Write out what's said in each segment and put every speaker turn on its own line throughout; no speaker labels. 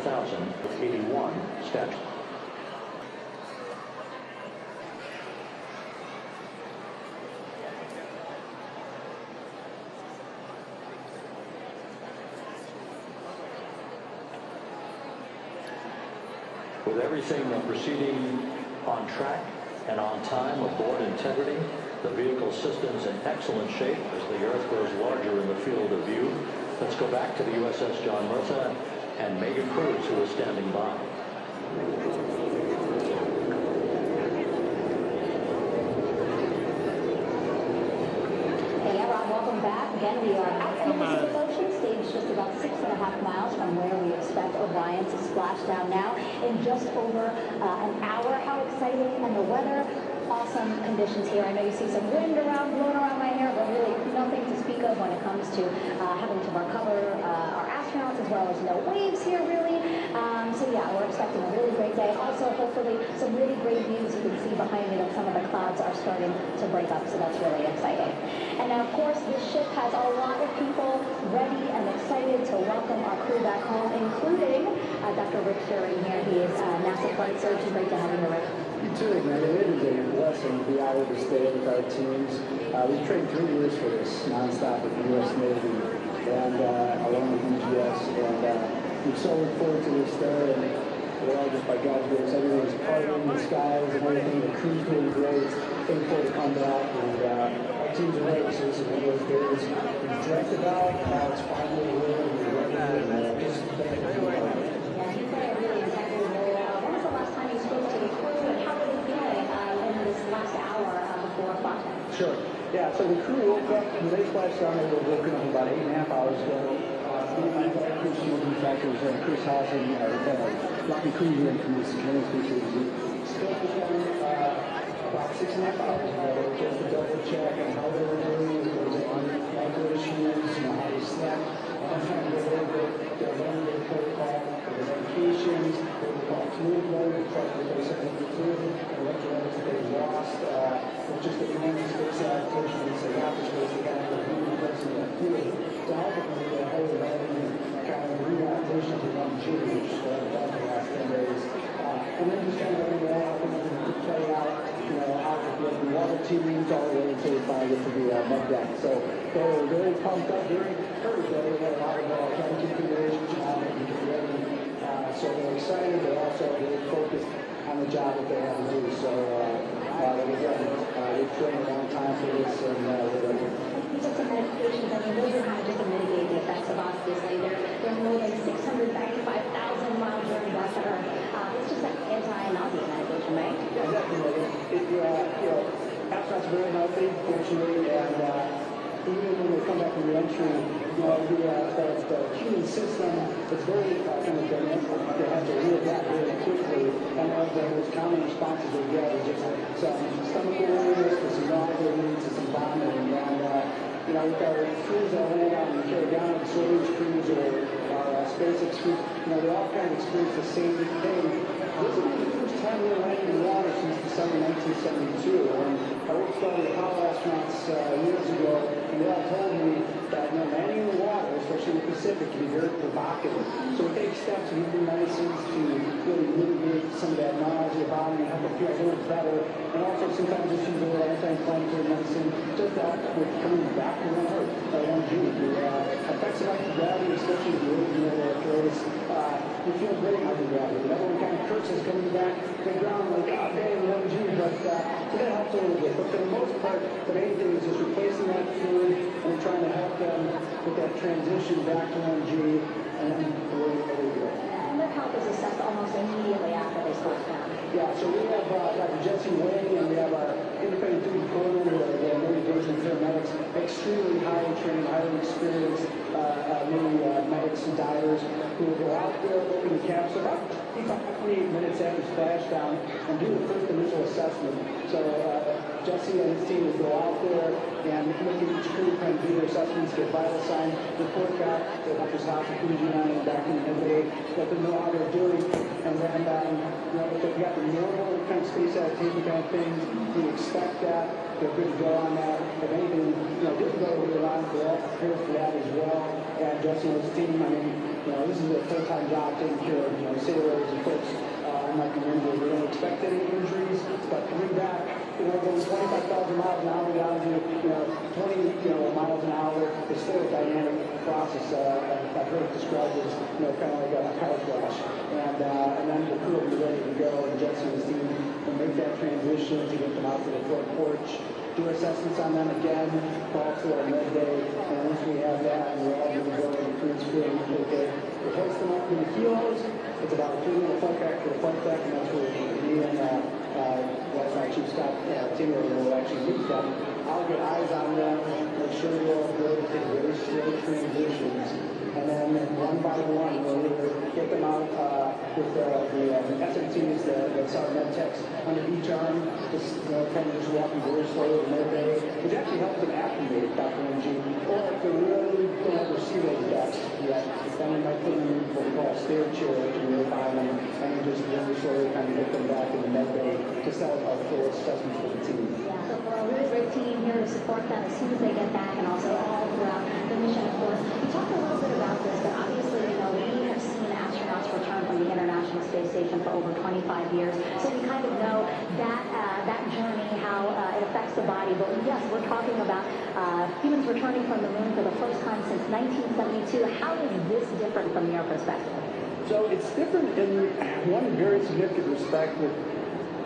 2081 statute. With everything proceeding on track and on time, aboard integrity, the vehicle system's in excellent shape as the Earth grows larger in the field of view. Let's go back to the USS John Murtha and Megan Cruz, who is standing by.
Welcome back. Again, we are at the Pacific Ocean, staged just about 6.5 miles from where we expect Orion to splash down now in just over an hour. How exciting, and the weather, awesome conditions here. I know you see some wind blowing around my hair, but really nothing to speak of when it comes to having to recover our astronauts, as well as no waves here, really. So yeah, we're expecting a really great day. Also, hopefully, some really great views. You can see behind me that some of the clouds are starting to break up, so that's really exciting. And now, of course, this ship has a lot of people ready and excited to welcome our crew back home, including Dr. Rick Sherring here. He is NASA flight surgeon. Great to have you here, Rick.
You too, man. It is a blessing to be able to stay with our teams. We've trained 3 years for this, nonstop with the U.S. Navy and along with UGS, and we so look forward to this day, and we're all just by God's grace. Everything's partying in the skies and everything. The crew's doing great. Thankful to come back, and our teams are ready. So this is one of those days we've dreamt about. Now it's finally here, and we're ready, and just thankful to be back.
Yeah, you play a really integral role. When was the last time you spoke to the crew, and how were they feeling in this last hour before splashdown?
Sure. Yeah, so the crew woke up, when they splashed down, they were woken up about 8.5 hours ago. Chris manufacturers, Chris Haas and Rocky Cruiser and Chris Species. Spoke with them about 6.5 hours ago, just to double check on how they were doing, if there was any medical issues, how they slept. I'm trying to go over their runway protocol, their medications, what we call fluid load, we try to replace everything fluid, electrolytes that they lost, just the command space adaptation, once they got the space, they got the replacing that fluid. To help them with the whole kind of readaptation to 1G, which I've done the last 10 days. And then just kind of letting it all happen and play out, out with the water teams all the way until we finally get to the mud deck. So they were very pumped up during Thursday. We had a lot of cabin configurations and get ready. So they're excited. They're also really focused on the job that they have to do. So again, we've trained a long time for this, and we're ready.
You took some medications. I mean, those are kind of just to mitigate the effects of obviously. They're more than 695,000 miles during death. It's just like anti-nausea medication, right?
Yeah, definitely. Astronauts are very healthy, fortunately, and even when they come back from re-entry, the human system is very kind of dynamic. They have to readapt really quickly, and one of the most common responses they get is just some stomach awareness, to some nausea, to some vomiting, and with our crews that land out and carry down, the Soyuz crews or our SpaceX crews, they all kind of experience the same thing. This is the first time we were landing in the water since December 1972, and I worked with the Apollo astronauts years ago, and they all told me that landing in the water, especially in the Pacific, can be very provocative. So we take steps and we do medicines to really mitigate some of that nausea, vomiting, and help them feel a little better. And also sometimes just use a little anti-inflammatory medicine just to help with coming back to 1Earth, 1G. The effects of gravity, especially the original Artemis, you feel great under gravity. And everyone kind of curses coming back to the ground like, oh, dang, 1G, but so that helps a little bit. But for the most part, the main thing is just replacing that fluid and trying to help them with that transition back to 1G, and then away we go.
And their health is assessed almost immediately after they splash down.
Yeah, so we have Dr. Jesse Wing, and we have our independent duty program, the Navy division of paramedics, extremely highly trained, highly experienced, many medics and divers who will go out there, open the capsule about 28 minutes after splashdown and do the first initial assessment. So Jesse and his team will go out there and look at each crew, kind of do their assessments, get vital signs, report back to Dr. Haas and Cruise United back in the day, let them know how they're doing, and then if they've got the normal kind of space adaptation kind of things, we expect that. They're good to go on that. If anything, difficulty around, they're all prepared for that as well. and Justin and his team, I mean, this is a full-time job taking care of, sailors and folks might be injured. We don't expect any injuries, but coming back, going 25,000 miles an hour down to, 20, miles an hour is still a dynamic process. I've heard it described as, kind of like a car crash. And then the crew will be ready to go, and Justin and his team will make that transition to get them out to the front porch, do assessments on them again, call to our med day, and once we have that, we're all going to go and the crew's feeling okay. We hoist them up in the kilos. It's about a 3-minute flight back to the flight deck, and that's where me and that's my chief Scott Timmer will actually meet them. I'll get eyes on them, make sure they're all good, take very slow transitions, and then one by one, we'll either get them out with the SMTs, the SAR med techs under each arm, just kind of just walking very slowly to med bay, which actually helps them acclimate, Dr. NG, or if they really don't ever see those decks yet, then we might put them in what we call a stair chair to really find them, and then just very slowly kind of get them back in the med bay to set up our full assessments for the team.
Yeah, so we're a really great team here to support them as soon as they get back, and also all throughout the mission, of course. You talked a little bit about this, but obviously, we have seen astronauts return from the International Space Station for over 25 years, so we kind of know that journey, how it affects the body. But yes, we're talking about humans returning from the moon for the first time since 1972. How is this different from your perspective?
So it's different in one very significant respect.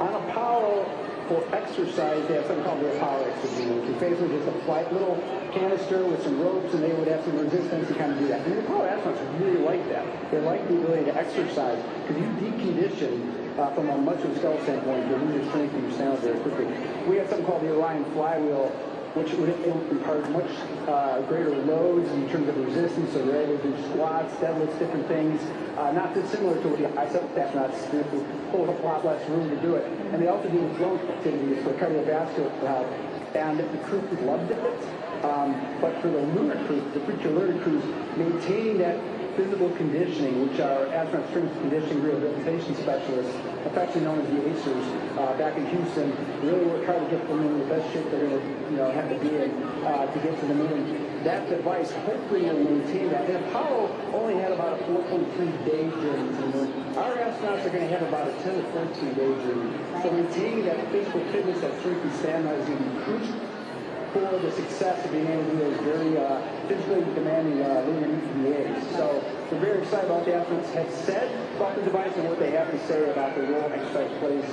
On Apollo, for exercise, they have something called the Apollo exercise, which is basically just a little canister with some ropes, and they would have some resistance to kind of do that. And the Apollo astronauts really like that. They like the ability to exercise, because you decondition from a musculoskeletal standpoint, you lose your strength and your stamina very quickly. We have something called the Orion flywheel, which would impart much greater loads in terms of resistance, so they're able to do squats, deadlifts, different things, not dissimilar to what the astronauts do, hold a lot less room to do it. And they also do flow activities for cardiovascular health, and the crew loved it. But for the lunar crew, the future lunar crews, maintaining that physical conditioning, which our astronaut strength conditioning rehabilitation specialists, affectionately known as the ACERs, back in Houston, really work hard to get them in the best shape they're going to have to be in to get to the moon. That device hopefully will maintain that. And Apollo only had about a 4.3-day journey to the moon. Our astronauts are going to have about a 10 to 14-day journey. So maintaining that physical fitness, that strength and stamina is going to be crucial for the success of being able to do those very physically demanding lunar EVAs. So we're very excited about what the astronauts have said about the device and what they have to say about the role exercise plays,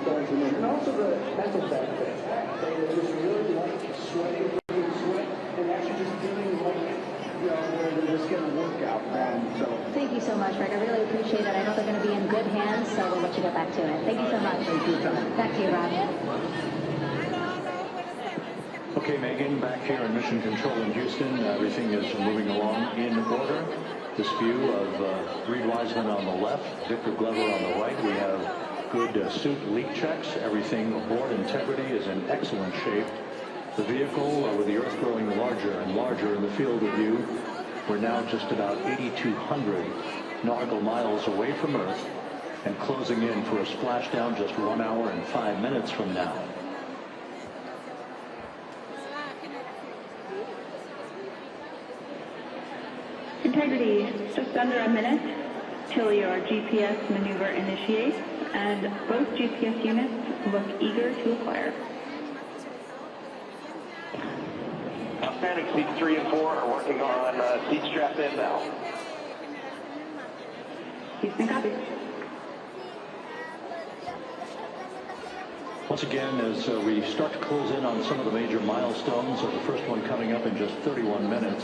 going to the moon. And also the mental benefits. They just really like sweating, sweat, and actually just feeling like, they're just getting a workout. So
thank you so much, Rick. I really appreciate it. I know they're going to be in good hands, so we'll let you get back to it. Thank you so much.
Thanks for your time.
Back to you, Rob.
Okay, Megan, back here in Mission Control in Houston, everything is moving along in order. This view of Reed Wiseman on the left, Victor Glover on the right. We have good suit leak checks. Everything aboard integrity is in excellent shape. The vehicle, with the Earth growing larger and larger in the field of view, we're now just about 8,200 nautical miles away from Earth and closing in for a splashdown just 1 hour and 5 minutes from now.
Integrity, just under a minute till your GPS maneuver initiates, and both GPS units look eager to acquire.
Outstanding. Seats 3 and 4 are working on seat strap in now.
Houston copy.
Once again, as we start to close in on some of the major milestones, the first one coming up in just 31 minutes.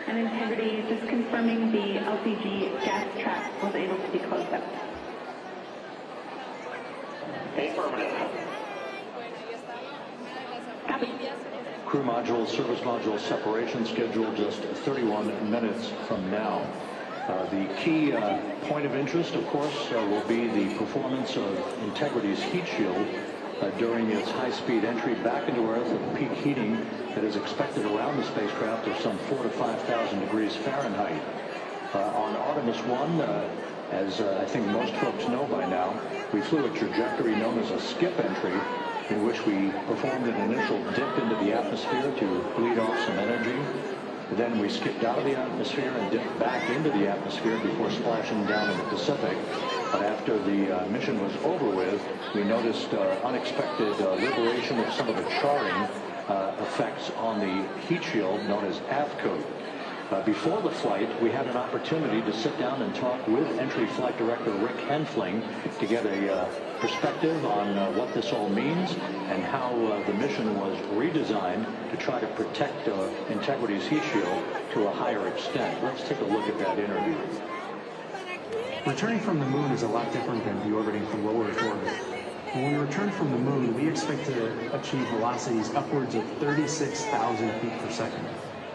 And Integrity, just confirming the LPG gas trap was able to be closed up.
Affirmative.
Copy.
Crew module, service module separation scheduled just 31 minutes from now. The key point of interest, of course, will be the performance of Integrity's heat shield during its high-speed entry back into Earth at peak heating that is expected around the spacecraft of some 4,000 to 5,000 degrees Fahrenheit. On Artemis I, as I think most folks know by now, we flew a trajectory known as a skip entry, in which we performed an initial dip into the atmosphere to bleed off some energy. Then we skipped out of the atmosphere and dipped back into the atmosphere before splashing down in the Pacific. But after the mission was over with, we noticed unexpected liberation of some of the charring effects on the heat shield known as AVCO. Before the flight, we had an opportunity to sit down and talk with Entry Flight Director Rick Henfling to get a perspective on what this all means and how the mission was redesigned to try to protect Integrity's heat shield to a higher extent. Let's take a look at that interview.
Returning from the moon is a lot different than deorbiting from low Earth orbit. When we return from the moon, we expect to achieve velocities upwards of 36,000 feet per second.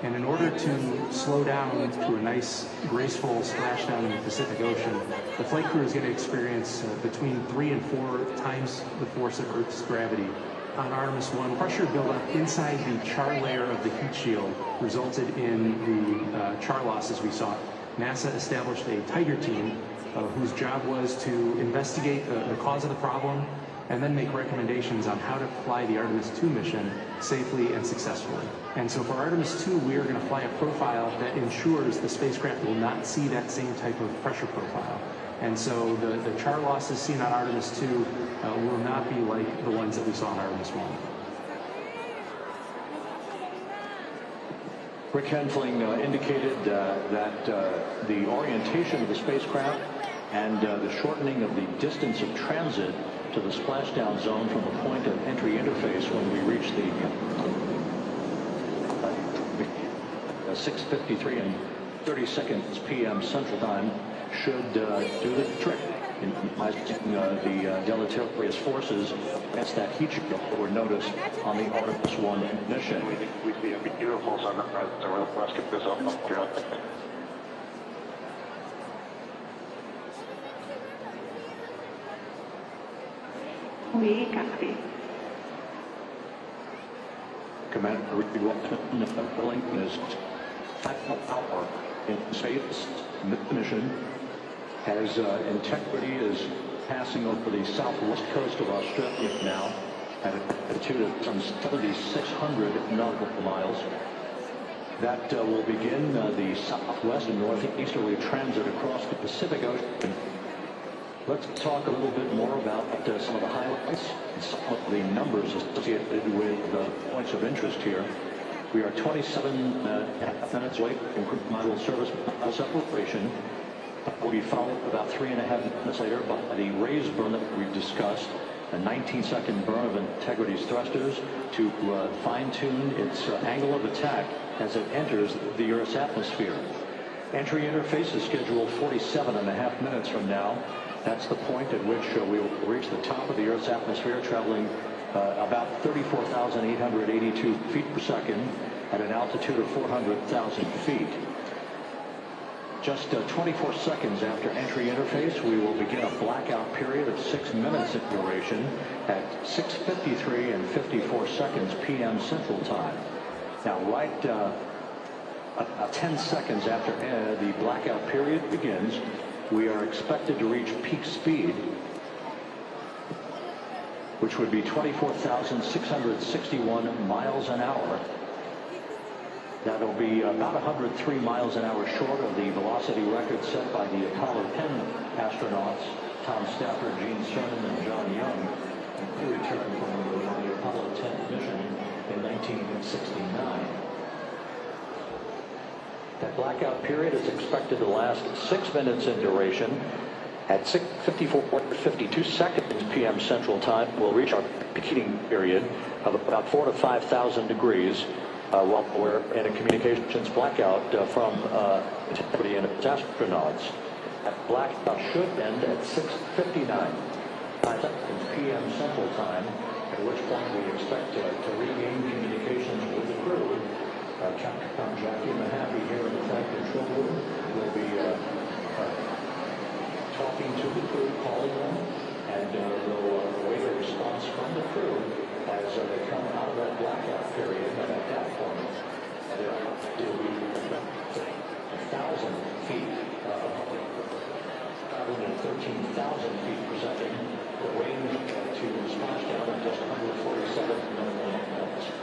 And in order to slow down to a nice, graceful splashdown in the Pacific Ocean, the flight crew is going to experience between 3 and 4 times the force of Earth's gravity. On Artemis I, pressure buildup inside the char layer of the heat shield resulted in the char losses we saw. NASA established a Tiger team whose job was to investigate the cause of the problem and then make recommendations on how to fly the Artemis II mission safely and successfully. And so for Artemis II, we are going to fly a profile that ensures the spacecraft will not see that same type of pressure profile. And so the char losses seen on Artemis II will not be like the ones that we saw on Artemis I.
Rick Henfling indicated that the orientation of the spacecraft and the shortening of the distance of transit to the splashdown zone from the point of entry interface when we reach the 6:53 and 30 seconds p.m. Central Time should do the trick in minimizing the deleterious forces against that heat shield that were noticed on the Artemis I mission.
We see a beautiful sunrise, so let's get this up here.
We copy.
Commander Reed Willing is power in space mission as Integrity is passing over the southwest coast of Australia now at an altitude of some 7,600 nautical miles. That will begin the southwest and northeasterly transit across the Pacific Ocean. Let's talk a little bit more about some of the highlights and some of the numbers associated with points of interest here. We are 27 minutes away from cruise module service separation. Will be followed about 3.5 minutes later by the raise burn that we've discussed, a 19-second burn of Integrity's thrusters to fine-tune its angle of attack as it enters the Earth's atmosphere. Entry interface is scheduled 47.5 minutes from now. That's the point at which we will reach the top of the Earth's atmosphere, traveling about 34,882 feet per second at an altitude of 400,000 feet. Just 24 seconds after entry interface, we will begin a blackout period of 6 minutes in duration at 6:53 and 54 seconds p.m. Central Time. Now, right 10 seconds after the blackout period begins, we are expected to reach peak speed, which would be 24,661 miles an hour. That'll be about 103 miles an hour short of the velocity record set by the Apollo 10 astronauts, Tom Stafford, Gene Cernan, and John Young, who returned from the Apollo 10 mission in 1969. That blackout period is expected to last 6 minutes in duration. At 6:54.52 seconds p.m. Central Time, we'll reach our peak heating period of about 4,000 to 5,000 degrees while we're in a communications blackout from Integrity and its astronauts. That blackout should end at 6:59 p.m. Central Time, at which point we expect to regain communications with the crew. Captain Jackie Mahaffey here in the flight control room will be talking to the crew, calling them, and we'll await a response from the crew as they come out of that blackout period. And at that point, there will be 1,000 feet, traveling at 13,000 feet per second. The range to Splashdown at just 147 minutes.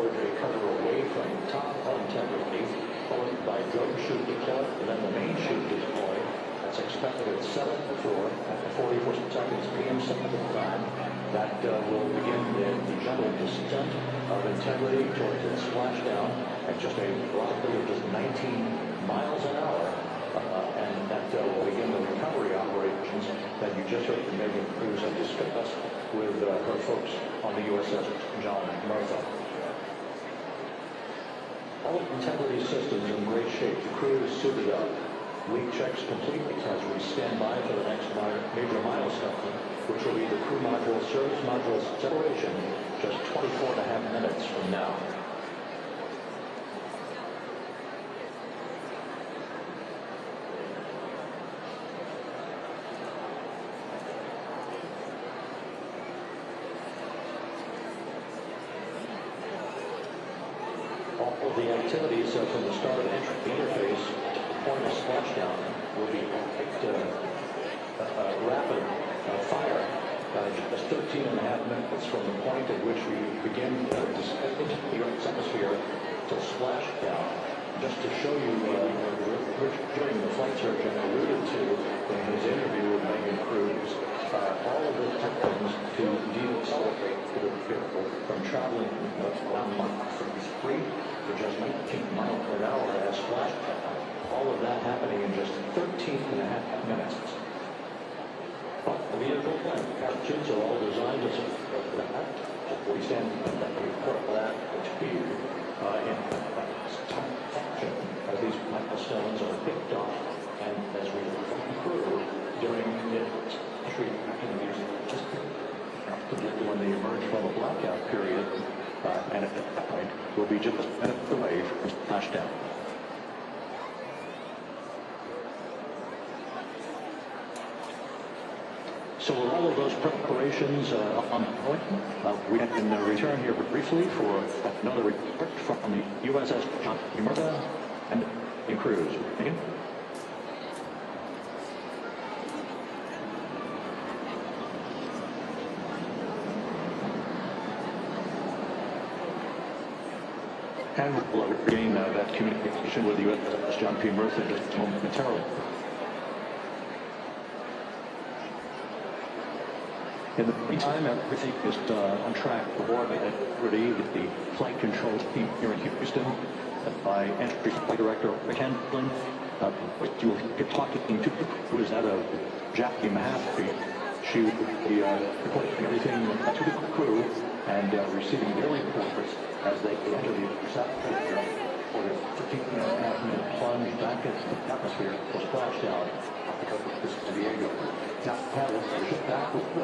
push a cutter away from top on integrity, followed by drogue chute deploy, and then the main chute deploy. That's expected at 7:04 at 44 seconds p.m. Central Time. That will begin the gentle descent of integrity towards its splashdown at just a velocity of just 19 miles an hour. And that will begin the recovery operations that you just heard from Megan Cruz and discussed with her folks on the USS John Martha. All integrity systems in great shape. The crew is suited up. Leak checks complete as we stand by for the next major milestone, which will be the crew module service module separation just 24.5 minutes from now. All of the activities from the start of entry interface point of splashdown will be rapid fire just 13.5 minutes from the point at which we begin descent into the Earth's atmosphere to splashdown. Just to show you, during the flight surgeon alluded to in his interview with Megan Cruz, all of the things to decelerate the vehicle from traveling around Mach 3 to just 19 miles per hour as splashdown. All of that happening in just 13.5 minutes. Well, the vehicle and parachutes are all designed to support that. We stand at that report that to you in function as these milestones are picked up and as we through during its entry activities, just when they emerge from a blackout period, and at that point we'll be just minutes away from splashdown. So with all of those preparations on point, we can return here briefly for another report from the USS John Martha and the Cruz. Megan? And we'll regain that communication with the USS John P. Martha just momentarily. In the meantime, everything is on track for ready with the flight control team here in Houston by Entry Flight Director Rick Handlin. You will get talking to who is that of Jackie Mahaffey. She will be reporting everything to the crew and receiving their reports as they enter the atmosphere for the 13.5-minute plunge back into the atmosphere for splashdown off the coast of San Diego. Now, paddle back with the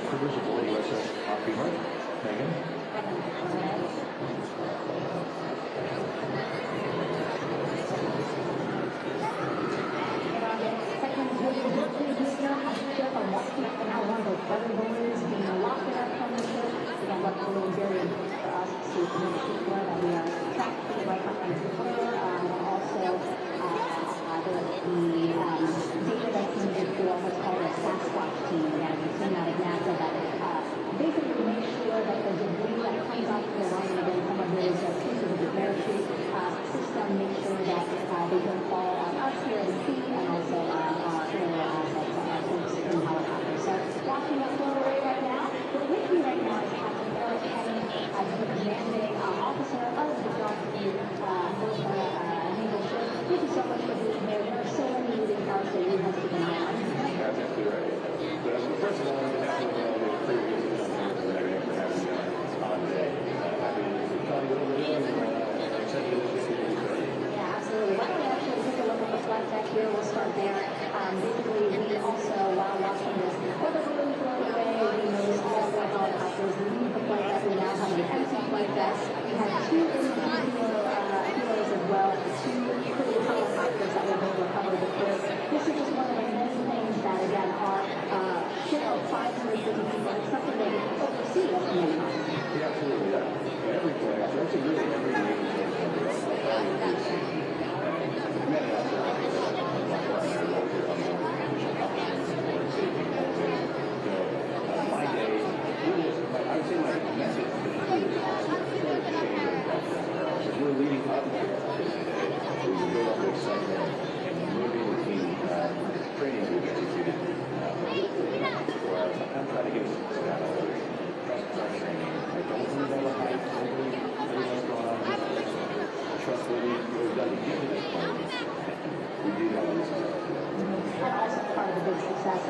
crews of the USS John P. Martha. Megan?
Data that's needed for what's called a Sasquatch team. Again, we've seen that at NASA, but basically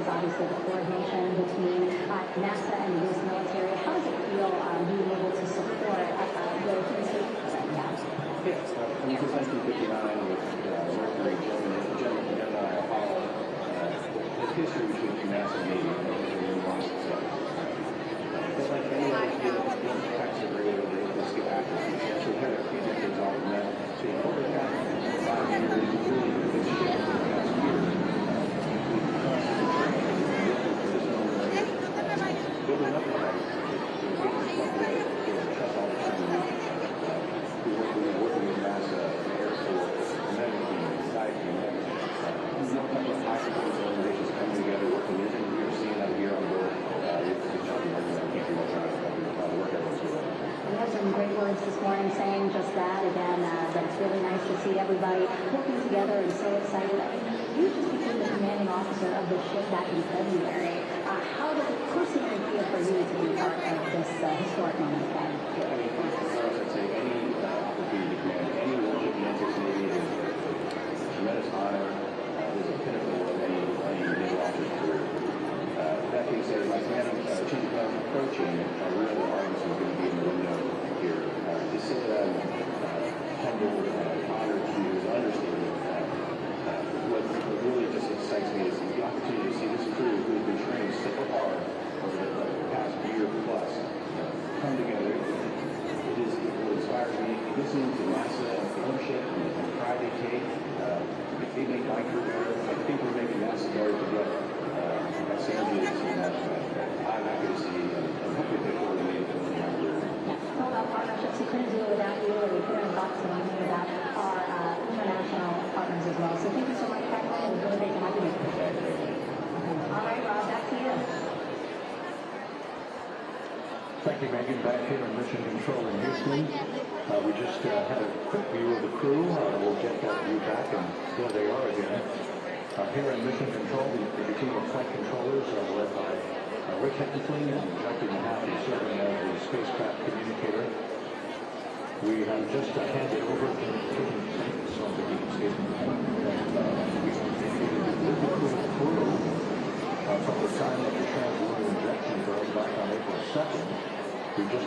is obviously the coordination between NASA and the U.S. military. How does it feel being able to support the human spacecraft right now?
Yes, since 1959 with Mercury, Gemini, Apollo, the history between NASA and Navy has been long success. But like any other field, it's practice regularly to skip after future. So we had a few decades off from that. So over the past 5 years, really big shift in the past year. We've constantly trained and looking for this own building up the practice. That's all the training. We've been working with NASA, the Air Force, the medical team, the science team, more type of high performance organizations coming together, working with them. We're seeing that here on board. We're talking about the work everyone's doing.
We have some great words this morning saying just that. Again, that it's really nice to see everybody working together and so excited. You just became the commanding officer of the ship back in February. How does it personally feel for you to be part of this historic moment again?
Yeah, I mean, first and foremost, I'd say any opportunity to command any warship in the Atlantic Navy is a tremendous honor. Is a pinnacle of any naval officer's career. That being said, as my commanding chief of command approaching, we know that Artemis is going to be in the window here. To say that I'm humbled and honored to use understatement. What really just excites me is the opportunity to see this crew who's been trained so hard over the past year plus come together. It is what inspires me. Listening to NASA and ownership and the pride they take, they make my career better. I think we're making NASA better to get that synergy that I'm happy to see and hopefully they will remain in my career.
All about partnerships, we couldn't do it without you, and we couldn't talk to you about our international partners as well. So thank you so much, Captain. It was really great to have you. All right, Rob, back to you.
Thank you, Megan. Back here in Mission Control in Houston. We just had a quick view of the crew. We'll get that view back, and there they are again. Here in Mission Control, the team of flight controllers led by Rick Heckley and Jackie Mahaffey serving as the spacecraft communicator. We have just handed over to the crew from the time of the trans-lunar injection probe back on April 2nd. We just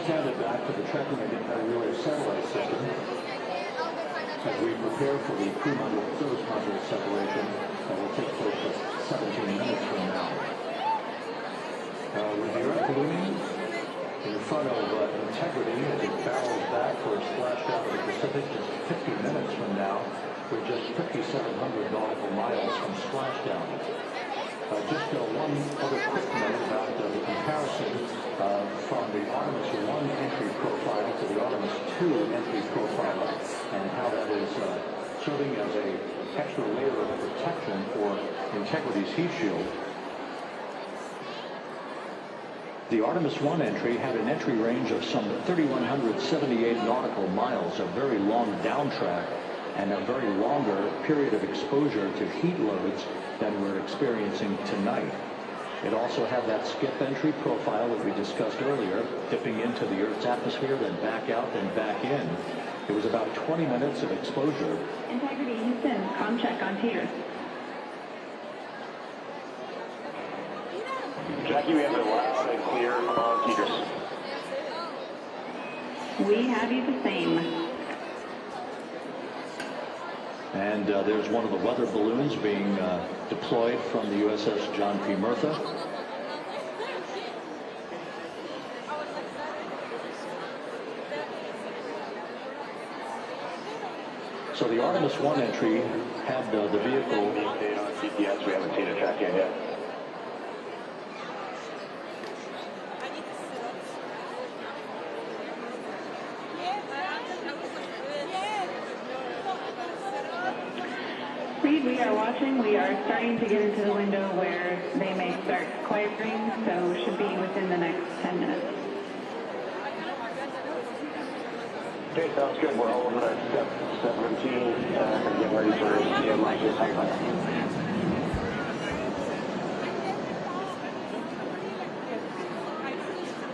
handed back to the tracking and relay satellite system as we prepare for the crew module service module separation that will take place just 17 minutes from now. With the Earth looming in front of Integrity as it barrels back for a splashdown of the Pacific just 50 minutes from now, we're just 5,700 nautical miles from splashdown. Just one other quick note about the comparison from the Artemis I entry profile to the Artemis II entry profile and how that is serving as an extra layer of protection for Integrity's heat shield. The Artemis I entry had an entry range of some 3,178 nautical miles, a very long downtrack and a very longer period of exposure to heat loads than we're experiencing tonight. It also had that skip entry profile that we discussed earlier, dipping into the Earth's atmosphere, then back out, then back in. It was about 20 minutes of exposure.
Integrity Houston, com check on Teeters.
Jackie, we have it loud and clear on Teeters.
We have you the same.
And there's one of the weather balloons being deployed from the USS John P. Murtha. So the Artemis I entry had the vehicle.
GPS, we haven't seen a track yet.
Reed, we are watching. We are starting to get into the window where they may start quietering, so should be within the next 10 minutes.
Okay, sounds good. We're all over at step 17 and getting ready for CMI.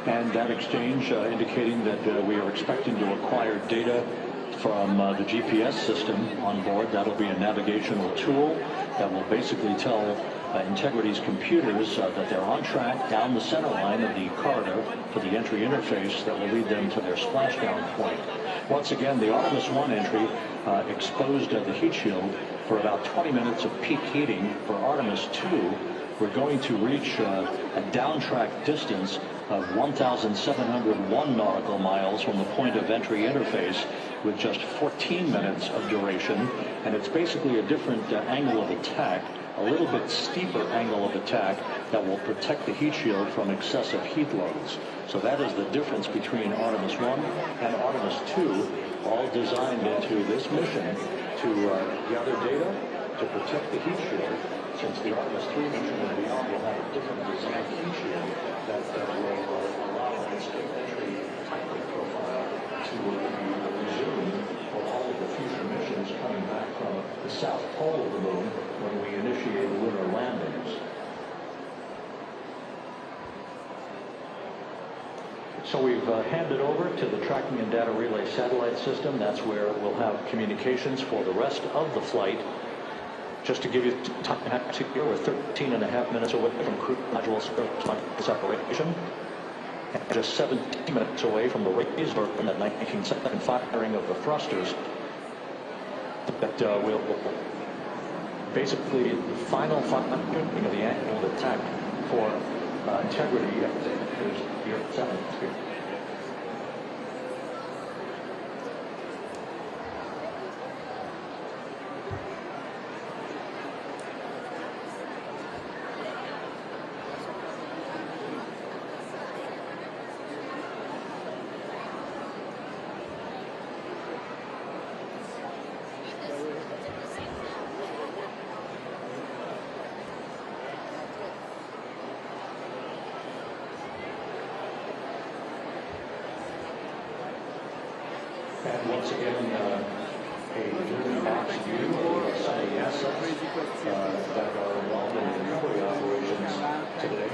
And that exchange indicating that we are expecting to acquire data from the GPS system on board. That'll be a navigational tool that will basically tell Integrity's computers that they're on track down the center line of the corridor for the entry interface that will lead them to their splashdown point. Once again, the Artemis I entry exposed the heat shield for about 20 minutes of peak heating. For Artemis II, we're going to reach a downtrack distance of 1,701 nautical miles from the point of entry interface with just 14 minutes of duration. And it's basically a different angle of attack, a little bit steeper angle of attack that will protect the heat shield from excessive heat loads. So that is the difference between Artemis I and Artemis II, all designed into this mission to gather data to protect the heat shield, since the Artemis III mission and beyond will have a different design heat shield that will allow an escape entry type of profile to be resumed for all of the future missions coming back from the south pole of the moon when we initiate lunar landings. So we've handed over to the tracking and data relay satellite system. That's where we'll have communications for the rest of the flight. Just to give you time, we're 13.5 minutes away from crew module separation, and just 17 minutes away from the razor from that 19-second firing of the thrusters. That will basically the final tuning of the angle of attack for Integrity is year 7. And once again, a moving box view of some of the assets that are involved in the recovery operations today.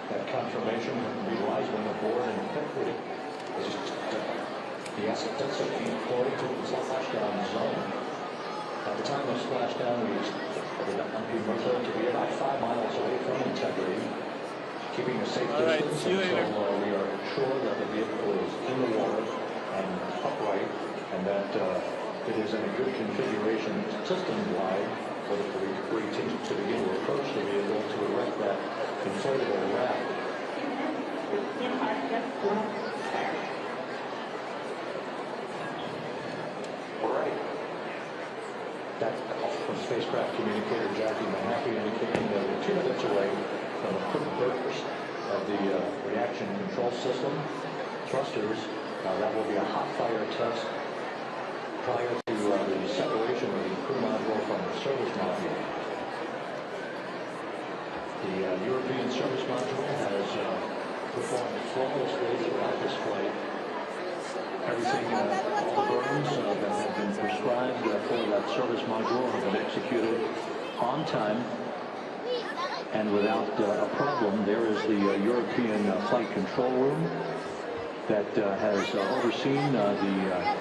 That confirmation relies on the board and Integrity. The assets are being deployed to the splashdown zone. At the time of splashdown, we expected to be about 5 miles away from Integrity, keeping a safe distance until we are sure that the vehicle is in the water and upright, and that it is in a good configuration system-wide for the recovery team to begin to approach the vehicle to erect that inflatable raft. That call from spacecraft communicator Jackie Mahaffey indicating that we're 2 minutes away from a quick burst of the reaction control system thrusters. That will be a hot fire test prior to the separation of the crew module from the service module. The European service module has performed flawlessly throughout this flight. Everything, all the burns that have been prescribed for that service module have been executed on time and without a problem. There is the European flight control room that has overseen the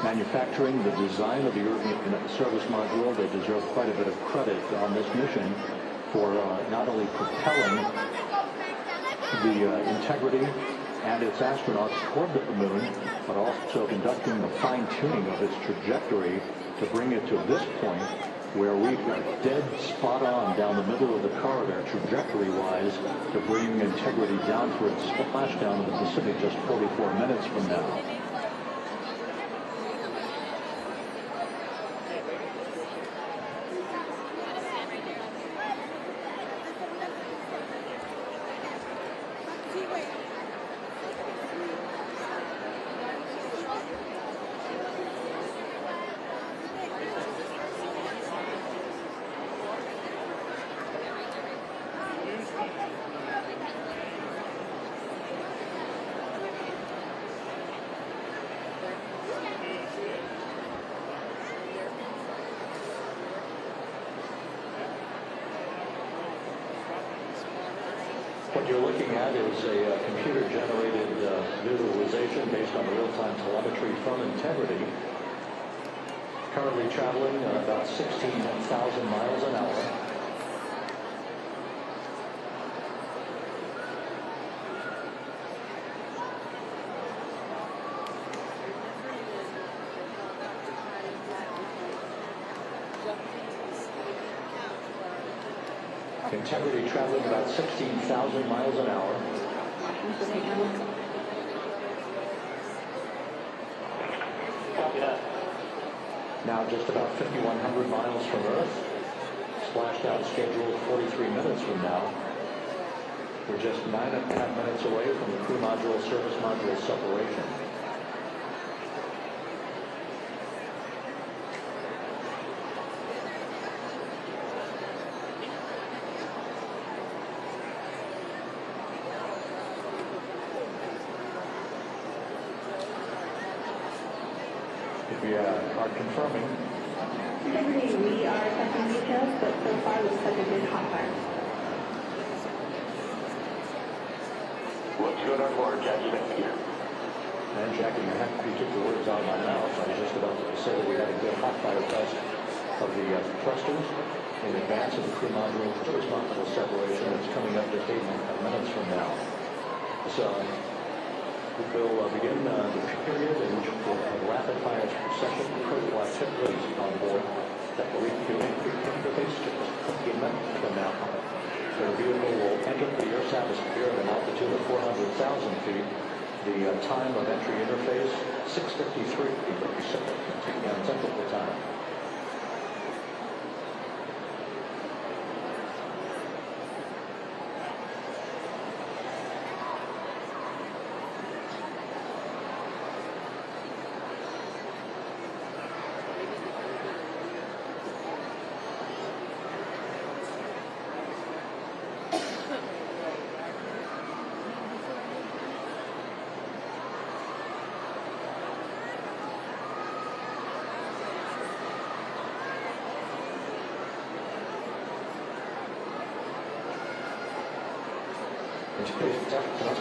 manufacturing, the design of the European service module. They deserve quite a bit of credit on this mission for not only propelling the Integrity and its astronauts toward the moon, but also conducting the fine-tuning of its trajectory to bring it to this point where we are dead spot on down the middle of the corridor trajectory-wise to bring Integrity down for its splashdown in the Pacific just 44 minutes from now. What you're looking at is a computer-generated visualization based on real-time telemetry from Integrity. Currently traveling about 16,000 miles an hour. Integrity traveling about 16,000 miles an hour.
Copy that.
Now just about 5,100 miles from Earth. Splashdown scheduled 43 minutes from now. We're just 9.5 minutes away from the crew module service module separation. We are confirming.
Integrity, we are assessing details, but so far looks like a good hot fire.
Looks good on board, Jackie. Thank you.
And Jackie, you have to took the words out of my mouth. I was just about to say that we had a good hot fire test of the thrusters in advance of the crew module service module separation. It's coming up just 8 minutes from now. So we'll begin the period in which we'll have rapid fire session critical activities on board that will interface just a minute from now. The vehicle will enter the Earth's atmosphere at an altitude of 400,000 feet. The time of entry interface, 6:53 p.m. Central Time.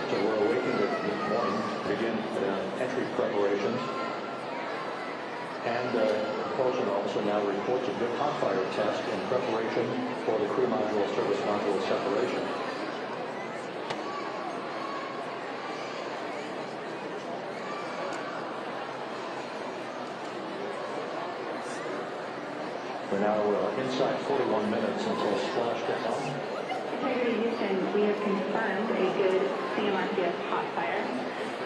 So we're awakened this morning to begin entry preparations. And the propulsion officer now reports a good hot fire test in preparation for the crew module service module separation. We're now inside 41 minutes until splashdown.
Integrity Houston, we have confirmed a good CMRCS hot fire,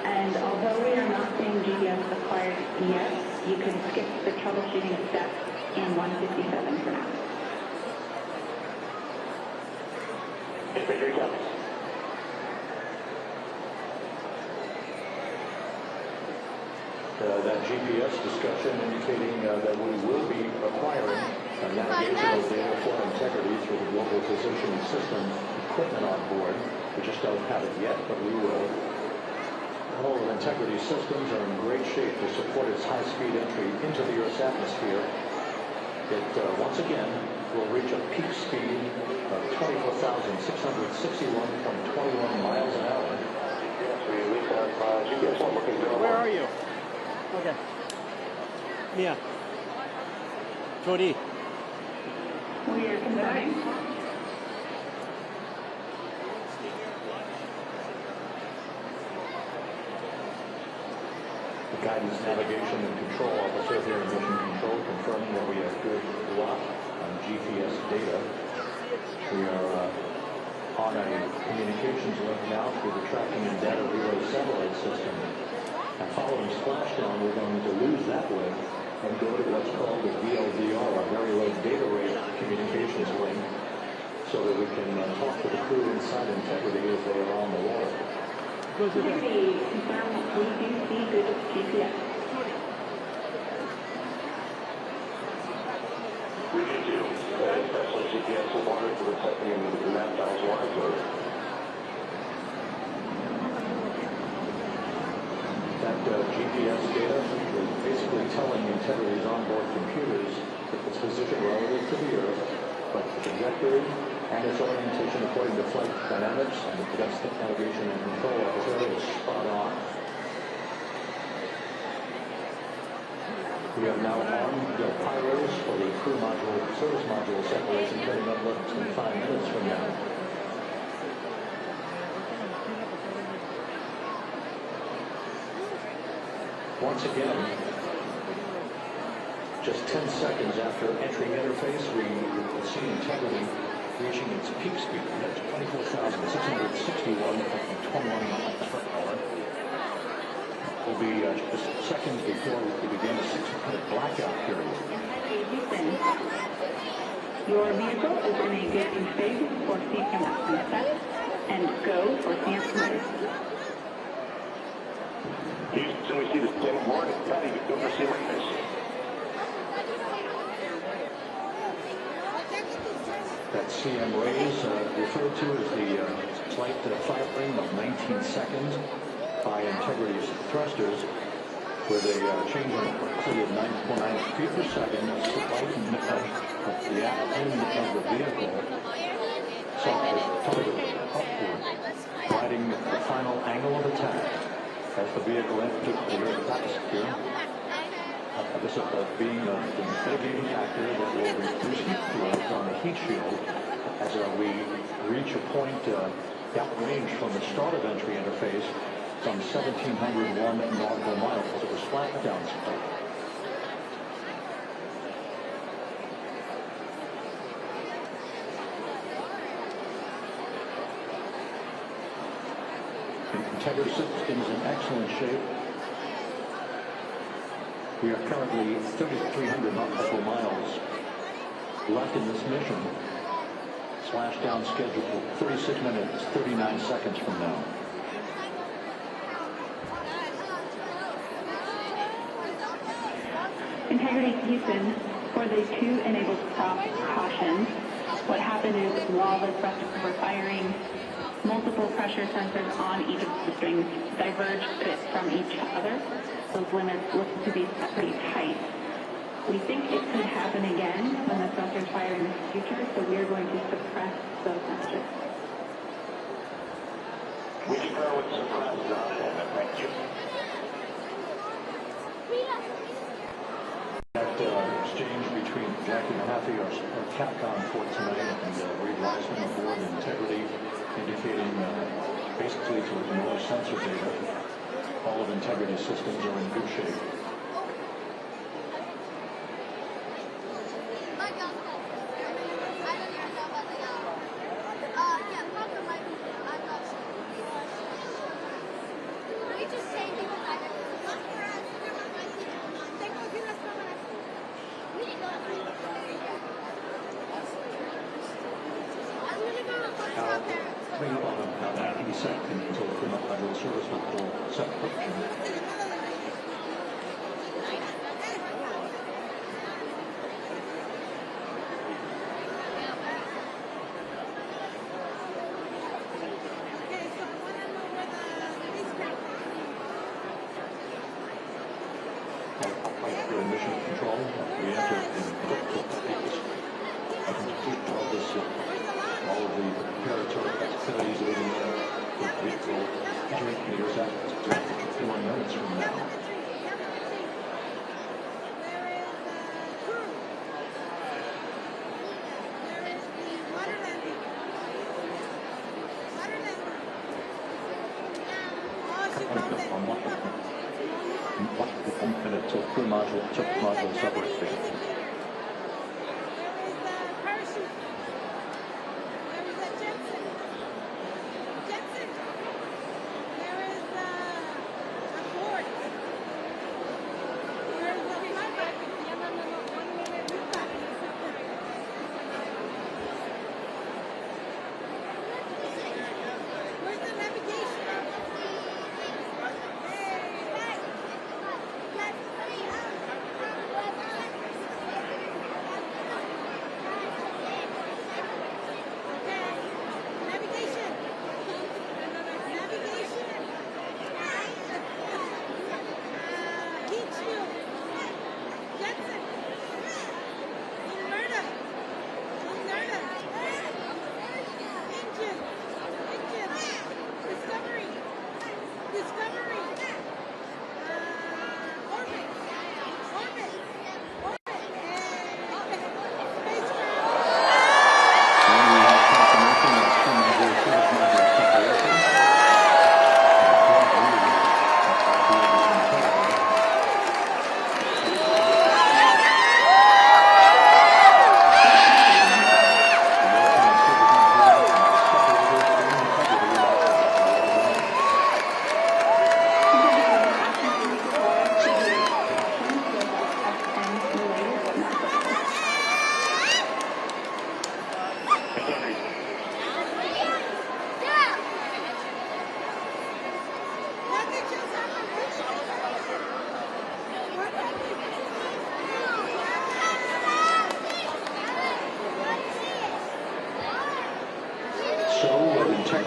and although we are not seeing GPS acquired yet, you can skip the troubleshooting step in 157 for now.
Integrity comes.
That GPS discussion indicating that we will be acquiring navigational data for Integrity through the global positioning system equipment on board. We just don't have it yet, but we will. All of Integrity systems are in great shape to support its high-speed entry into the Earth's atmosphere. It, once again, will reach a peak speed of 24,661.21 miles an hour.
Yes, we have GPS one looking good.
Where are you? Okay. Mia. Jody.
We are confirming.
The guidance, navigation, and control officer here in Mission Control confirming that we have good lock on GPS data. We are on a communications link now through the tracking and data relay satellite system. And following splashdown, we're going to lose that link and go to what's called a VLDR, a very low data rate communications link, so that we can talk to the crew inside Integrity as they are on the water.
Integrity, confirm we do see good GPS.
We do too. Especially GPS will monitor what's happening in the map tiles water flow.
That GPS data is basically telling Integrity's onboard computers its position relative to the Earth, but the trajectory and its orientation according to flight dynamics and the domestic navigation and control officer is spot on. We have now armed the pyros for the crew module, service module separation coming up less than 5 minutes from now. Once again, just 10 seconds after entering interface, we will see integrity reaching its peak speed at 24,661.21 miles per hour. It will be just seconds before we begin a 6-minute blackout period.
Your vehicle is in a good config for CMS and set, and go for CMS.
Houston, we see the same board. Patty, go for CMS.
That CM raise referred to as the slight firing of 19 seconds by Integrity's thrusters, with a change in velocity of 9.9 feet per second, a slight nudge of the end of the vehicle, so upward, providing the final angle of attack as the vehicle entered the Earth's atmosphere. This being the mitigating factor that will reduce heat flow on the heat shield as we reach a point downrange from the start of entry interface from 1,701 nautical miles of the Splashdown spike. Integrity Systems in excellent shape. We are currently 3,300 nautical miles left in this mission. Splashdown scheduled for 36 minutes, 39 seconds from now.
Integrity Houston, for the 2 enabled stop cautions, what happened is while the thrusters were firing, multiple pressure sensors on each of the strings diverged a bit from each other. Those limits look to be pretty tight. We think it could happen again when the thrusters fire in the future, so we are going to suppress those sensors.
We can go with suppressed on it, thank you.
That exchange between Jackie Mahaffey, our Capcom for tonight, and Reed Wiseman aboard Integrity, indicating basically to ignore sensor data. All of Integrity systems are in good shape. Coming up on about 80 seconds until the crew module service will set production. Mission control, we enter in critical phase. I can complete all of the preparatory activities leading to the vehicle entering the Earth's atmosphere 51 minutes from now. One minute till crew module separation.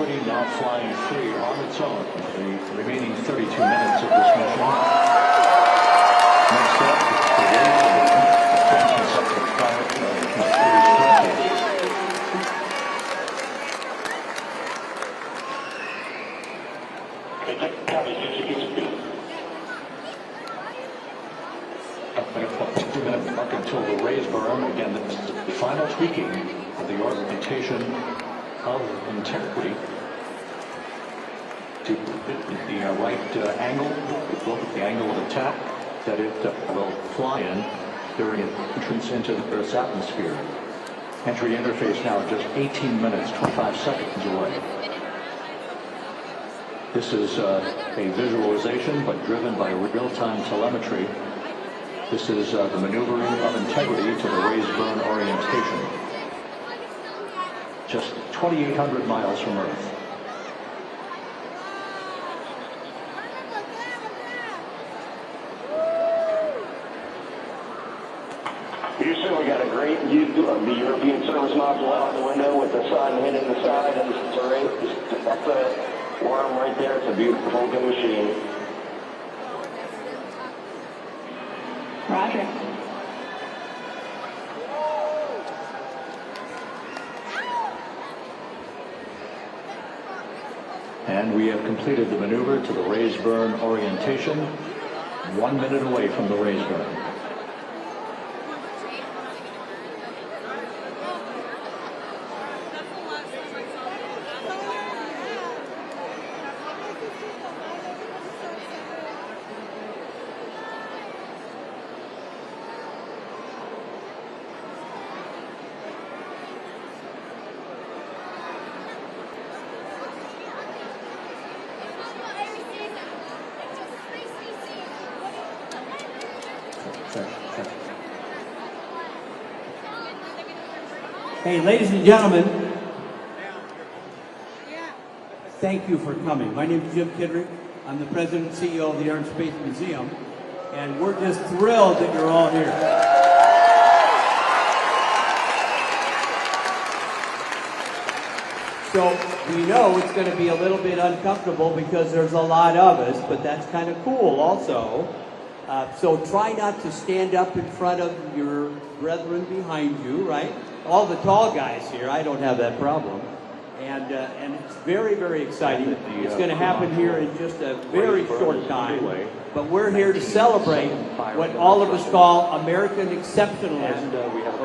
Integrity now flying free on its own for the remaining 32 minutes of this mission. Next up, the transmits up to 5:30. Up until the raise burn, again, the final tweaking of the orientation of Integrity to the right angle, look at the angle of attack that it will fly in during its entrance into the Earth's atmosphere. Entry interface now just 18 minutes, 25 seconds away. This is a visualization, but driven by real-time telemetry. This is the maneuvering of Integrity to the raise burn orientation. Just 2,800 miles from Earth.
Houston, we got a great view of the European service module out the window with the sun hitting the side of the terrain. That's a worm right there. It's a beautiful good machine.
Roger.
And we have completed the maneuver to the raise burn orientation, 1 minute away from the raise burn.
Hey, ladies and gentlemen, thank you for coming. My name is Jim Kidrick. I'm the president and CEO of the Air and Space Museum, and we're just thrilled that you're all here. So we know it's going to be a little bit uncomfortable because there's a lot of us, but that's kind of cool also. So try not to stand up in front of your brethren behind you, right? All the tall guys here, I don't have that problem. And it's very, very exciting. It's going to happen here in just a very short time. But we're here to celebrate what all of us call American exceptionalism,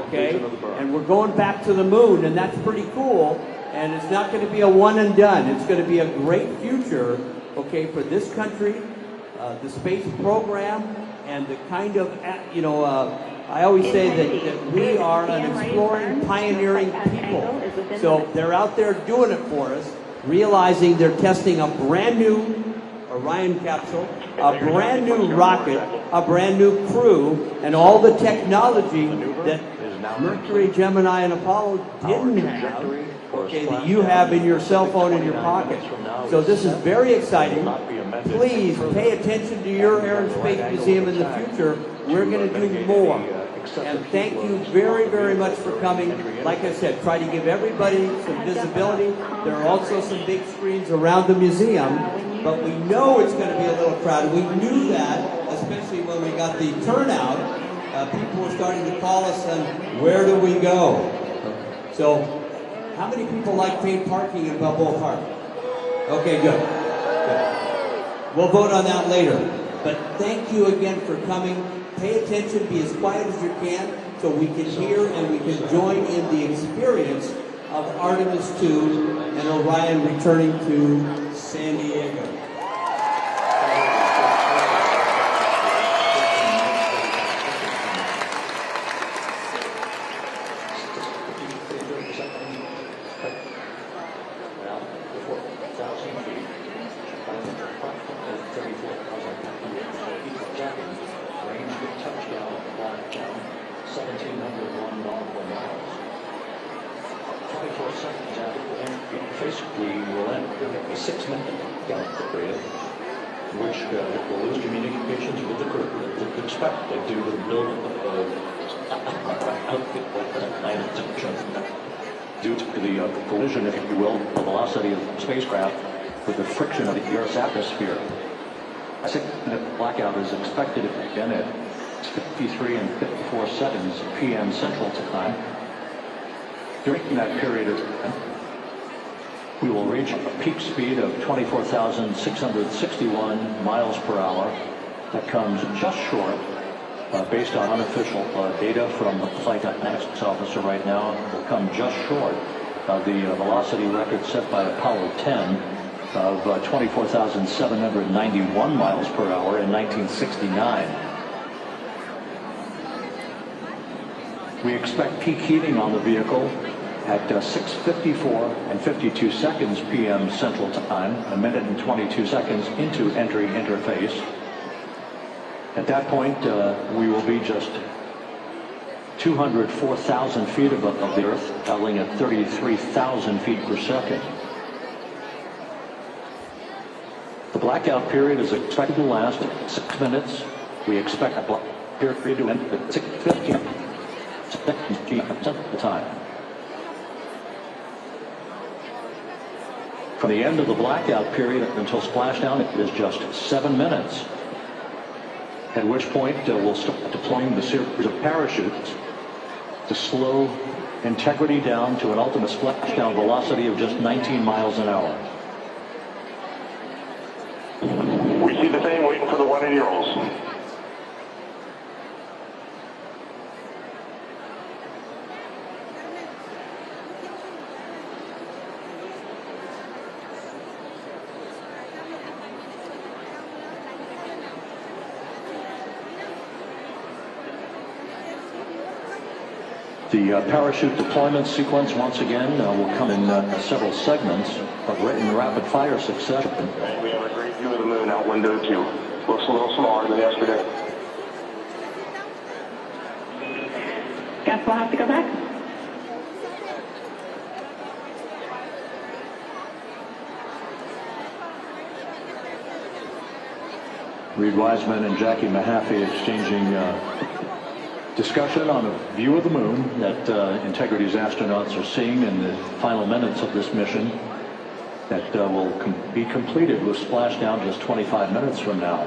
okay? And we're going back to the moon, and that's pretty cool. And it's not going to be a one and done. It's going to be a great future, okay, for this country, the space program, and the kind of, I always say that we are an exploring, pioneering people. So they're out there doing it for us, realizing they're testing a brand new Orion capsule, a brand new rocket, a brand new crew, and all the technology that Mercury, Gemini, and Apollo didn't have, okay, that you have in your cell phone in your pocket. So this is very exciting. Please pay attention to your Air and Space Museum in the future. We're going to do more. And thank you very, very much for coming. Like I said, try to give everybody some visibility. There are also some big screens around the museum, but we know it's going to be a little crowded. We knew that, especially when we got the turnout. People were starting to call us and where do we go? So, how many people like paid parking in Balboa Park? Okay, good. We'll vote on that later. But thank you again for coming. Pay attention, be as quiet as you can, so we can hear and we can join in the experience of Artemis II and Orion returning to San Diego.
Basically, we'll end a 6-minute period, which will lose communications with the crew. We expect they do the build of due to the collision, if you will, the velocity of the spacecraft with the friction of the Earth's atmosphere. A 6-minute blackout is expected to begin at 53 and 54 seconds p.m. Central Time. During that period of time, we will reach a peak speed of 24,661 miles per hour. That comes just short, based on unofficial data from the flight dynamics officer right now, will come just short of the velocity record set by Apollo 10 of 24,791 miles per hour in 1969. We expect peak heating on the vehicle at 6:54 and 52 seconds p.m. Central Time, a minute and 22 seconds into entry interface. At that point, we will be just 204,000 feet above the Earth, traveling at 33,000 feet per second. The blackout period is expected to last 6 minutes. We expect the blackout period to end at 6:15 seconds p.m. Central Time. From the end of the blackout period until splashdown, it is just 7 minutes, at which point we'll start deploying the series of parachutes to slow integrity down to an ultimate splashdown velocity of just 19 miles an hour.
We see the same, waiting for the 180 rolls.
The parachute deployment sequence, once again, will come in several segments, but in rapid-fire succession.
Right, we have a great view of the moon out window 2. Looks a little smaller than yesterday.
Guess we'll have to go back.
Reed Wiseman and Jackie Mahaffey exchanging discussion on a view of the moon that Integrity's astronauts are seeing in the final minutes of this mission that will be completed with splashdown just 25 minutes from now.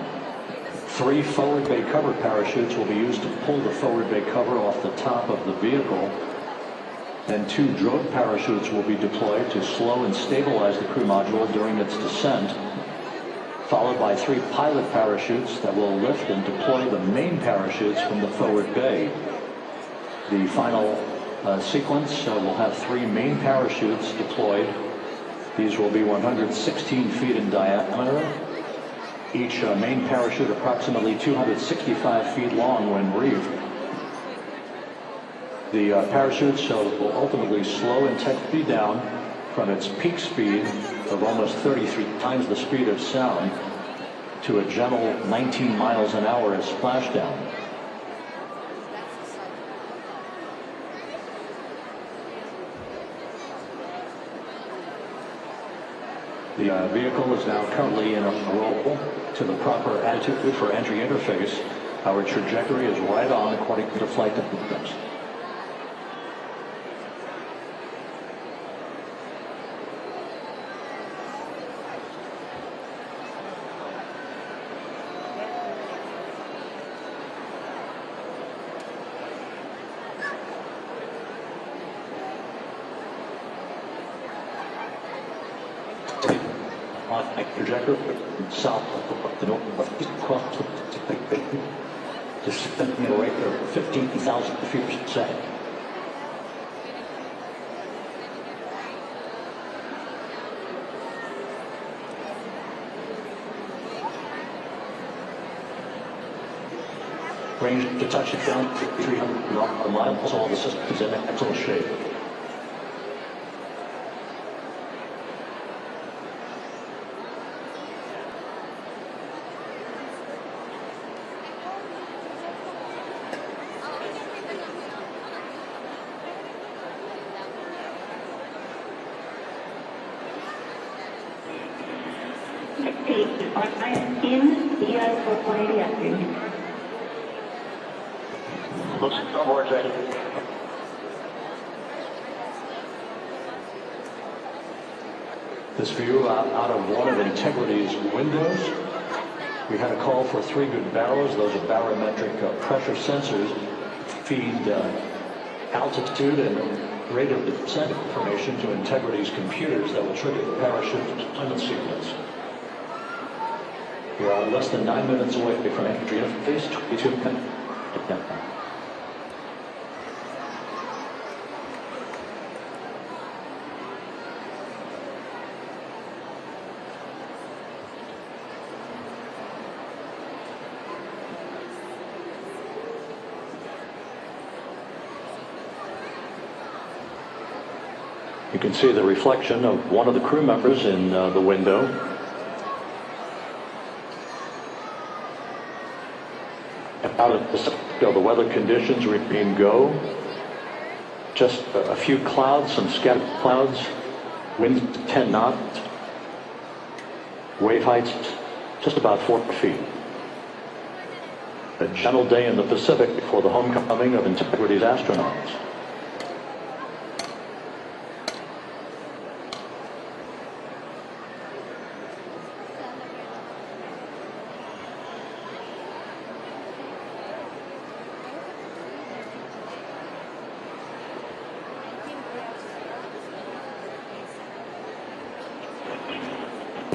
3 forward bay cover parachutes will be used to pull the forward bay cover off the top of the vehicle. Then 2 drogue parachutes will be deployed to slow and stabilize the crew module during its descent, followed by 3 pilot parachutes that will lift and deploy the main parachutes from the forward bay. The final sequence will have 3 main parachutes deployed. These will be 116 feet in diameter, each main parachute approximately 265 feet long when reefed. The parachutes will ultimately slow integrity down from its peak speed of almost 33 times the speed of sound to a gentle 19 miles an hour as splashdown. The vehicle is now currently in a roll to the proper attitude for entry interface. Our trajectory is right on according to flight dynamics. Projector south of the northeast across the just right there, 15,000 feet per second. Range to touch it down to 300 miles. All the systems in excellent shape.
Looks on board, Jackie.
This view out of one of Integrity's windows. We had a call for 3 good barrows. Those are barometric pressure sensors, feed altitude and rate of descent information to Integrity's computers that will trigger the parachute deployment sequence. We are less than 9 minutes away from entry interface, 22 minutes. You can see the reflection of one of the crew members in the window. Out of the weather conditions remain go. Just a few clouds, some scattered clouds. Wind 10 knots. Wave heights just about 4 feet. A gentle day in the Pacific before the homecoming of Integrity's astronauts.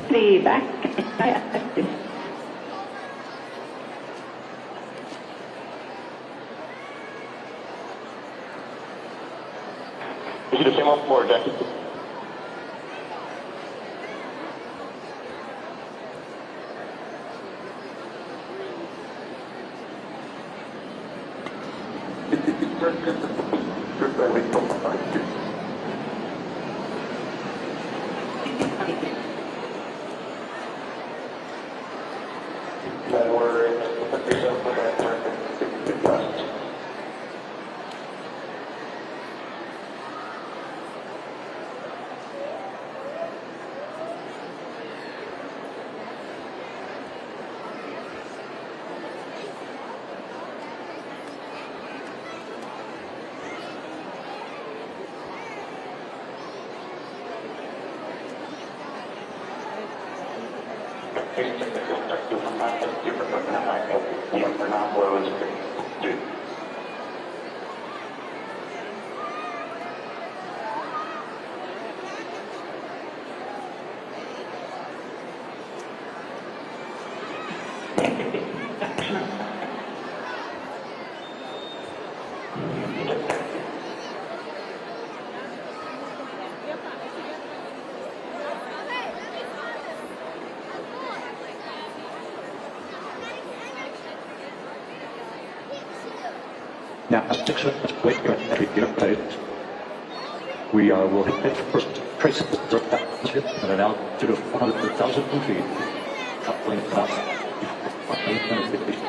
The back.
You should have came off board, Jackie.
Now, we will hit first traces of atmosphere at an altitude of 100,000 feet. Traveling about 850 feet.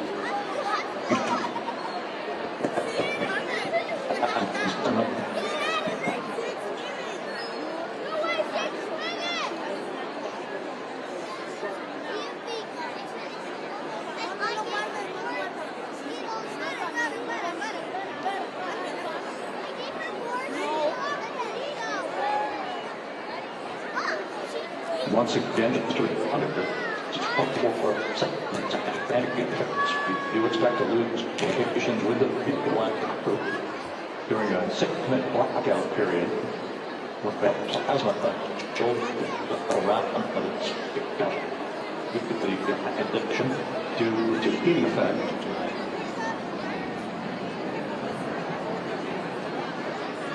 Once again, just to you expect to lose communications with the people and the crew during a 6-minute blackout period with plasma around the addition due to heat effect.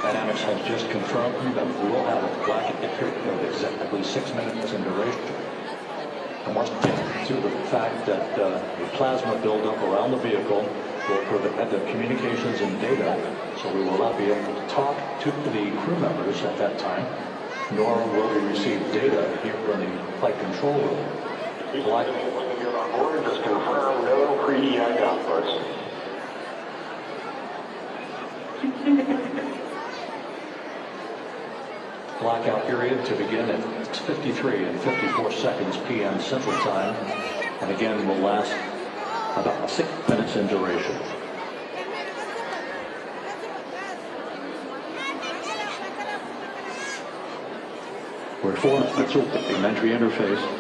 Dynamics has just confirmed that we will have a blackout period of exactly 6 minutes in duration. And once again, due to the fact that the plasma buildup around the vehicle will prevent the communications and data, so we will not be able to talk to the crew members at that time, nor will we receive data here in the flight control room.
You're on board, just confirm no pre-EI outputs.
Blackout period to begin at 6:53 and 54 seconds p.m. Central Time, and again will last about 6 minutes in duration. We're We're 4 minutes away from entry interface.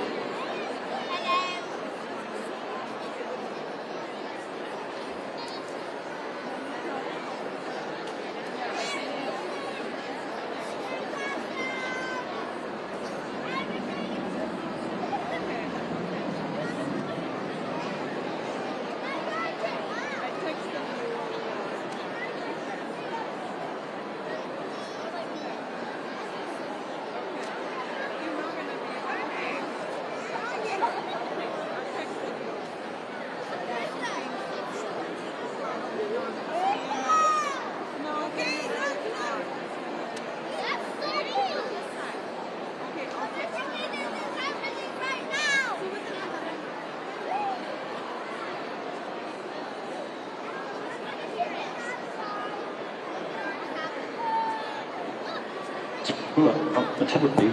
Integrity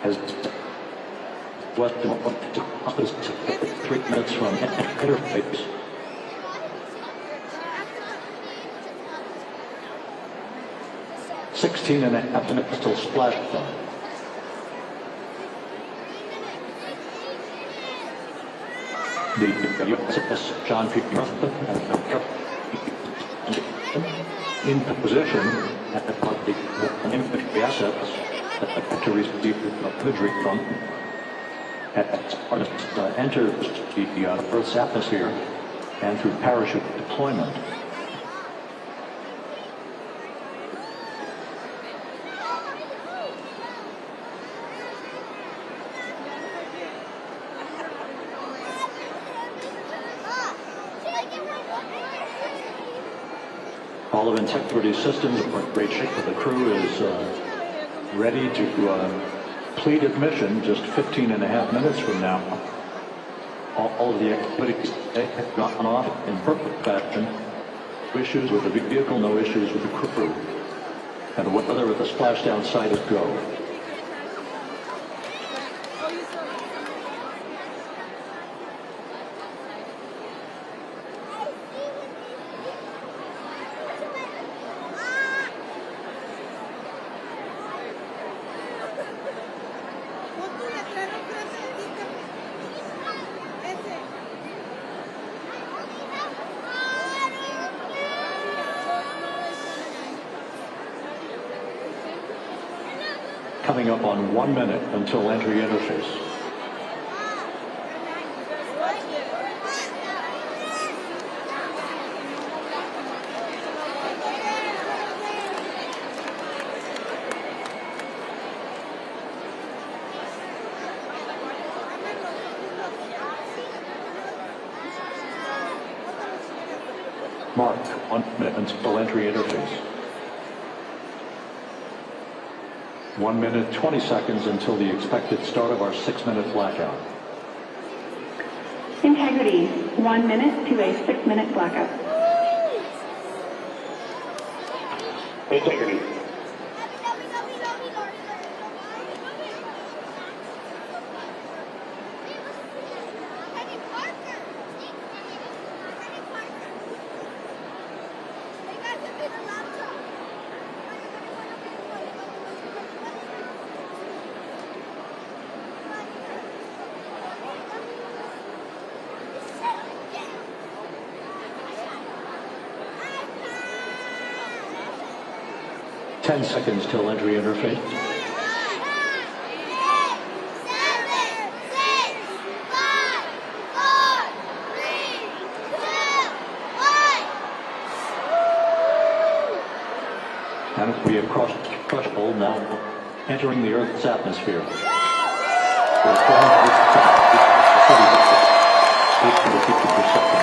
has what 3 minutes from interface. Sixteen and a half minutes till splashdown. The USS John P. in position at the infantry assets to receive imagery from as Artemis enters the Earth's atmosphere and through parachute deployment. All of Integrity's systems are in great shape. The crew is ready to complete mission just 15 and a half minutes from now. All of the activities have gone off in perfect fashion. No issues with the vehicle, no issues with the crew. And the weather at the splashdown site is go. Coming up on 1 minute until entry interface. Mark 1 minute until entry interface. 1 minute, 20 seconds until the expected start of our 6-minute blackout.
Integrity, 1 minute to a 6-minute blackout.
Integrity.
Ten seconds till entry interface.
8, 7, 6, 5, 4, 3, 2, 1.
And we have crossed the threshold now, entering the Earth's atmosphere. We're 800 feet per second.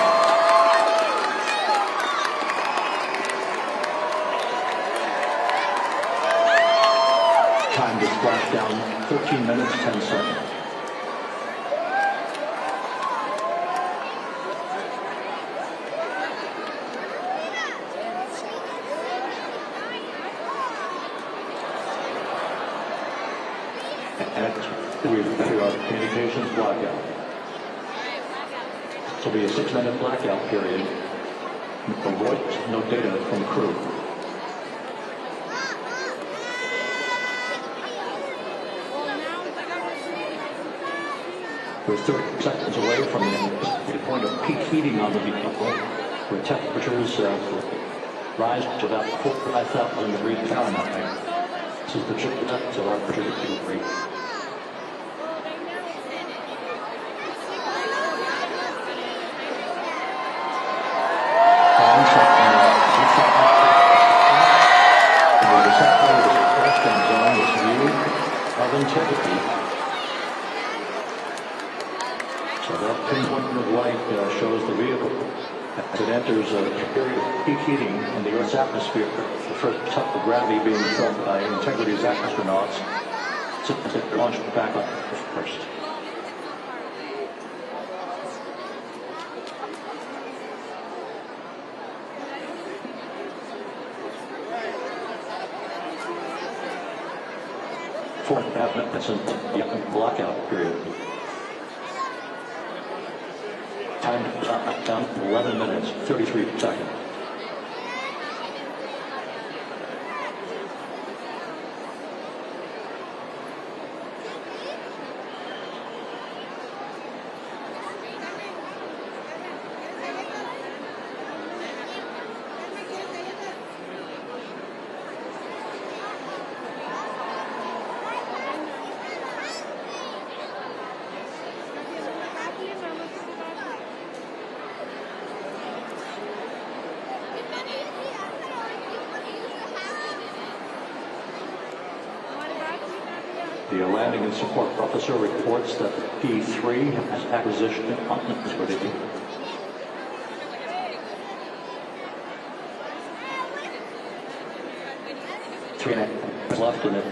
Time to splash down 13 minutes, 10 seconds. And we've entered our communications blackout. This will be a 6-minute blackout period. No voice, no data from crew. We're 30 seconds away from the point of peak heating on the vehicle, where temperatures rise to about 5,000 degrees Fahrenheit. This is the trip to our particular rate. Integrity. So that pinpoint of light shows the vehicle as it enters a period of peak heating in the Earth's atmosphere. The first tug of gravity being felt by Integrity's astronauts since it launched back up first. That's a blackout period. Time down 11 minutes, 33 seconds. The landing and support officer reports that P3 has acquisition on liquidity. Three minutes left in it.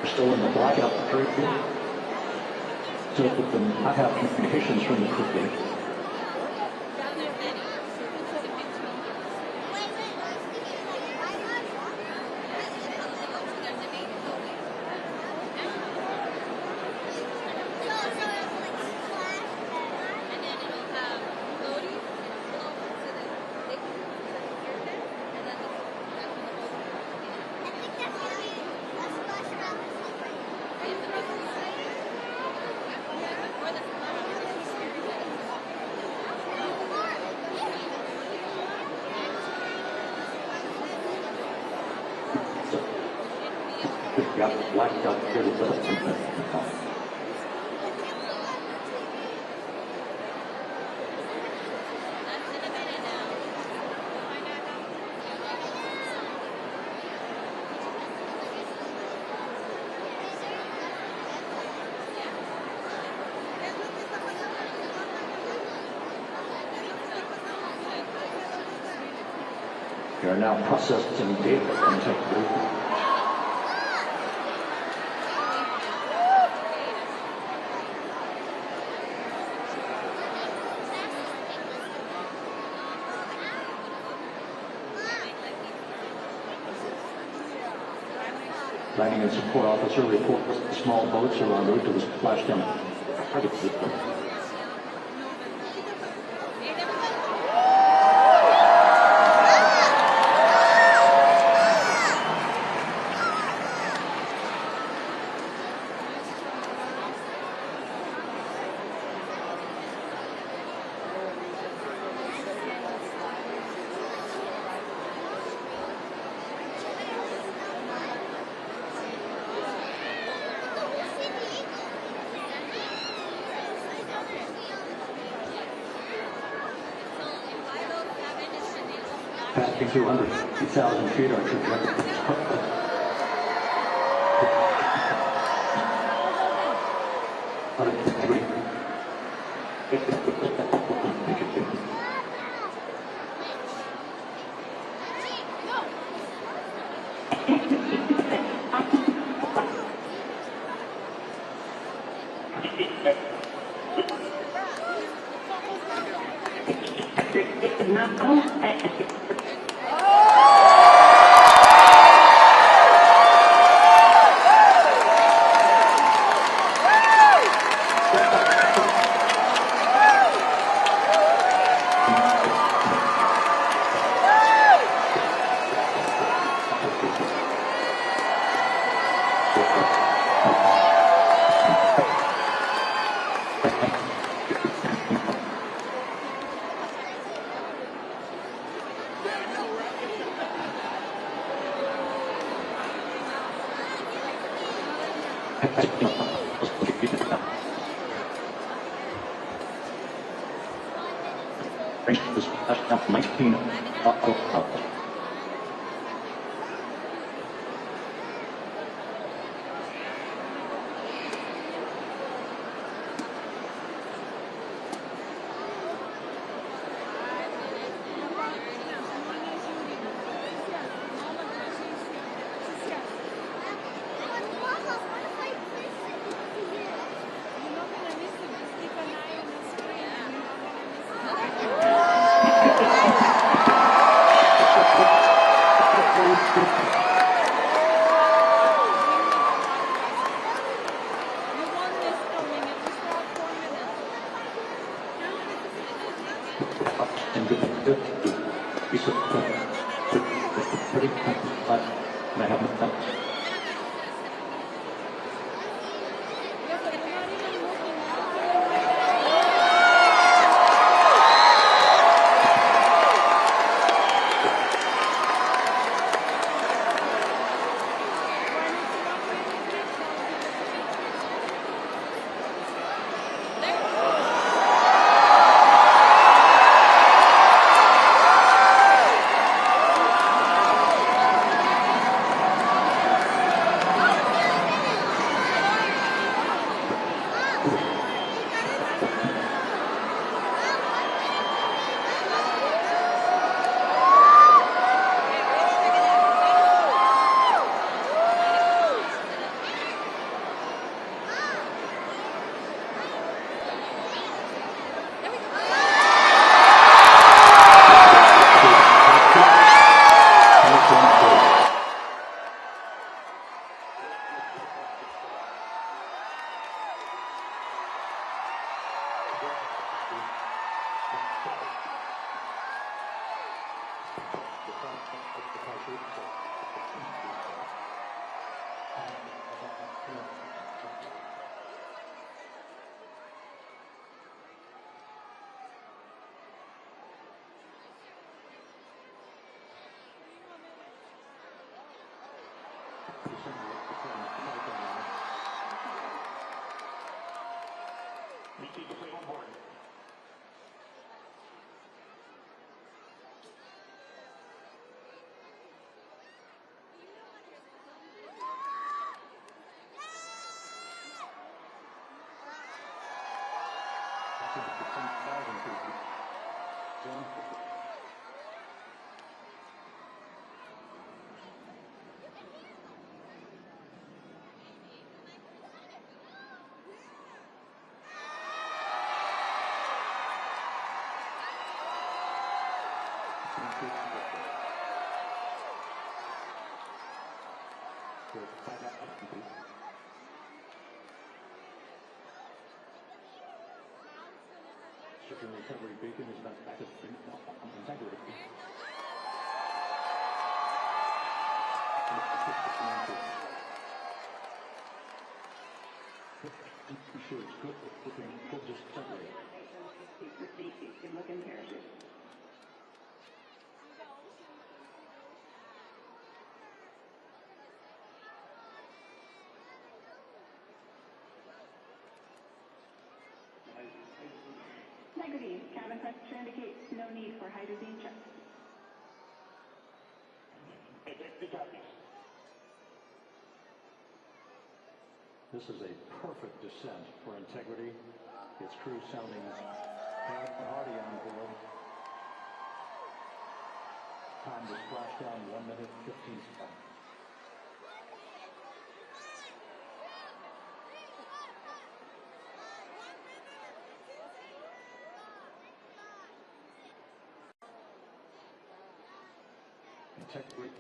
Still in the blackout period. Still I have communications from the crew. Got blacked out here. We are now processing data from technology. Planning and support officer reports small boats are en route to the splashdown. Passing through 150,000 feet, our trajectory. Search and recovery beacon is about back to integrity. Be sure it's good. Good just separate.
Good looking parachute. Integrity. Cabin pressure indicates no need for hydrazine check.
This is a perfect descent for integrity. Its crew sounding hardy on board. Time to splash down 1 minute 15 seconds. Integrity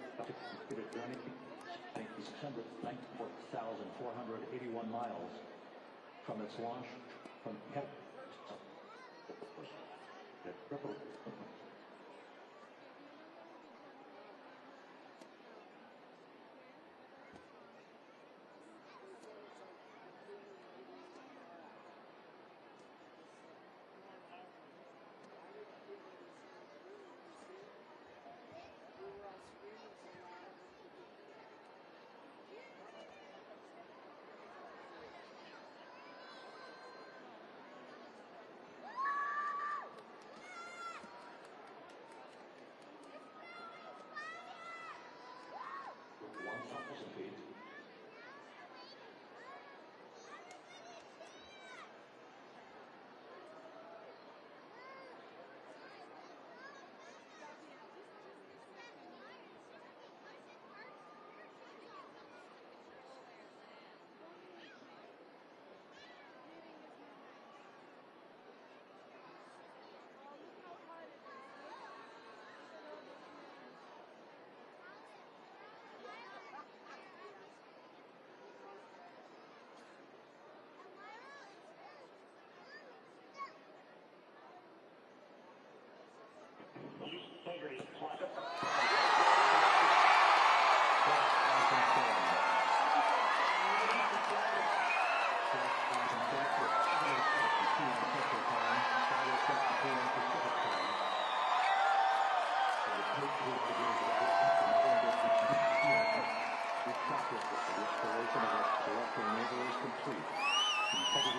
journey, 694,481 miles from its launch from feet. Integrity.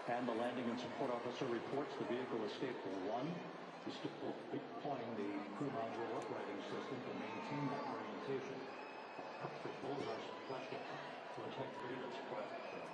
And the landing and support officer reports the vehicle escaped for one. He's still deploying the crew module uprighting system to maintain that orientation. Perfect bullseye splashdown to integrity and splashdown.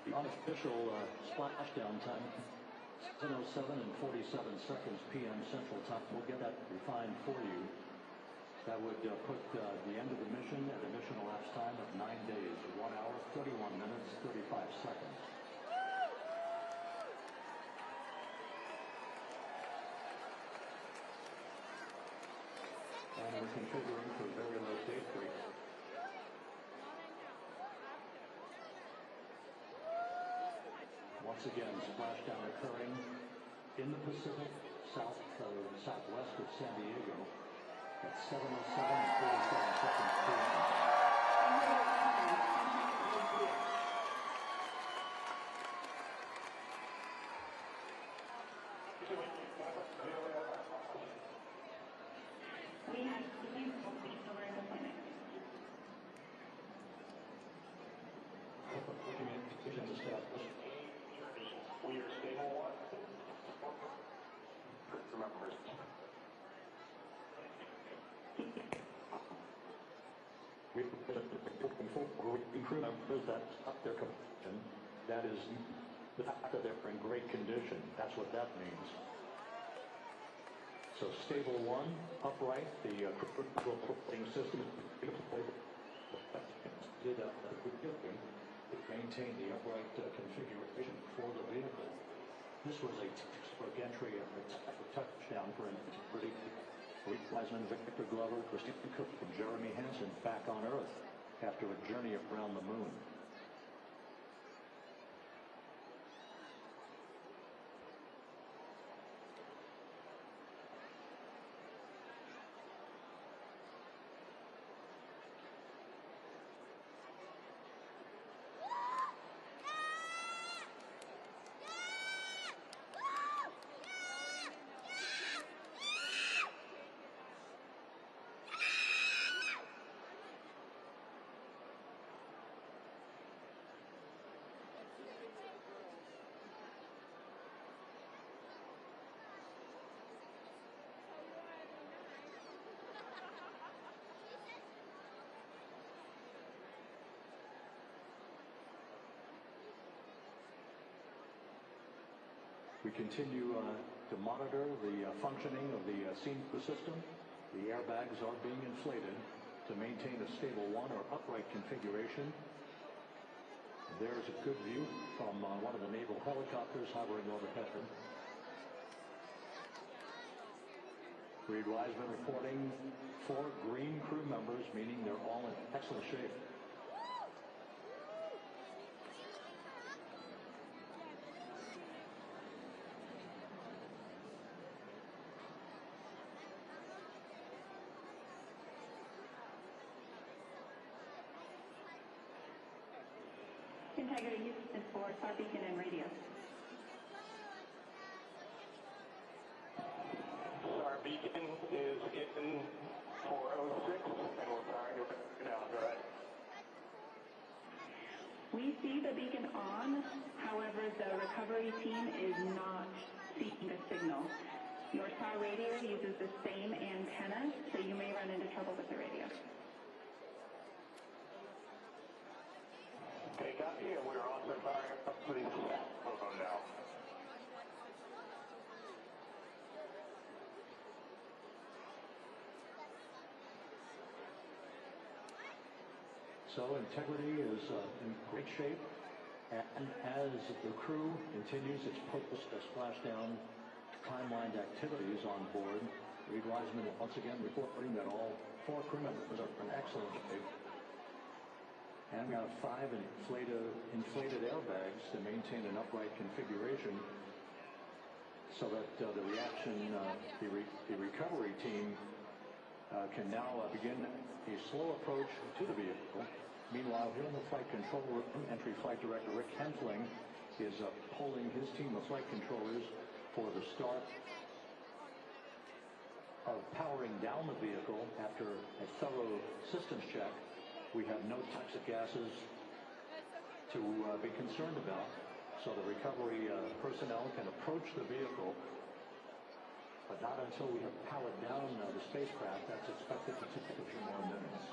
The unofficial splashdown time, 7:07 and 47 seconds p.m. Central Time. We'll get that refined for you. That would put the end of the mission at a mission elapsed time of 9 days, 1 hour, 31 minutes, 35 seconds. And we're configuring for very low date break. Once again, splashdown occurring in the Pacific, southwest of San Diego at 7:07 and 47 seconds p.m.
We have attendees over in the clinic.
Communications established.
We are stable one. Remember.
We're looking crew members that up their condition. That is the fact that they're in great condition. That's what that means. So stable one, upright, the propelling system did maintain the upright configuration for the vehicle. This was a textbook entry of a touchdown for integrity. Wiseman, Victor Glover, Christine Cook, and Jeremy Hansen back on Earth after a journey around the moon. We continue to monitor the functioning of the senior system. The airbags are being inflated to maintain a stable one or upright configuration. There's a good view from one of the naval helicopters hovering overhead. Reed Wiseman reporting 4 green crew members, meaning they're all in excellent shape.
Integrity is for star beacon and radio.
Our beacon is in 406, and we're powering it now. Go ahead.
We see the beacon on, however, the recovery team is not seeing the signal. Your star radio uses the same antenna, so you may run into trouble with the radio.
Okay, copy, and we're also powering up to the phone now.
So integrity is in great shape, and as the crew continues its splashdown timelined activities on board, Reed Wiseman once again reporting that all 4 crew members are in excellent shape. And we have 5 inflated airbags to maintain an upright configuration so that the recovery team can now begin a slow approach to the vehicle. Meanwhile, here in the flight control room, entry flight director Rick Henfling is polling his team of flight controllers for the start of powering down the vehicle after a thorough systems check. We have no toxic gases to be concerned about, so the recovery personnel can approach the vehicle, but not until we have powered down the spacecraft. That's expected to take a few more minutes.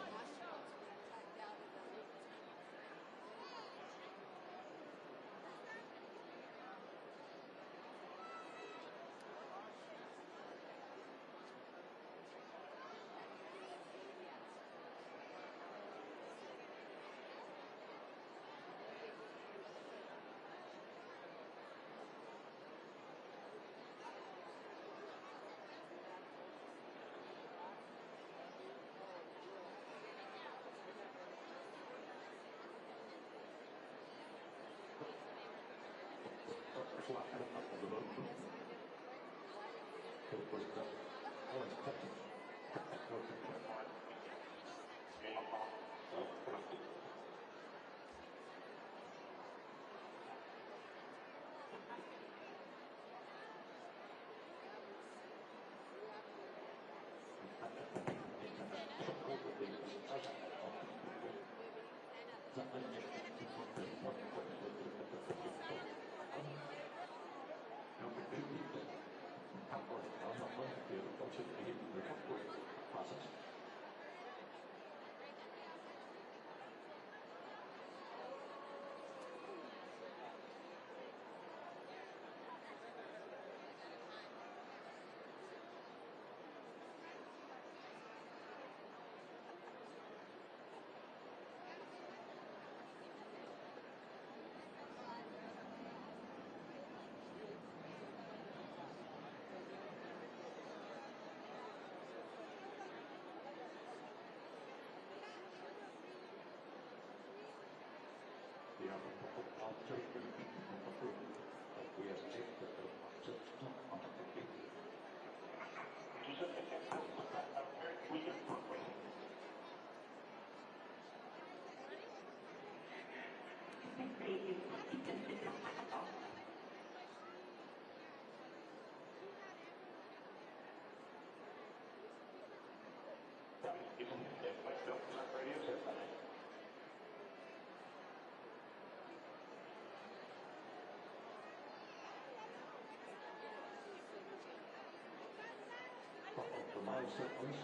5 seconds.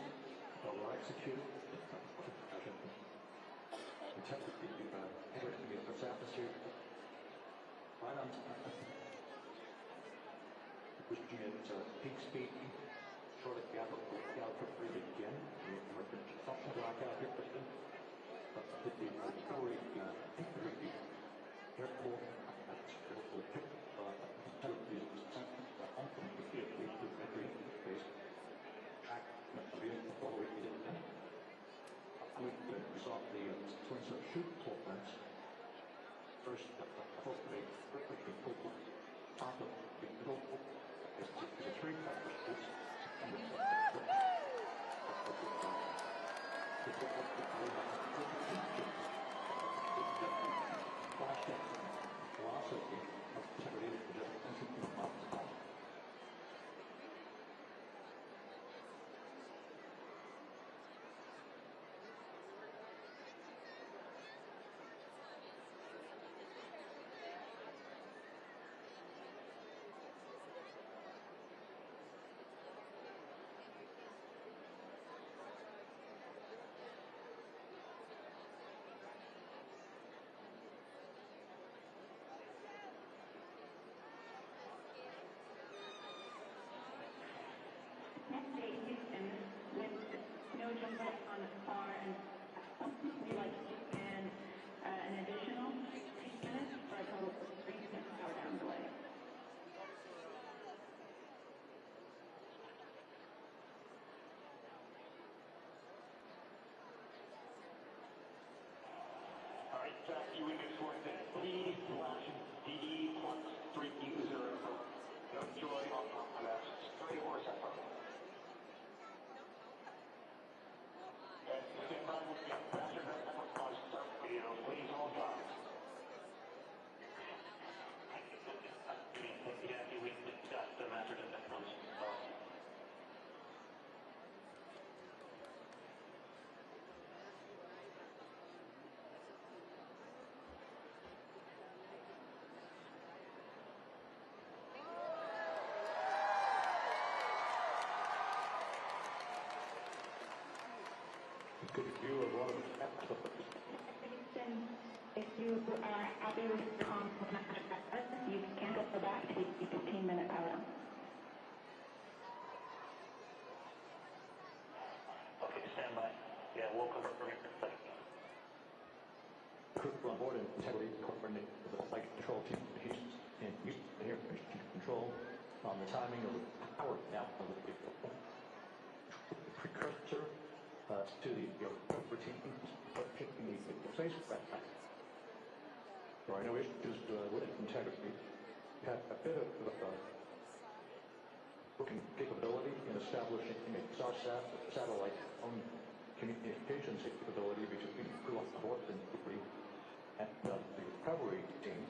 Will execute. Everything in this atmosphere. Right on time. Pushing it to peak speed. Short of gap for breathe again. Something black out here. The recovery airport. We saw the twins of shoot plans. First, hopefully, top of the three packages. Philosophy of integrity.
Houston, with no jump on the car, and we like to plan an additional 6 minutes for a total of 3 minutes power down delay.
All right, track you in this one, P/DE+320. No joy on that straight horse effort. Stand by with me. Faster than ever on start video. Please hold on. Yeah, we got the master than ever on start.
Good view of one of the
If you are happy with the compliment, you can go back to the 15-minute power down.
Okay, stand by. Yeah, we'll confirm your
crew on board and integrity coordinate with the flight control team and air control on the timing of the power down of the precursor to the routine picking the spacecraft. There are no issues with integrity. We have a bit of working capability in establishing a satellite phone communications capability between crew on board and the recovery team.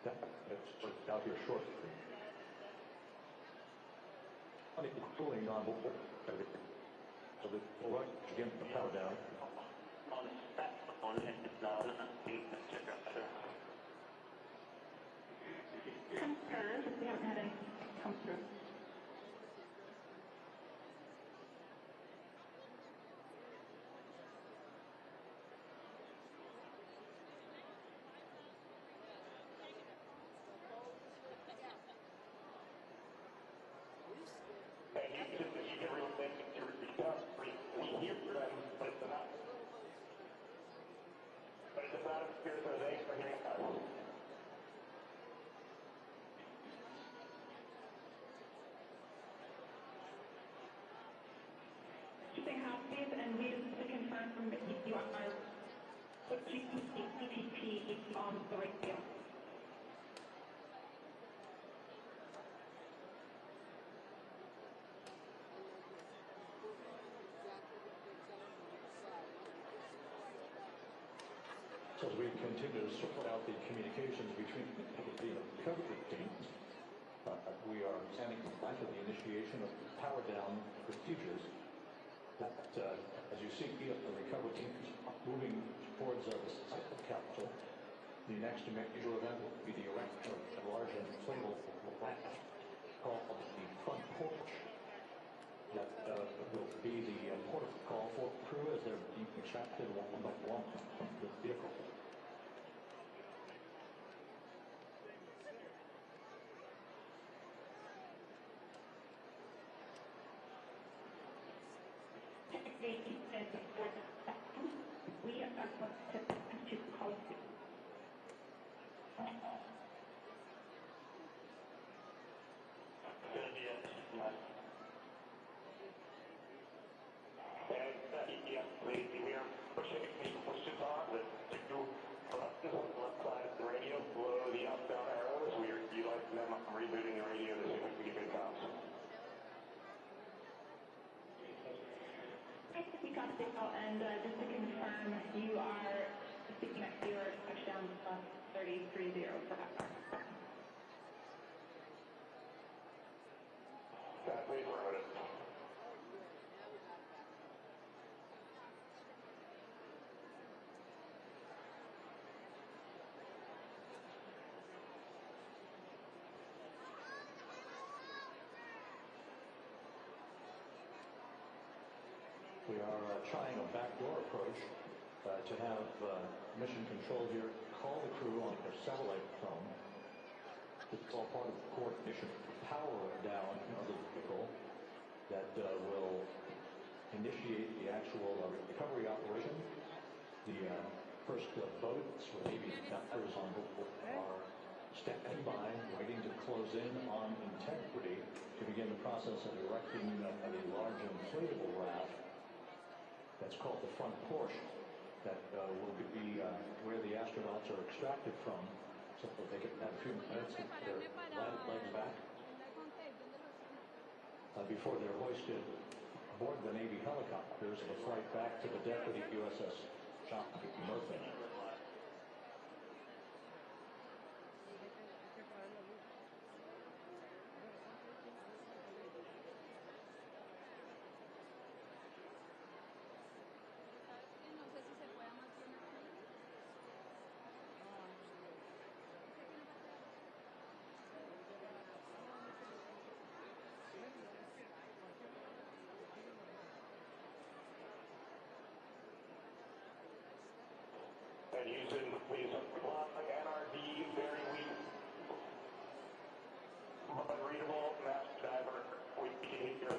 That's out here shortly. Cooling on board. So that we'll rush again the power down.
on that phone and now the
Confirmed, if we haven't had any come through.
and you can really think to recovery. We hear them, but it's not. But it's not a spirit of they for hearing us.
Keeping copies, and we just to confirm that you are GPP on the radio.
So as we continue to sort out the communications between the recovery teams, we are standing by for the initiation of power down procedures. That, as you see, the recovery team is moving towards the site of capsule. The next major event will be the erection of a large inflatable raft called the front porch. That will be the port of call for crew as they're being extracted one by one from the vehicle.
We are going to call it.
We are pushing the push-to talk, the two buttons on the left side of the radio below the up-down arrows. We are utilizing them. I'm rebooting the radio to see if we can get good comms.
We got it out, and just to confirm, you are speaking at your touchdown plus 3030 per hour.
Please wrote it.
We are trying a backdoor approach to have mission control here call the crew on their satellite phone. It's all part of the coordination power down of the vehicle that will initiate the actual recovery operation. The first boats with Navy divers on board are standing by, waiting to close in on integrity to begin the process of erecting a large inflatable raft that's called the front porch that will be where the astronauts are extracted from, so that they can have a few minutes to get their legs back before they're hoisted aboard the Navy helicopters and the flight back to the deck of the USS John P. Murphy.
And Houston, please apply NRD, very weak, unreadable, master diver. We can hear your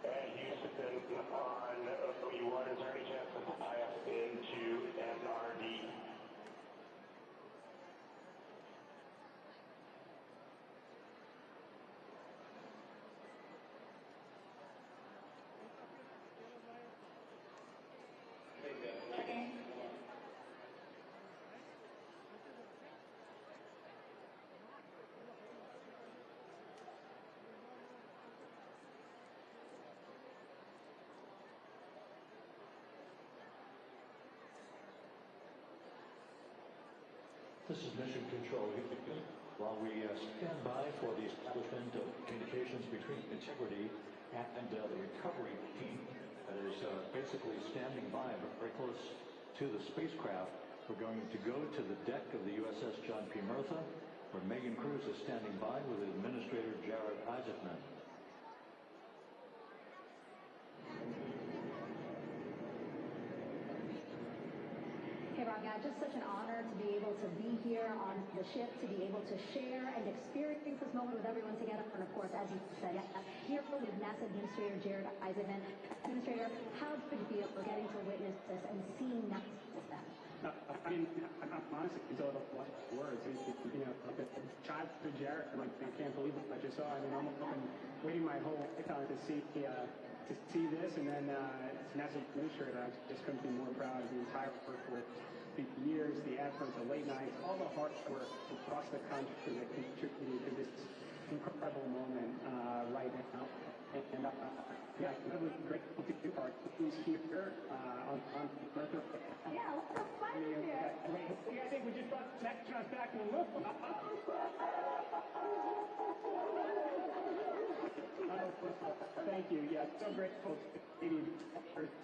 And Houston on OU1, is there any chance to tie us into NRD?
This is Mission Control. While we stand by for the establishment of communications between Integrity and the recovery team that is basically standing by very close to the spacecraft, we're going to go to the deck of the USS John P. Murphy, where Megan Cruz is standing by with Administrator Jared Isaacman.
Hey, Rob, yeah, just such an honor to be able to be here on the ship, to be able to share and experience this moment with everyone together. And of course, as you said, here with NASA Administrator Jared Isaacman. Administrator, how did you feel getting to witness this and seeing that system?
I mean, honestly, it's a little words. You know, like a child to Jared, like, I can't believe what I just saw. I mean, I'm waiting my whole lifetime to see this, and then as national administrator, I just couldn't be more proud of the entire workforce. The years, the effort, the late nights, all the hard work across the country that contributed to this incredible moment right now. And yeah, incredibly grateful to you, our teams here on Earth.
Yeah, look how fun is here.
I think we just brought the astronauts back to the moon. Thank you. Yeah, so grateful to the Canadian efforts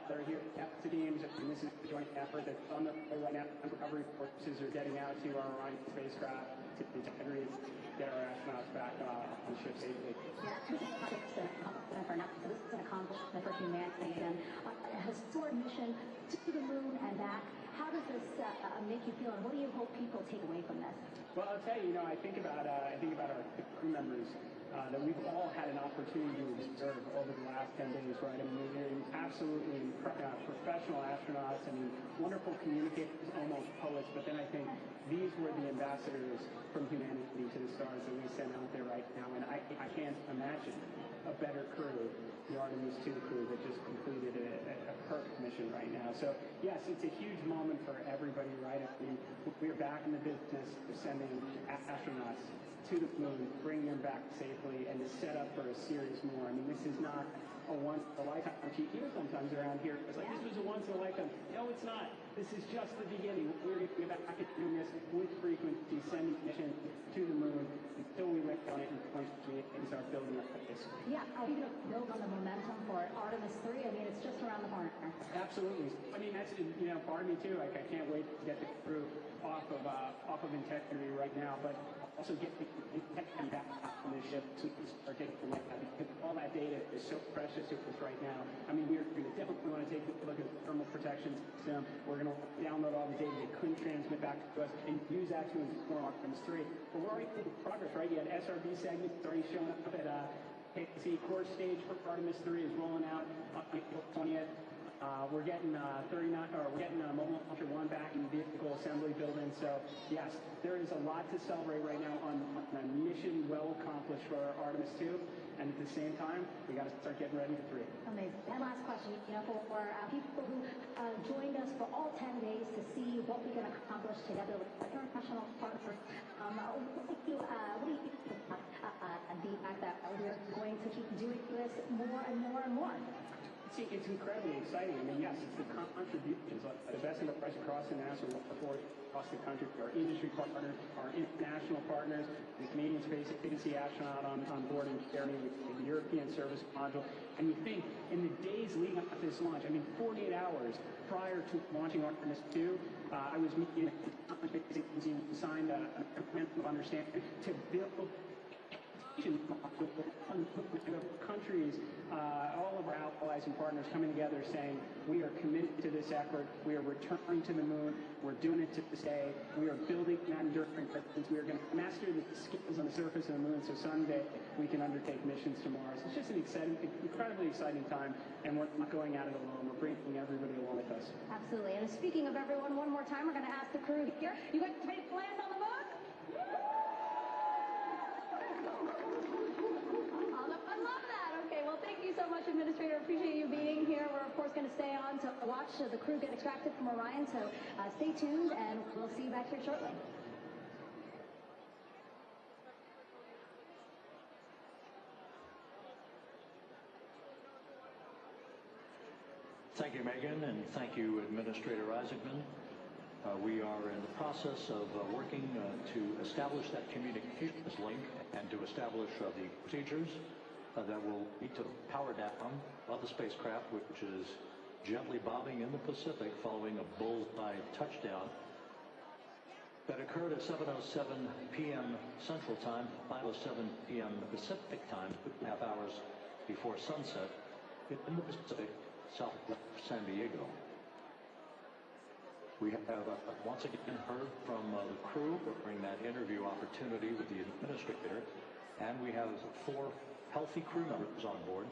that are here at the teams, and this is a joint effort that's on the way right now. Recovery forces are getting out to our Orion spacecraft to integrate, get our astronauts back on the ship safely.
Yeah, this is not just an accomplishment for NASA. This is an accomplishment for humanity, and a historic mission to the moon and back. How does this make you feel, and what do you hope people take away from this?
Well, I'll tell you, I think about our crew members that we've all had an opportunity to observe over the last 10 days, right? I mean, they're absolutely professional astronauts. I mean, wonderful communicators, almost poets. But then I think these were the ambassadors from humanity to the stars that we send out there right now. And I can't imagine a better crew, the Artemis II crew that just completed a perfect mission right now. So yes, it's a huge moment for everybody, right? I mean, we're back in the business of sending astronauts to the moon, bringing them back safely, and to set up for a series more. I mean, this is not a once-in-a-lifetime. You hear sometimes around here, it's like, this was a once-in-a-lifetime. No, it's not. This is just the beginning. We're going to be back at doing this with frequency, sending missions to the moon until we land on it in 2028 and start building up this.
Yeah, are we going to build on the momentum for Artemis III? I mean, it's just around the corner. Absolutely.
I mean, that's, part of me too. Like, I can't wait to get the crew off of integrity right now, but also get the integrity back on this ship to start getting the light out, because all that data is so precious to us right now. I mean, we're going to definitely want to take a look at the thermal protection system. We're going to download all the data they couldn't transmit back to us and use that to inform Artemis 3. But we're already making progress, right? You had SRB segments already showing up at KC. Core stage for Artemis 3 is rolling out on April 20th. We're getting we're getting Mobile Launcher 1 back in the vehicle assembly building. So yes, there is a lot to celebrate right now on a mission well accomplished for Artemis 2. And at the same time, we got to start getting ready for 3.
Amazing. And last question, for people who joined us for all 10 days to see what we can accomplish together with international partners, what do you think about the fact that we're going to keep doing this more and more and more?
See, it's incredibly exciting. I mean, yes, it's the contributions, the best enterprise across the NASA workforce, across the country, our industry partners, our international partners, the Canadian Space Agency astronaut on board and carrying the European service module. And you think, in the days leading up to this launch, I mean, 48 hours prior to launching Artemis II, I was meeting the Space Agency, we signed a memorandum of understanding to build countries, all of our allies and partners coming together saying, we are committed to this effort, we are returning to the moon, we're doing it to stay, we are building that enduring presence, we are going to master the skills on the surface of the moon so someday we can undertake missions to Mars. It's just an incredibly exciting time, and we're not going at it alone, we're bringing everybody along with us.
Absolutely. And speaking of everyone, one more time, we're going to ask the crew here, you guys ready to land on the moon? I love that. Okay, well, thank you so much, Administrator. Appreciate you being here. We're, of course, going to stay on to watch the crew get extracted from Orion, so stay tuned, and we'll see you back here shortly.
Thank you, Megan, and thank you, Administrator Isaacman. We are in the process of working to establish that communications link and to establish the procedures that will lead to the power down of the spacecraft, which is gently bobbing in the Pacific following a bullseye touchdown that occurred at 7:07 p.m. Central Time, 5:07 p.m. Pacific Time, 2.5 hours before sunset in the Pacific, south of San Diego. We have once again heard from the crew during that interview opportunity with the administrator, and we have 4 healthy crew members on board.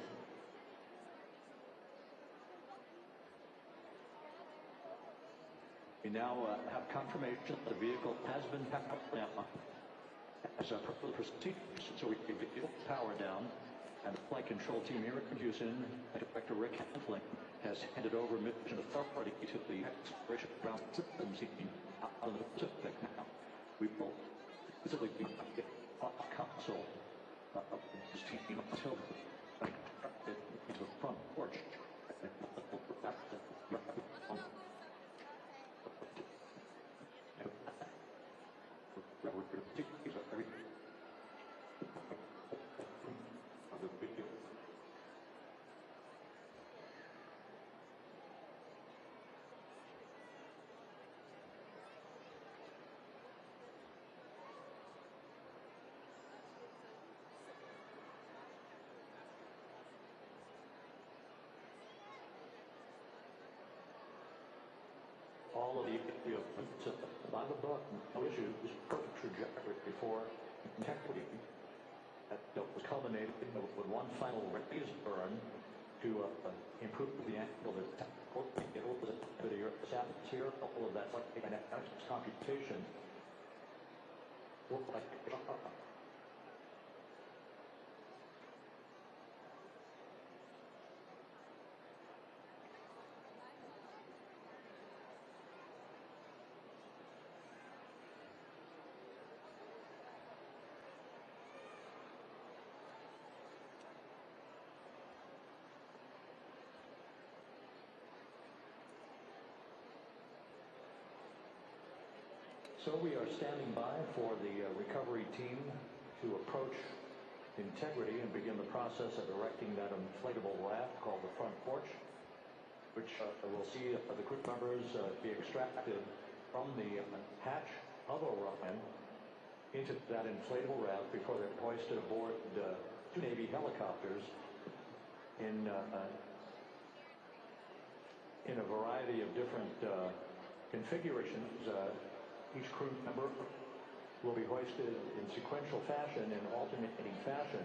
We now have confirmation that the vehicle has been powered down. As a procedure, so we can get power down, and the flight control team here at Houston, Director Rick Hanfling, has handed over mission authority to the exploration ground systems team out of the Pacific now. We will physically get off console this team until into the front porch. All of the by the book, no issues, perfect trajectory before integrity. That was culminated with one final raise burn to improve the angle that it was to the Earth's atmosphere. All of that dynamics computation. So we are standing by for the recovery team to approach integrity and begin the process of erecting that inflatable raft called the front porch, which will see the crew members be extracted from the hatch of Orion into that inflatable raft before they're hoisted aboard two Navy helicopters in a variety of different configurations. Each crew member will be hoisted in sequential fashion, in alternating fashion,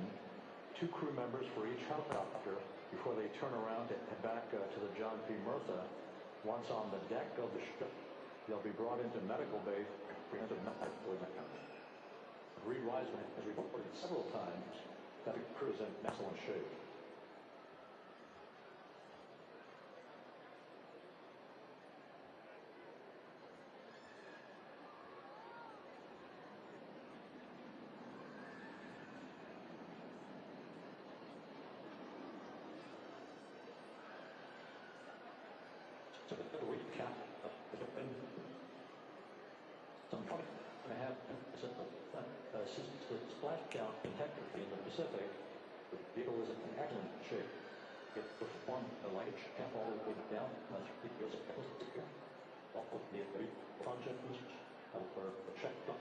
two crew members for each helicopter before they turn around and head back to the John P. Murtha. Once on the deck of the ship, they'll be brought into medical bay for preventive medical exam. Reed Wiseman has reported several times that the crew is in excellent shape. So to recap, there's been some 20.5 assistance with splashdown detector in the Pacific. The vehicle is in excellent shape. It performed a light check all the way down 3 years ago. All of the functions were checked in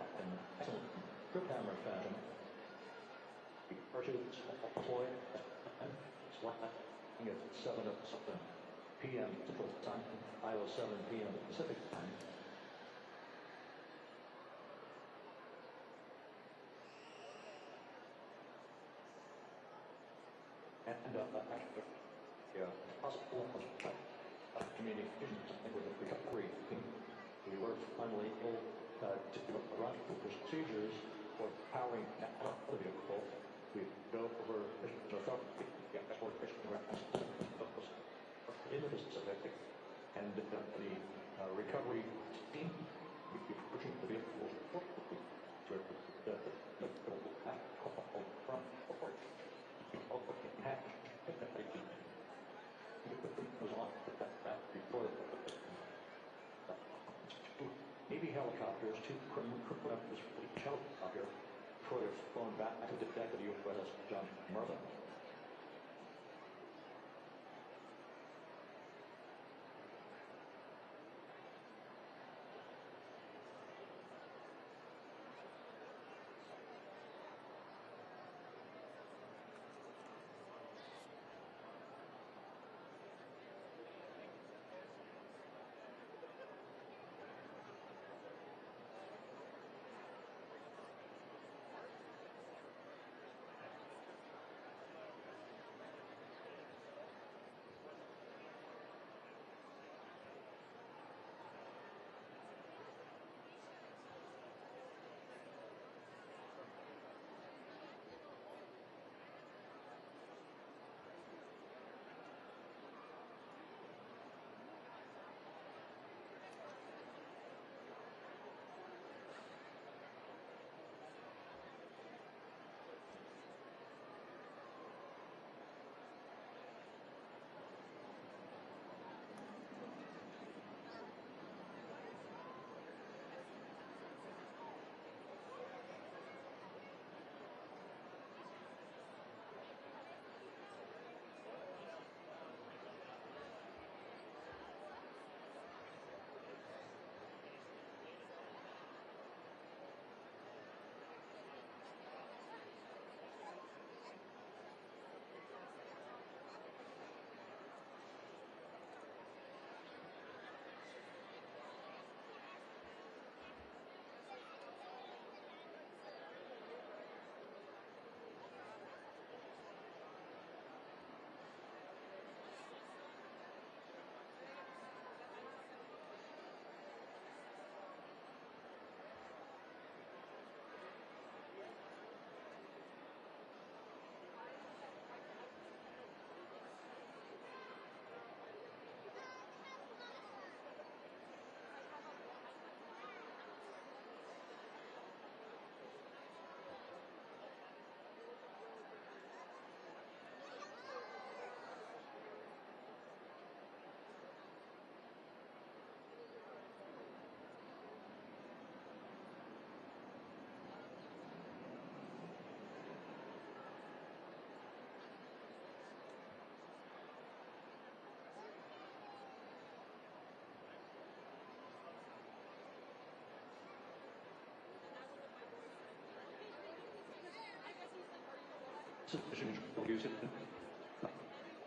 excellent grip hammer fashion. The parachutes deployed and sliding at 7:07 p.m. Central Time, IO 7 p.m. Pacific Time. And possible communications with the recovery team. We were finally able to run the procedures for powering out the vehicle. We go over authority, exploration in the Pacific, and the recovery team will be pushing the vehicle to the front porch. Navy helicopters, two crew members for each helicopter before they're flown back to the deck of the USS John Murtha.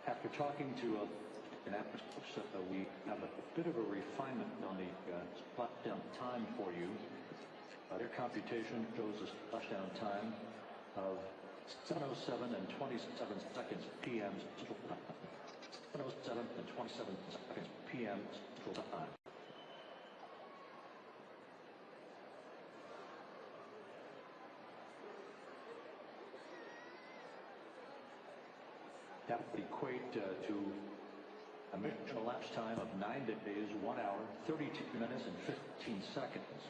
After talking to an actor, we have a bit of a refinement on the splashdown time for you. Their computation shows a splashdown time of 7:07 and 27 seconds p.m. Central Time. 7:07 and 27 seconds p.m. Central Time. That would equate to a mission elapsed time of 9 days, 1 hour, 32 minutes, and 15 seconds.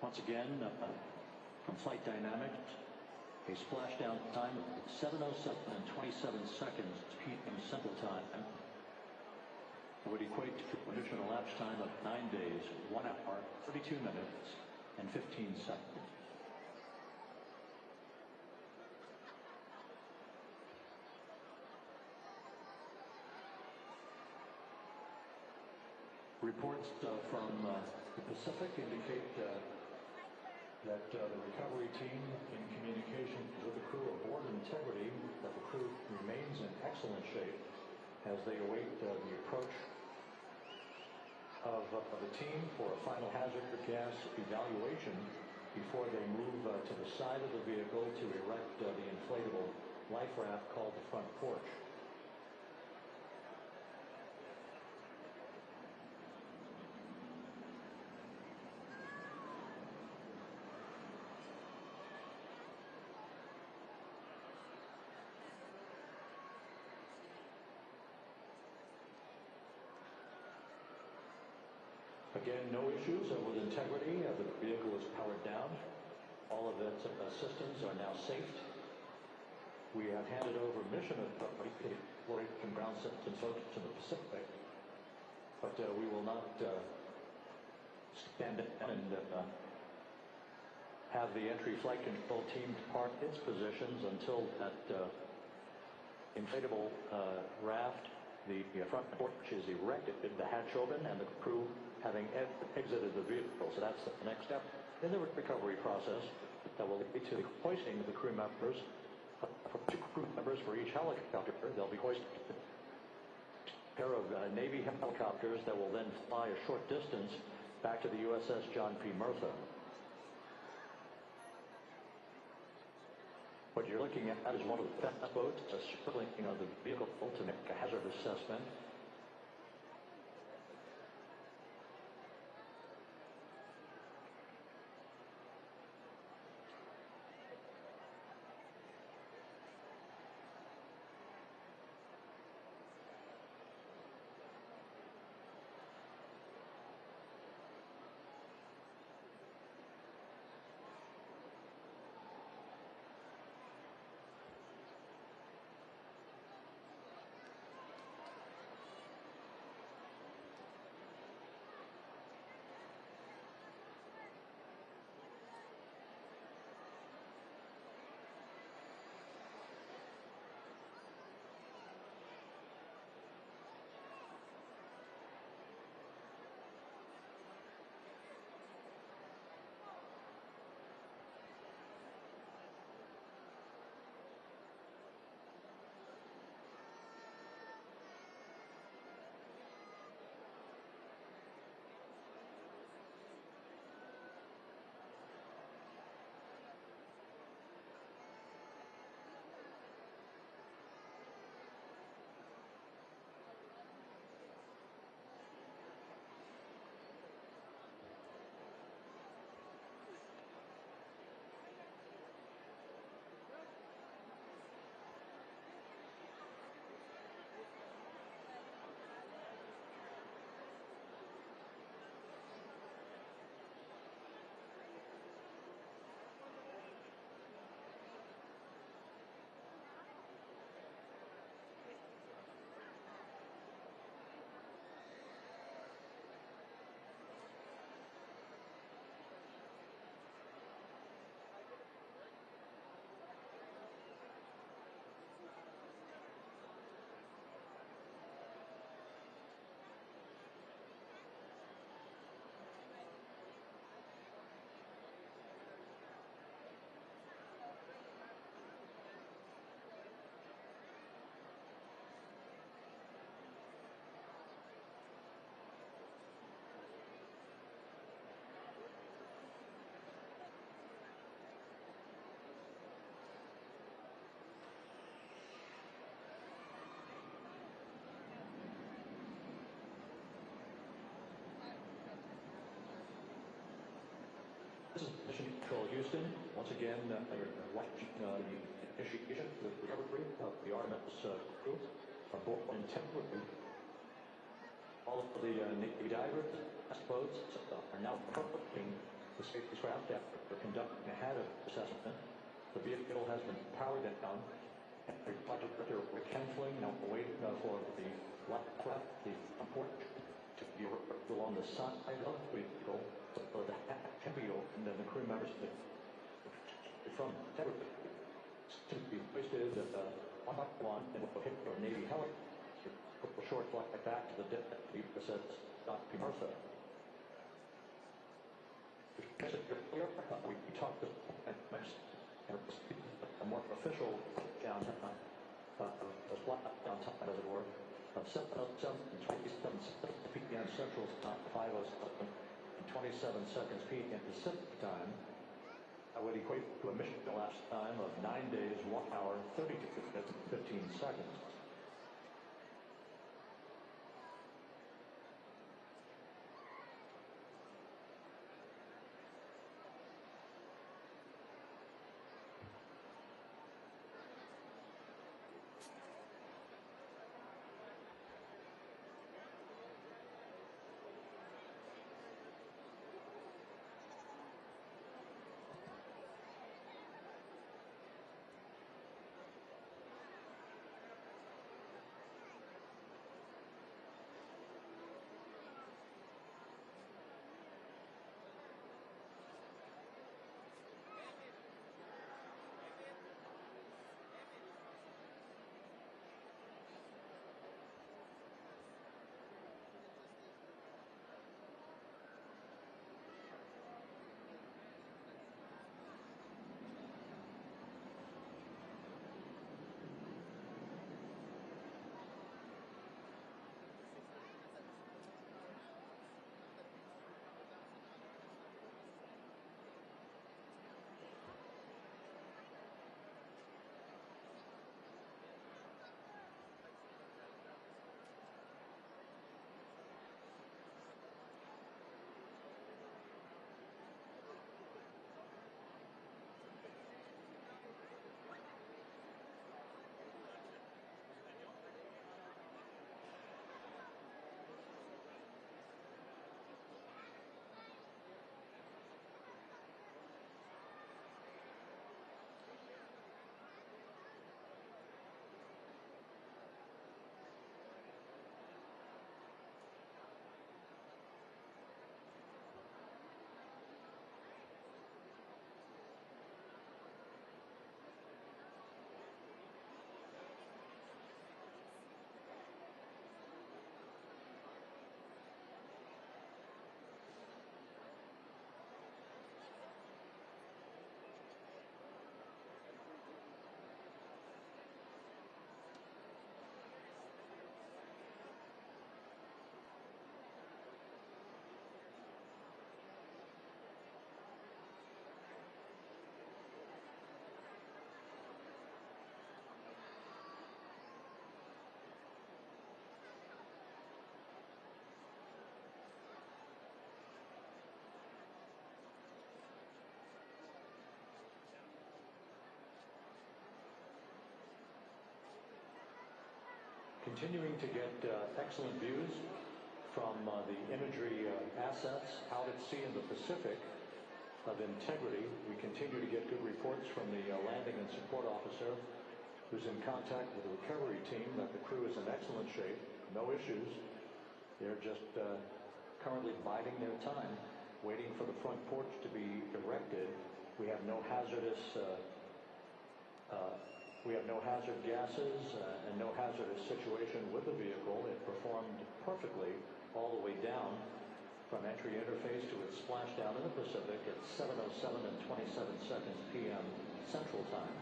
Once again, from Flight Dynamics, a splashdown time of 7:07 and 27 seconds p.m. Central Time would equate to a mission elapsed time of 9 days, 1 hour, 32 minutes, and 15 seconds. Reports from the Pacific indicate that the recovery team, in communication with the crew aboard Integrity, that the crew remains in excellent shape as they await the approach of the team for a final hazard gas evaluation before they move to the side of the vehicle to erect the inflatable life raft called the front porch. Again, no issues with Integrity. The vehicle is powered down. All of its systems are now safe. We have handed over mission authority from ground systems folks to the Pacific, but we will not stand down and have the entry flight control team depart its positions until that inflatable raft, the front porch, is erected, the hatch open, and the crew having exited the vehicle. So that's the next step in the recovery process that will lead to the hoisting of the crew members, two crew members for each helicopter. They'll be hoisted a pair of Navy helicopters that will then fly a short distance back to the USS John P. Murtha. What you're looking at is one of the fast boats circling the vehicle to make a hazard assessment. This is Mission Control Houston. Once again, watching the initiation of the recovery of the Artemis crew aboard integrity. All of the Navy divers and boats are now approaching the spacecraft after conducting a hazard assessment. The vehicle has been powered down. The director canceling, now waiting for the aircraft, the port to be along the side of the vehicle, so the hatch can be opened and the crew members from integrity to be hoisted on one and will hit a Navy helicopter for a short flight back to the USS Dr. Martha. We talked to a more official down the Splashdown time, as it were, of 7:27 p.m. Central Time, 5:07 and 27 seconds p.m. Pacific Time. That would equate to a mission elapsed time of 9 days, 1 hour, 32 minutes, and 15 seconds. Continuing to get excellent views from the imagery assets out at sea in the Pacific of Integrity. We continue to get good reports from the landing and support officer who's in contact with the recovery team that the crew is in excellent shape, no issues. They're just currently biding their time, waiting for the front porch to be erected. We have no hazardous hazard gases and no hazardous situation with the vehicle. It performed perfectly all the way down from entry interface to its splashdown in the Pacific at 7:07 and 27 seconds p.m. Central Time.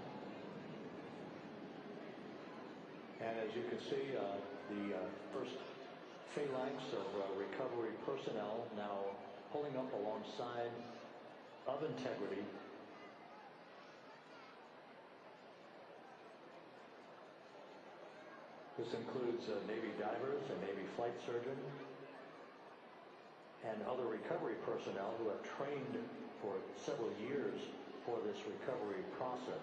And as you can see, the first phalanx of recovery personnel now pulling up alongside of Integrity. This includes Navy divers, a Navy flight surgeon, and other recovery personnel who have trained for several years for this recovery process.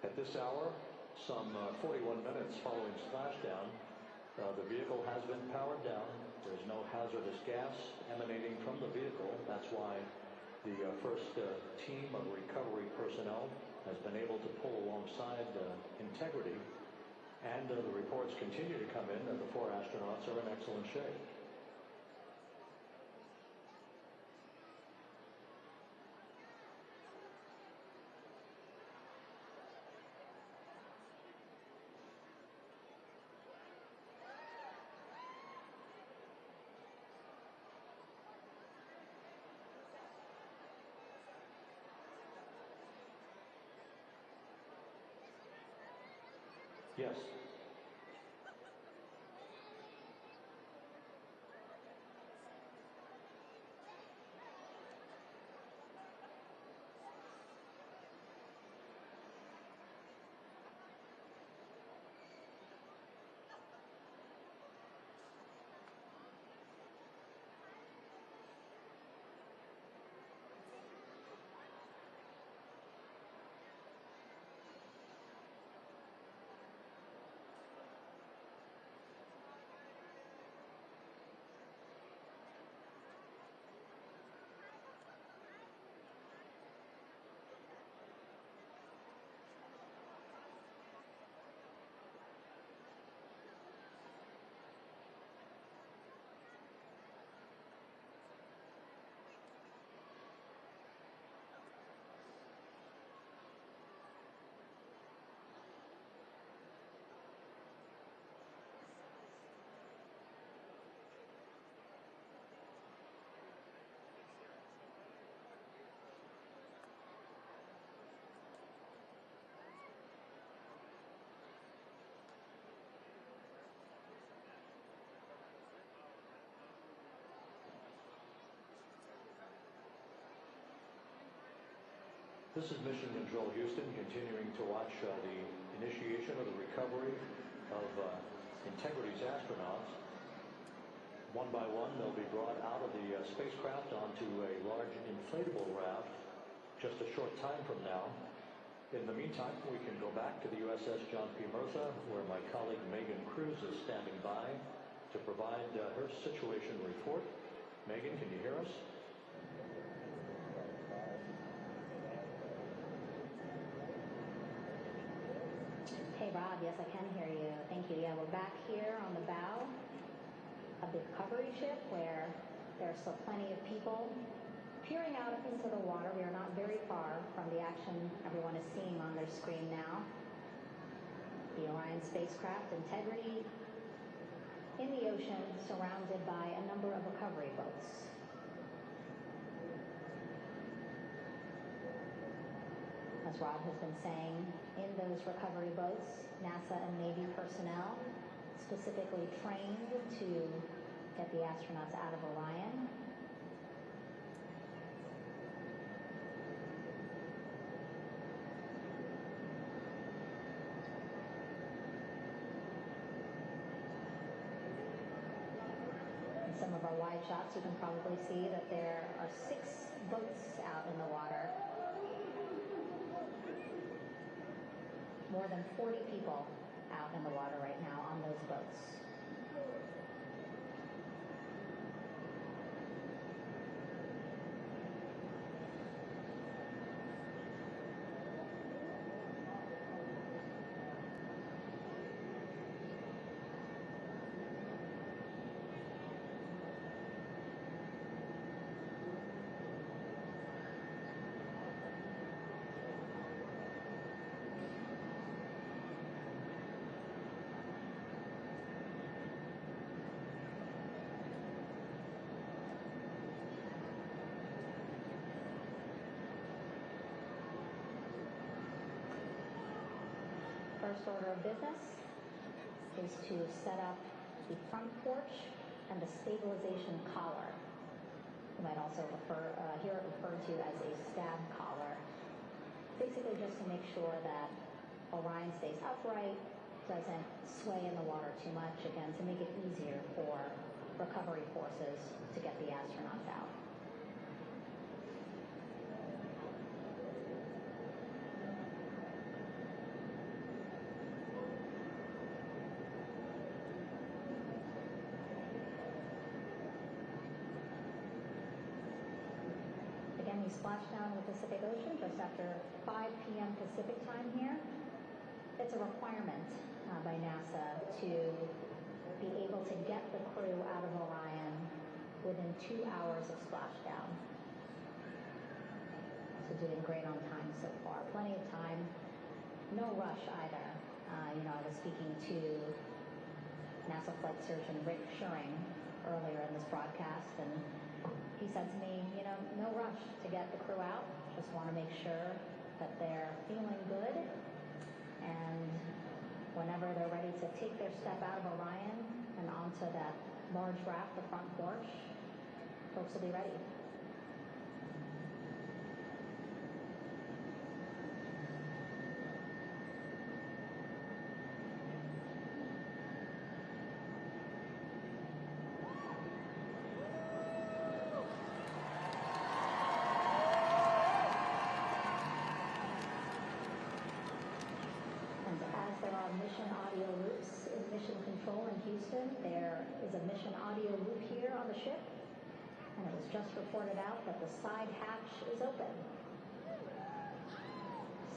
At this hour, some 41 minutes following splashdown, the vehicle has been powered down. There's no hazardous gas emanating from the vehicle. That's why the first team of recovery personnel has been able to pull alongside Integrity. And the reports continue to come in that the 4 astronauts are in excellent shape. Yes. This is Mission Control Houston, continuing to watch the initiation of the recovery of Integrity's astronauts. One by one, they'll be brought out of the spacecraft onto a large inflatable raft just a short time from now. In the meantime, we can go back to the USS John P. Murtha, where my colleague Megan Cruz is standing by to provide her situation report. Megan, can you hear us?
Hey Rob, yes I can hear you. Thank you. Yeah, we're back here on the bow of the recovery ship where there are still plenty of people peering out into the water. We are not very far from the action everyone is seeing on their screen now. The Orion spacecraft, Integrity, in the ocean, surrounded by a number of recovery boats. As Rob has been saying, in those recovery boats, NASA and Navy personnel specifically trained to get the astronauts out of Orion. In some of our wide shots, you can probably see that there are 6 boats out in the water. More than 40 people out in the water right now on those boats. first order of business is to set up the front porch and the stabilization collar. You might also hear it referred to as a stab collar. Basically just to make sure that Orion stays upright, doesn't sway in the water too much, again, to make it easier for recovery forces to get the astronauts out. Again, we splashed down in the Pacific Ocean just after 5 p.m. Pacific time here. It's a requirement by NASA to be able to get the crew out of Orion within 2 hours of splashdown. So doing great on time so far. Plenty of time. No rush either. I was speaking to NASA flight surgeon Rick Schuring earlier in this broadcast, and he said to me, no rush to get the crew out. Just want to make sure that they're feeling good, and whenever they're ready to take their step out of Orion and onto that large raft, the front porch, folks will be ready. Mission audio loops in Mission Control in Houston. There is a mission audio loop here on the ship, and it was just reported out that the side hatch is open.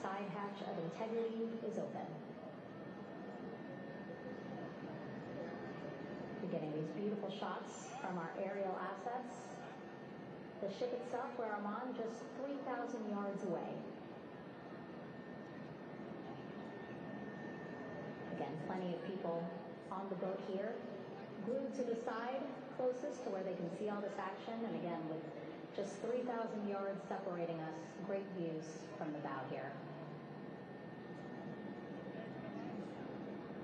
Side hatch of integrity is open. You're getting these beautiful shots from our aerial assets. The ship itself, where I'm on, just 3,000 yards away. Again, plenty of people on the boat here, glued to the side closest to where they can see all this action. And again, with just 3,000 yards separating us, great views from the bow here.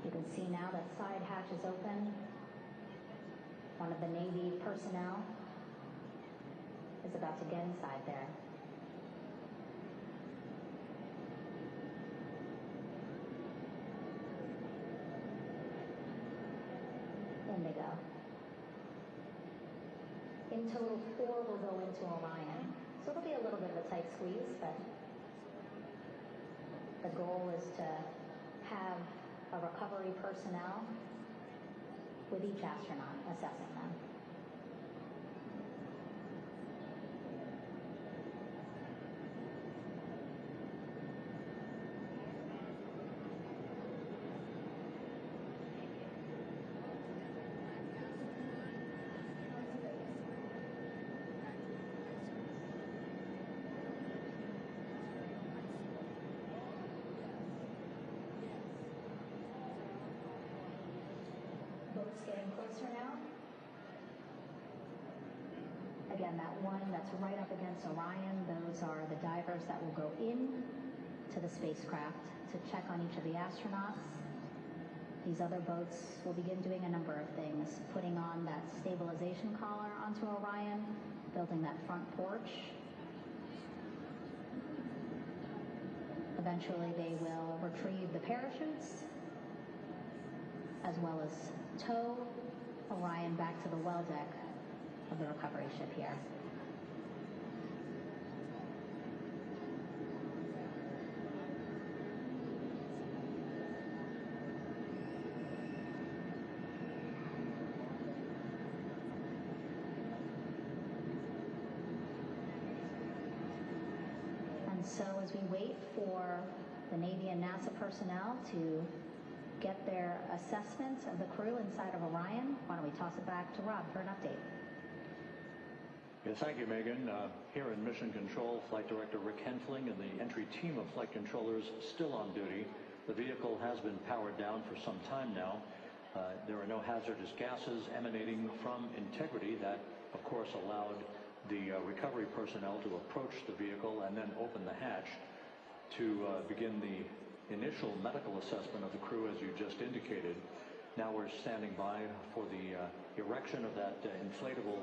You can see now that side hatch is open. One of the Navy personnel is about to get inside there. In they go. In total, 4 will go into Orion. So it'll be a little bit of a tight squeeze, but the goal is to have a recovery personnel with each astronaut assessing them. Boat's getting closer now. Again, that one that's right up against Orion, those are the divers that will go in to the spacecraft to check on each of the astronauts. These other boats will begin doing a number of things, putting on that stabilization collar onto Orion, building that front porch. Eventually, they will retrieve the parachutes, as well as tow Orion back to the well deck of the recovery ship here. And so as we wait for the Navy and NASA personnel to get their assessment of the crew inside of Orion, why don't we toss it back to Rob for an update.
Yes, thank you, Megan. Here in Mission Control, Flight Director Rick Henfling and the entry team of flight controllers still on duty. The vehicle has been powered down for some time now. There are no hazardous gases emanating from integrity. That, of course, allowed the recovery personnel to approach the vehicle and then open the hatch to begin the initial medical assessment of the crew, as you just indicated. Now we're standing by for the erection of that inflatable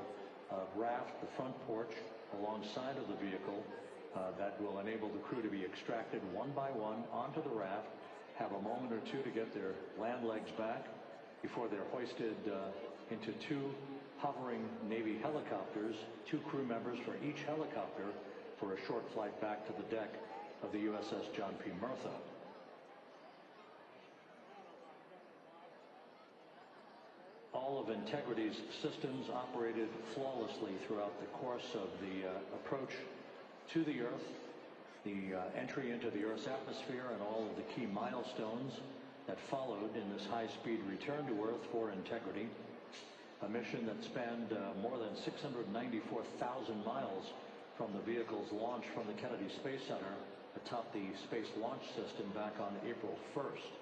raft, the front porch, alongside of the vehicle that will enable the crew to be extracted one by one onto the raft, have a moment or two to get their land legs back before they're hoisted into two hovering Navy helicopters, 2 crew members for each helicopter, for a short flight back to the deck of the USS John P. Murtha. All of Integrity's systems operated flawlessly throughout the course of the approach to the Earth, the entry into the Earth's atmosphere, and all of the key milestones that followed in this high-speed return to Earth for Integrity, a mission that spanned more than 694,000 miles from the vehicle's launch from the Kennedy Space Center atop the Space Launch System back on April 1st.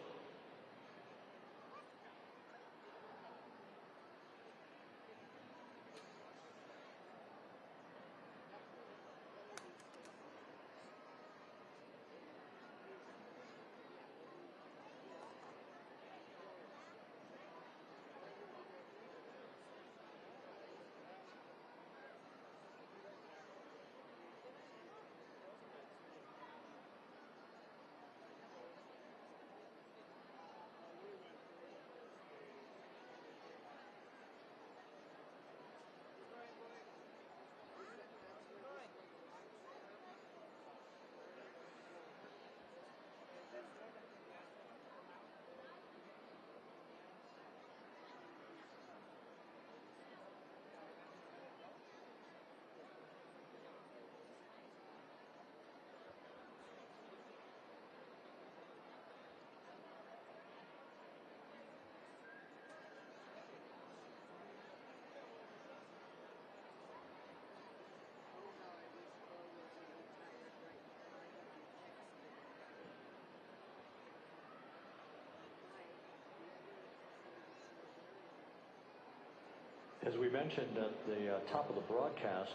As we mentioned at the top of the broadcast,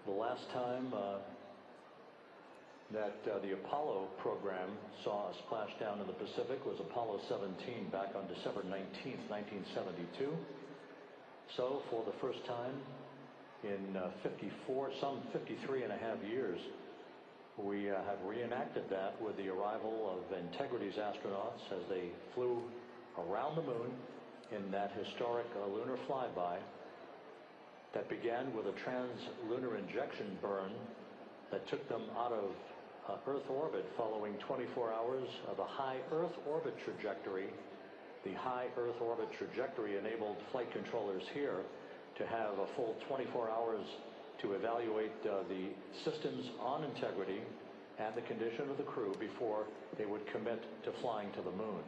the last time that the Apollo program saw a splashdown in the Pacific was Apollo 17 back on December 19th, 1972. So for the first time in 53 and a half years, we have reenacted that with the arrival of Integrity's astronauts as they flew around the moon in that historic lunar flyby that began with a trans-lunar injection burn that took them out of Earth orbit following 24 hours of a high Earth orbit trajectory. The high Earth orbit trajectory enabled flight controllers here to have a full 24 hours to evaluate the systems on Integrity and the condition of the crew before they would commit to flying to the moon.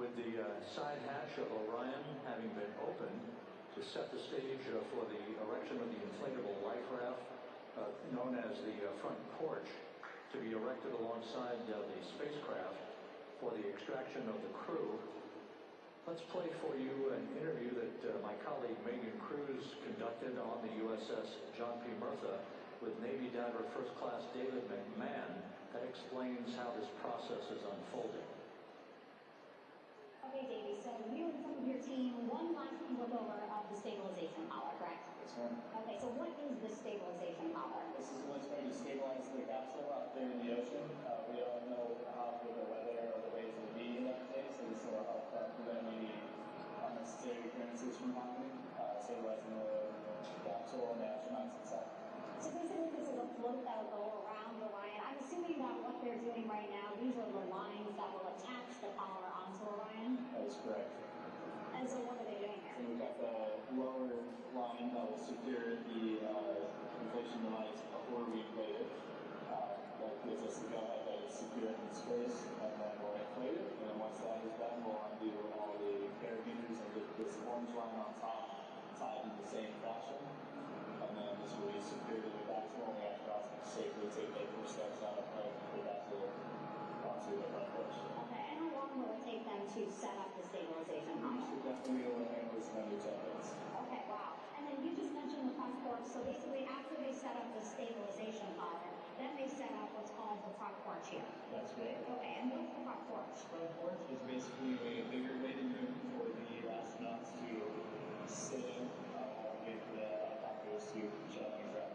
With the side hatch of Orion having been opened to set the stage for the erection of the inflatable life raft known as the front porch to be erected alongside the spacecraft for the extraction of the crew. Let's play for you an interview that my colleague Megan Cruz conducted on the USS John P. Murtha with Navy diver First Class David McMahon that explains how this process is unfolding.
Okay, Davey, so you and some of your team, one last look over of the stabilization collar, correct?
That's right.
Okay, so what is the stabilization collar?
This is what's going to stabilize the capsule out there in the ocean. We don't know how good the weather or the waves will be in that day, so this will help prevent any unnecessary occurrences from happening, stabilizing the capsule and the astronauts inside.
So basically this is a float that will go around Orion. I'm assuming that what they're doing right now, these are the lines that will attach the collar onto Orion?
That is correct.
And so what are they doing here?
So we've got the lower line that will secure the inflation device before we inflate it. That gives us the go-ahead that it's secure in space, and then we'll inflate it. And then once that is done, we'll undo all the carabiners and get this orange line on top tied in the same fashion. And then this will be secured to the capsule, and the astronauts can safely take their first steps out of the capsule onto the front porch.
Okay, and how long will it take them to set up the stabilization collar?
We should definitely be able to handle this in under 10 minutes.
Okay, wow. And then you just mentioned the front porch, so basically after they set up the stabilization collar, then they set up what's called the front porch here.
That's correct.
Okay, and what's the front porch?
Front porch is basically a bigger waiting room for the astronauts to sit in while we wait for the helicopters to shut things down.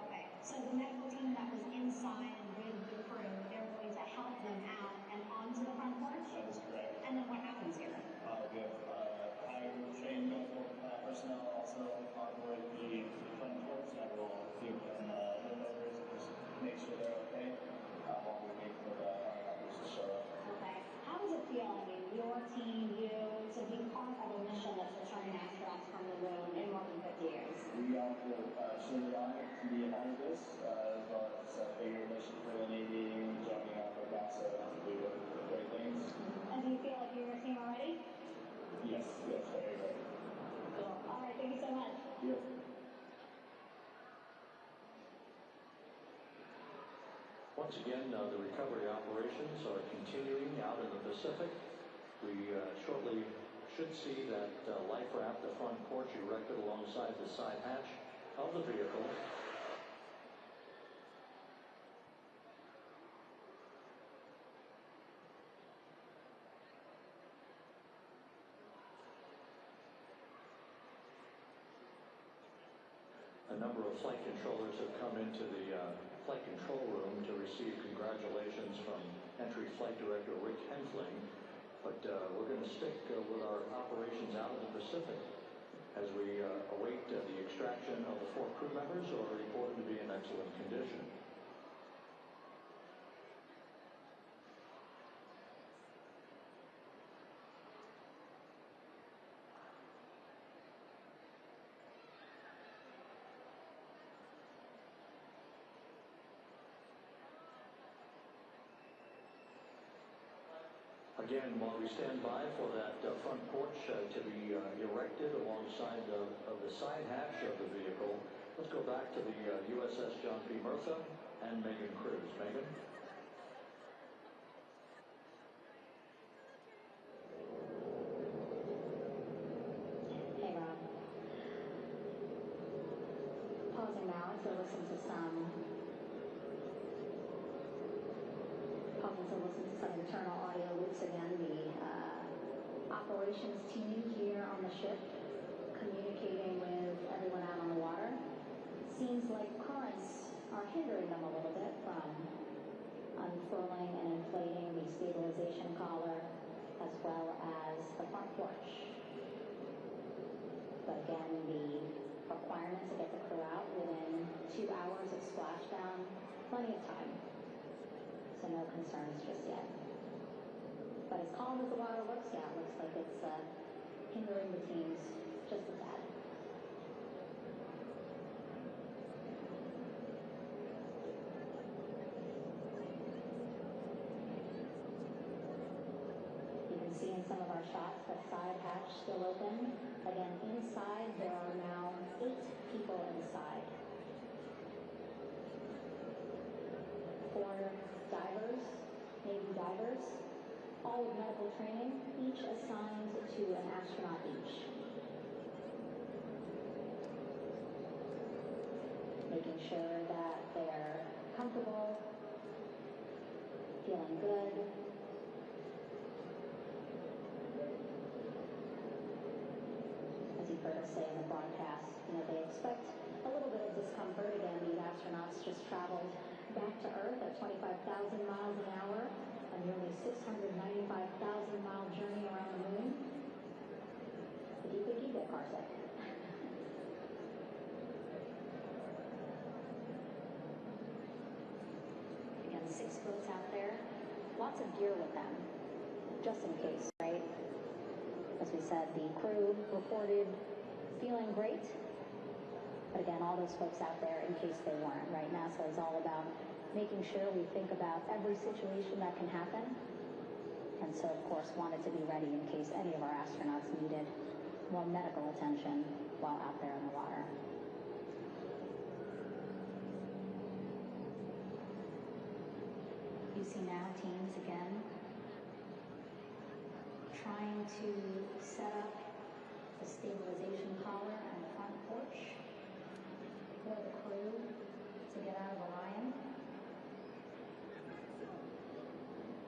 Okay, so the medical team that was inside and with the crew, they're going to help them out and onto the front porch?
That is correct.
And then what happens here?
We have highly trained medical personnel also on board the front porch that will give them look overs and just make sure they're okay while we wait for the helicopters to show up.
Okay. How does it feel, I mean, your team, you, to be part of a mission that's returning astronauts from the moon in more than 50 years?
We all feel extremely honored to be a part of this, as well as a bigger mission for the Navy, joining up with NASA to do great things.
And do you feel like you're your team already?
Yes, very good.
Cool. All right, thank you so much.
Yep.
Once again, the recovery operations are continuing out in the Pacific. We shortly should see that life raft, the front porch, erected alongside the side hatch of the vehicle. A number of flight controllers have come into the flight control room to receive congratulations from Entry Flight Director Rick Hensling. But we're going to stick with our operations out of the Pacific as we await the extraction of the 4 crew members who are reported to be in excellent condition. Again, while we stand by for that front porch to be erected alongside of the side hatch of the vehicle, let's go back to the USS John P. Murtha and Megan Cruz. Megan?
Hey, Rob. Pausing now to listen to some internal audio loops again. The operations team here on the ship communicating with everyone out on the water. Seems like currents are hindering them a little bit from unfurling and inflating the stabilization collar as well as the front porch. But again, the requirement to get the crew out within 2 hours of splashdown, plenty of time. So no concerns just yet. But as calm as the water looks, yeah, it looks like it's hindering the teams just a tad. You can see some of our shots, the side hatch still open. Again, inside there are now 8 people inside. 4 divers, Navy divers, all with medical training, each assigned to an astronaut each. Making sure that they're comfortable, feeling good. As you've heard us say in the broadcast, they expect a little bit of discomfort. Again, these astronauts just traveled back to Earth at 25,000 miles an hour, a nearly 695,000-mile journey around the moon. But do you think you'd get carsick? Again, 6 boats out there, lots of gear with them, just in case, right? As we said, the crew reported feeling great. But again, all those folks out there, in case they weren't, right? NASA is all about making sure we think about every situation that can happen. And so, of course, wanted to be ready in case any of our astronauts needed more medical attention while out there in the water. You see now teams again trying to set up the stabilization collar and the front porch for the crew to get out of Orion.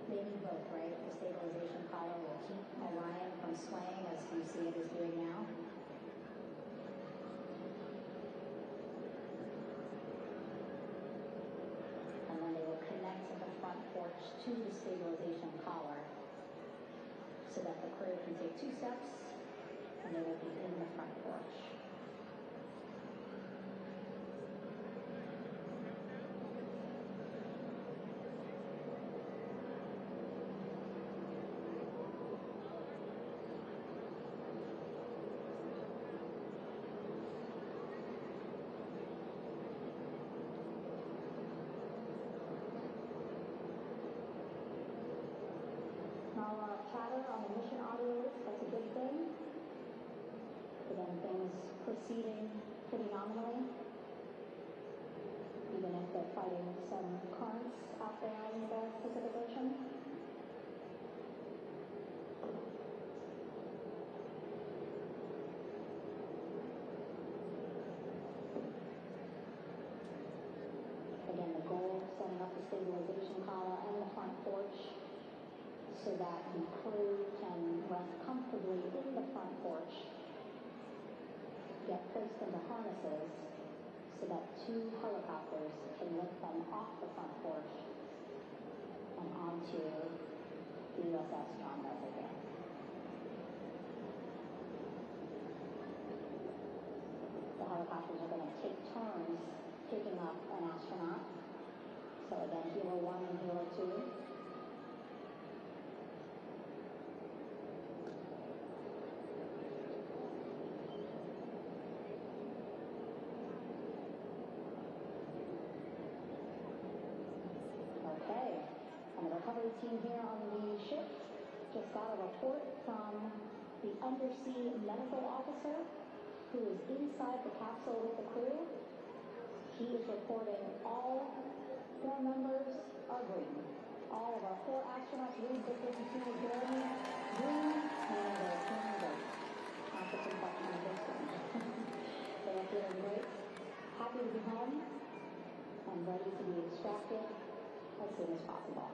They need both, right? The stabilization collar will keep Orion from swaying as you see it is doing now. And then they will connect the front porch to the stabilization collar so that the crew can take 2 steps and they will be in the front porch. Chatter on the mission audio list, that's a good thing. Again, things proceeding pretty nominally, even if they're fighting some currents out there in the Pacific Ocean. Again, the goal of setting up the stabilization collar and the front porch so that the crew can rest comfortably in the front porch, get placed into harnesses so that 2 helicopters can lift them off the front porch and onto the USS John Messenger. The helicopters are going to take turns picking up an astronaut. So again, Helo 1 and Helo 2. And the recovery team here on the ship just got a report from the undersea medical officer who is inside the capsule with the crew. He is reporting all 4 members are green. All of our 4 astronauts, Reed, Victor, Christina, Jeremy, green, and they're feeling great. Not the complexion of this one. They are feeling great, happy to be home, and ready to be extracted as soon as possible.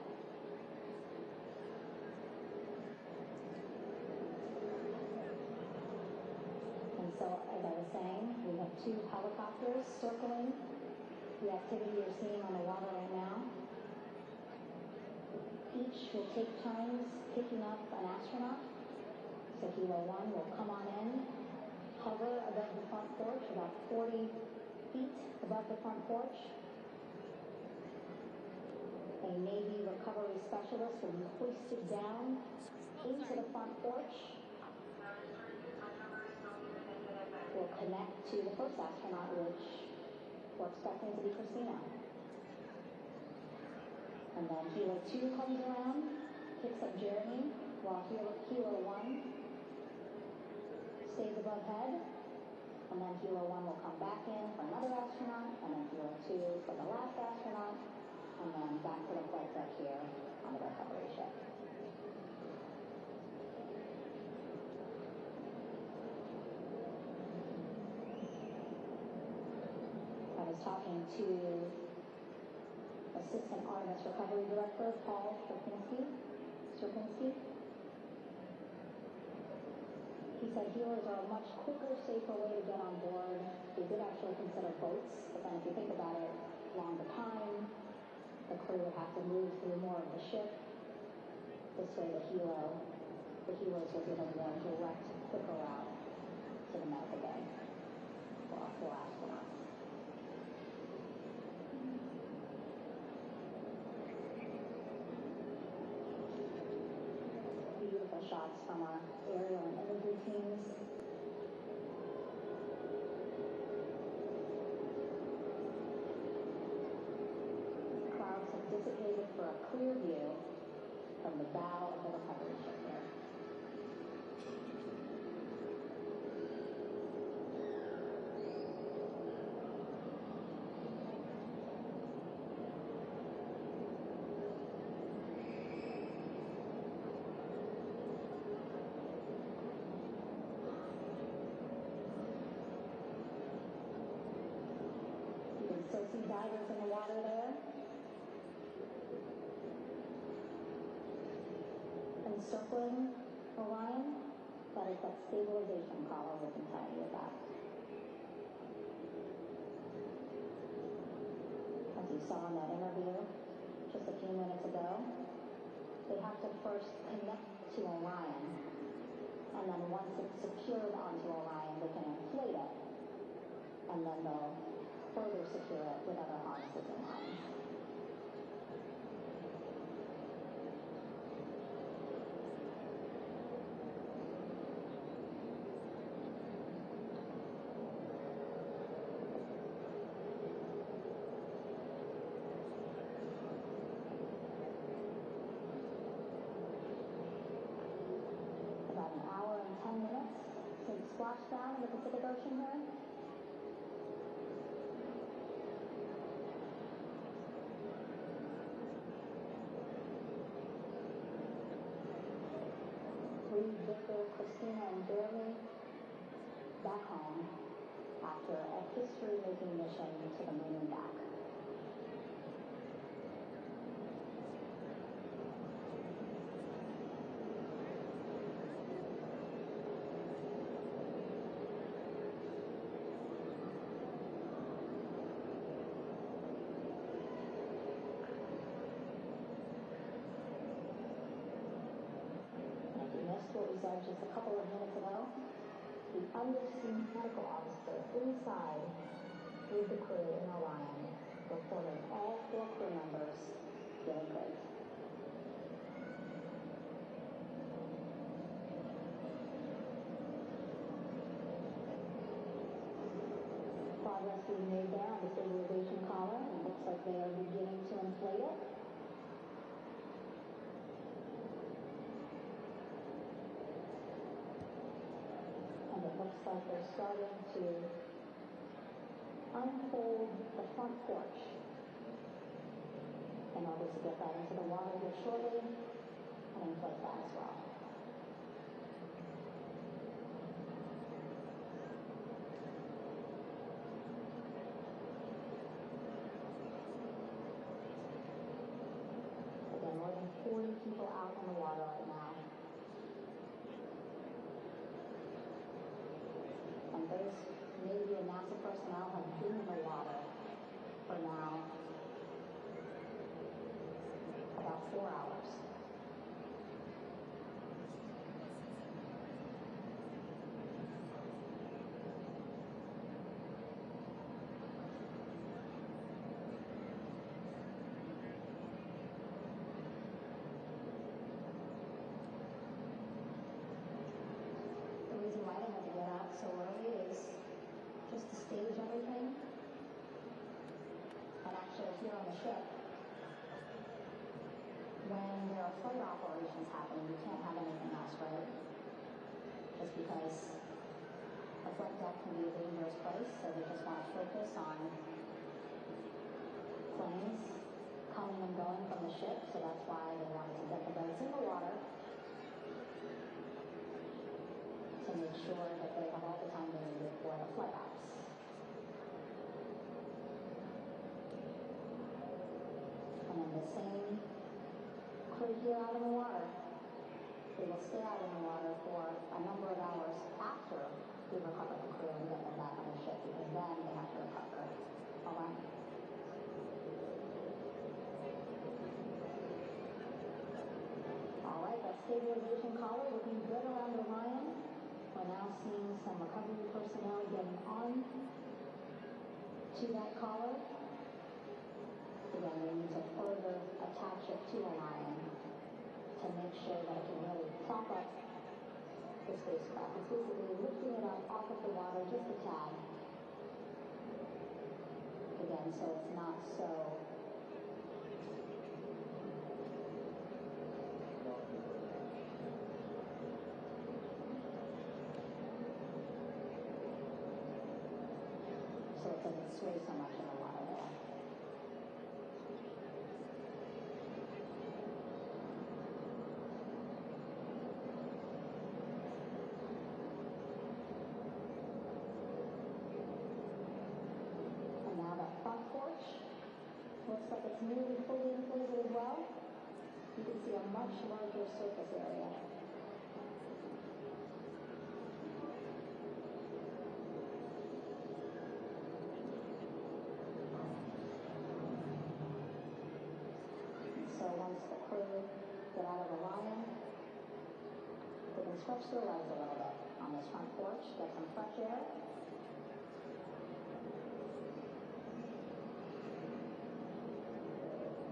And so, as I was saying, we have 2 helicopters circling the activity you're seeing on the water right now. Each will take turns picking up an astronaut. So Helo 1 will come on in, hover above the front porch, about 40 feet above the front porch. A Navy recovery specialist will be hoisted down into the front porch. We'll connect to the first astronaut, which we're expecting to be Christina. And then Helo 2 comes around, picks up Jeremy, while Helo 1 stays above head, and then Helo 1 will come back in for another astronaut, and then Helo 2 for the last astronaut, and then back to the flight deck here on the recovery ship. I was talking to Assistant Artemis Recovery Director Paul Sierpinski. He said healers are a much quicker, safer way to get on board. They did actually consider boats, but then if you think about it, longer time, the crew would have to move through more of the ship. This way the healers will give a more direct, quicker route to the medical bay for astronauts. Beautiful shots from our aerial and imagery teams. Clouds have dissipated for a clear view from the bow of the recovery ship here. Still see divers in the water there. Encircling Orion, that is that stabilization column we can tell you about. As you saw in that interview just a few minutes ago, they have to first connect to Orion, and then once it's secured onto Orion, they can inflate it, and then they'll further secure it with other harnesses and lines. About an hour and 10 minutes since splashdown in the Pacific Ocean here. Victor, Christina, and Jeremy back home after a history-making mission to the moon and back. What we said just a couple of minutes ago, the undersea medical officer inside with the crew in Orion reported all 4 crew members feeling great. Progress being made there on the stabilization collar, and it looks like they are beginning to inflate it. It looks like they're starting to unfold the front porch in order to get that into the water here shortly and inflate that as well. Again, more than 40 people out in the water right now. And those Navy and NASA personnel have been in the water for now about 4 hours. The reason why they had to get out so early is just to stage everything. And actually here on the ship, when there are flight operations happening, you can't have anything else, right? Just because a flight deck can be a dangerous place, so they just want to focus on planes coming and going from the ship, so that's why they wanted to get the boats in the water to make sure that they have all the time they needed for the flight ops. And then the same crew here out in the water, they will stay out in the water for a number of hours after we recover the crew and get them back on the ship, because then they have to recover. All right? All right, that stabilization collar looking good around the Orion. We're now seeing some recovery personnel getting on to that collar. Again, they need to further attach it to Orion to make sure that it can really prop up the spacecraft. It's basically lifting it up off of the water just a tad. Again, so it's not so so it doesn't sway so much in the water there. And now that front porch looks like it's nearly fully inflated as well. You can see a much larger surface area. So once the crew get out of Orion, they can stretch their legs a little bit on this front porch, get some fresh air.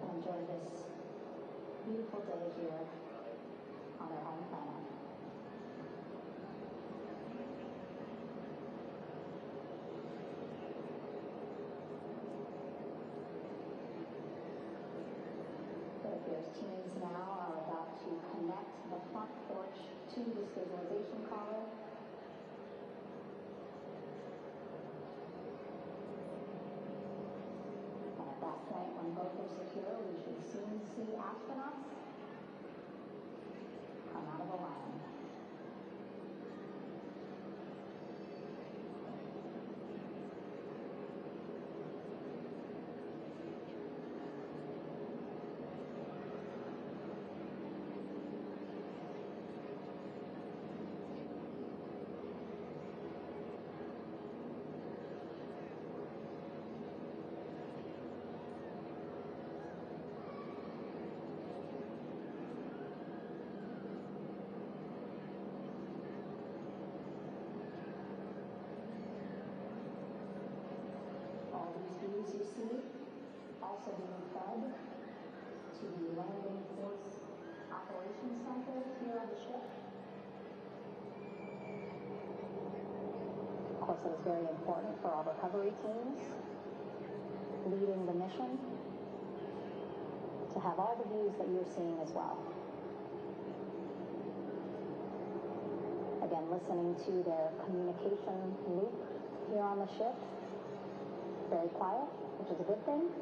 And enjoy this beautiful day here on their home planet. Teams now are about to connect the front porch to the stabilization collar. And at that point, when both are secure, we should soon see astronauts come out of Orion. You see also being fed to the landing force operations center here on the ship. Of course, it is very important for our recovery teams leading the mission to have all the views that you're seeing as well. Again, listening to their communication loop here on the ship. Very quiet, which is a good thing.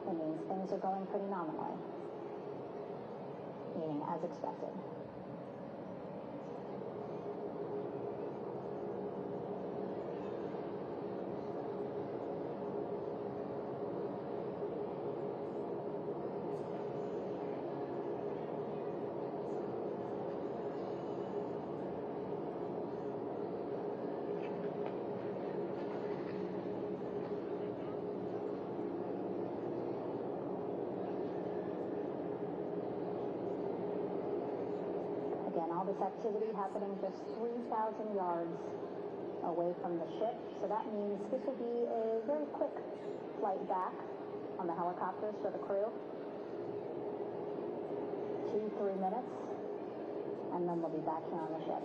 It means things are going pretty nominally, meaning as expected. All this activity happening just 3,000 yards away from the ship. So that means this will be a very quick flight back on the helicopters for the crew. 2-3 minutes, and then they'll be back here on the ship.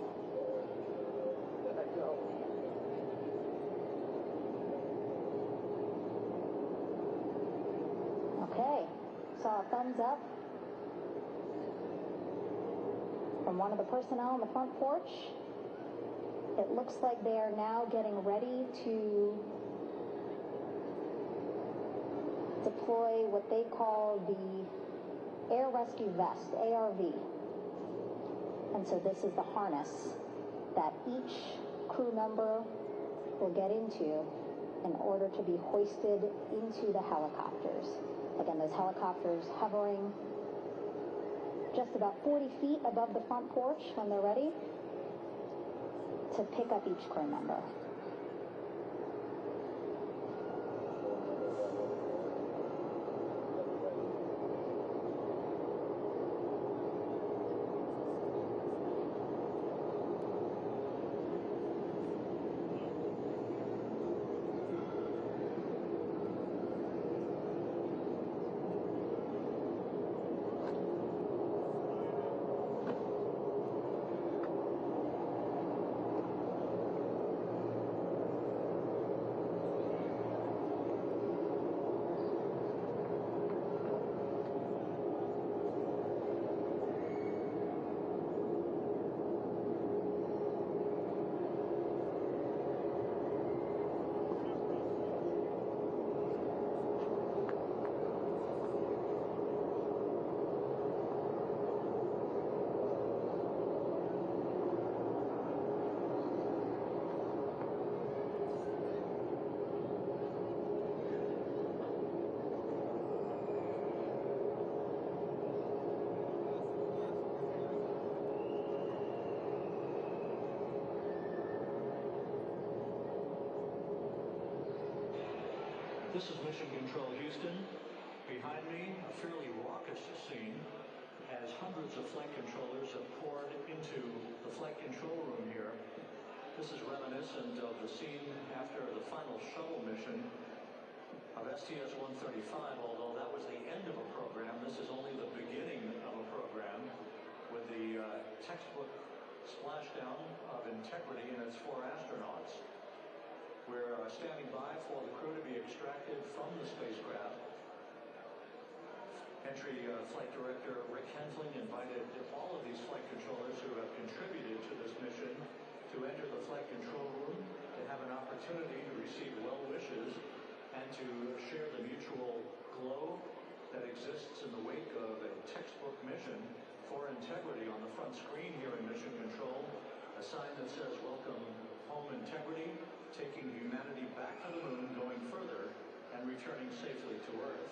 Okay, so our thumbs up from one of the personnel on the front porch. It looks like they are now getting ready to deploy what they call the Air Rescue Vest, ARV. And so this is the harness that each crew member will get into in order to be hoisted into the helicopters. Again, those helicopters hovering just about 40 feet above the front porch when they're ready to pick up each crew member.
This is Mission Control Houston. Behind me, a fairly raucous scene as hundreds of flight controllers have poured into the flight control room here. This is reminiscent of the scene after the final shuttle mission of STS-135, although that was the end of a program. This is only the beginning of a program with the textbook splashdown of integrity and its 4 astronauts. We're standing by for the crew to be extracted from the spacecraft. Entry Flight Director Rick Hensling invited all of these flight controllers who have contributed to this mission to enter the flight control room, to have an opportunity to receive well wishes and to share the mutual glow that exists in the wake of a textbook mission for integrity. On the front screen here in Mission Control, a sign that says, "Welcome home, Integrity, taking humanity back to the moon, going further, and returning safely to Earth."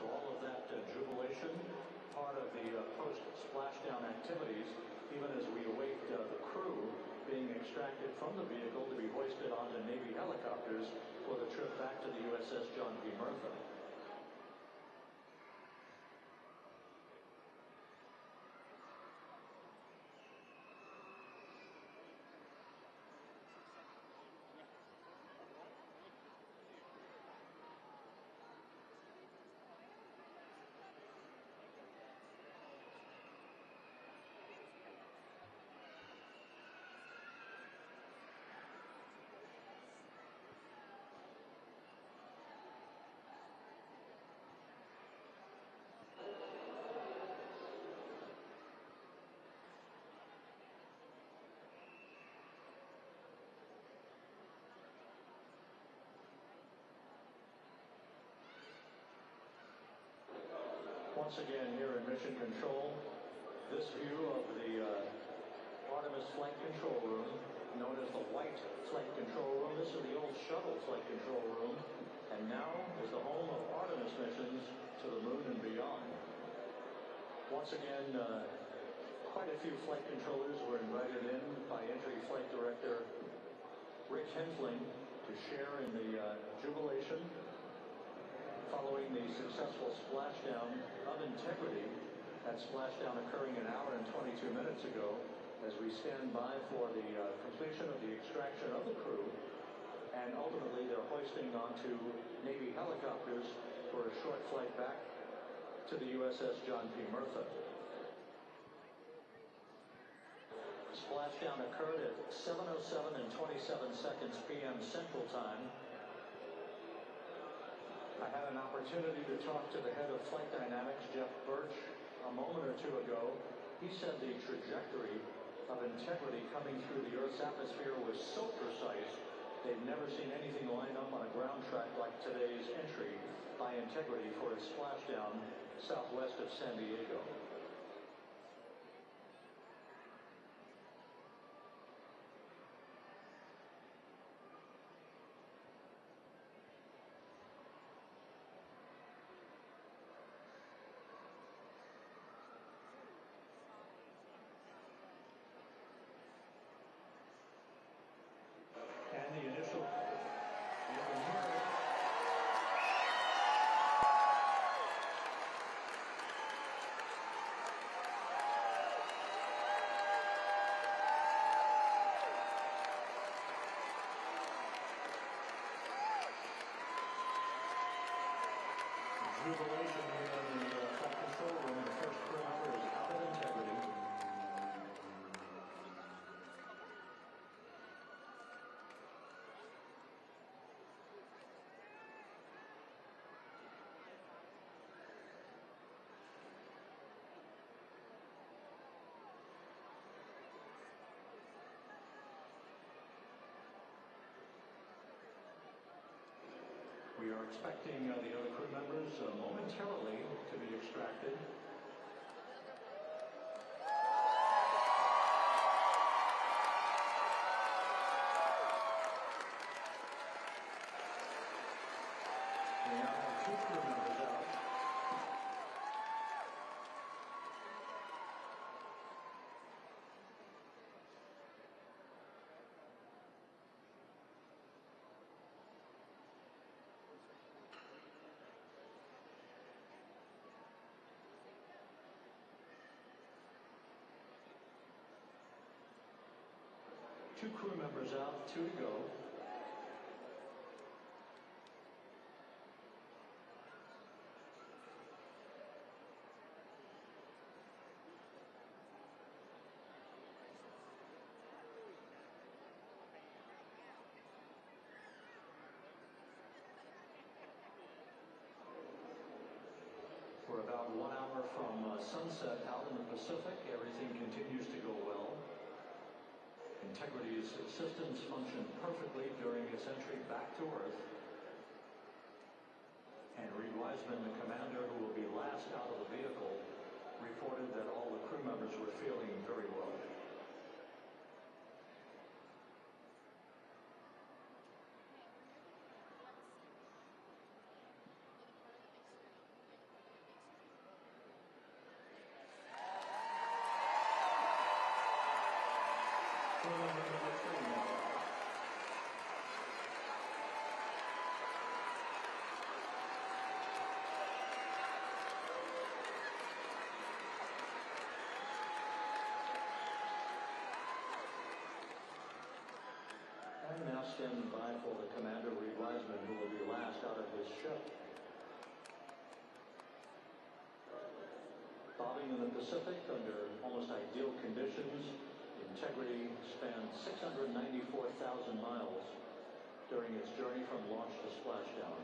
So all of that jubilation, part of the post-splashdown activities, even as we await the crew being extracted from the vehicle to be hoisted onto Navy helicopters for the trip back to the USS John P. Murtha. Once again here in Mission Control, this view of the Artemis Flight Control Room, known as the White Flight Control Room. This is the old shuttle flight control room, and now is the home of Artemis missions to the moon and beyond. Once again, quite a few flight controllers were invited in by Entry Flight Director Rick Hensling to share in the jubilation following the successful splashdown of integrity. That splashdown occurring an hour and 22 minutes ago, as we stand by for the completion of the extraction of the crew, and ultimately they're hoisting onto Navy helicopters for a short flight back to the USS John P. Murtha. Splashdown occurred at 7:07 and 27 seconds p.m. Central Time. I had an opportunity to talk to the head of flight dynamics, Jeff Birch, a moment or two ago. He said the trajectory of Integrity coming through the Earth's atmosphere was so precise, they've never seen anything line up on a ground track like today's entry by Integrity for its splashdown southwest of San Diego. And the initial, you can hear it. Jubilation here in the flight control room. The first crew member is out of Integrity. We are expecting the other crew members momentarily to be extracted. We now have 2 crew members out. Two crew members out, 2 to go. We're about 1 hour from sunset out in the Pacific. Everything continues to go well. Integrity's systems functioned perfectly during its entry back to Earth. And Reed Wiseman, the commander who will be last out of the vehicle, reported that all the crew members were feeling very well. And now standing by for the commander, Reed Wiseman, who will be last out of his ship. Bobbing in the Pacific under almost ideal conditions, Integrity spanned 694,000 miles during its journey from launch to splashdown.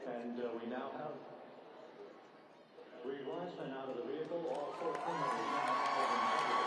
And we now have Reed Wiseman out of the vehicle. All 4 crew members now out of Integrity.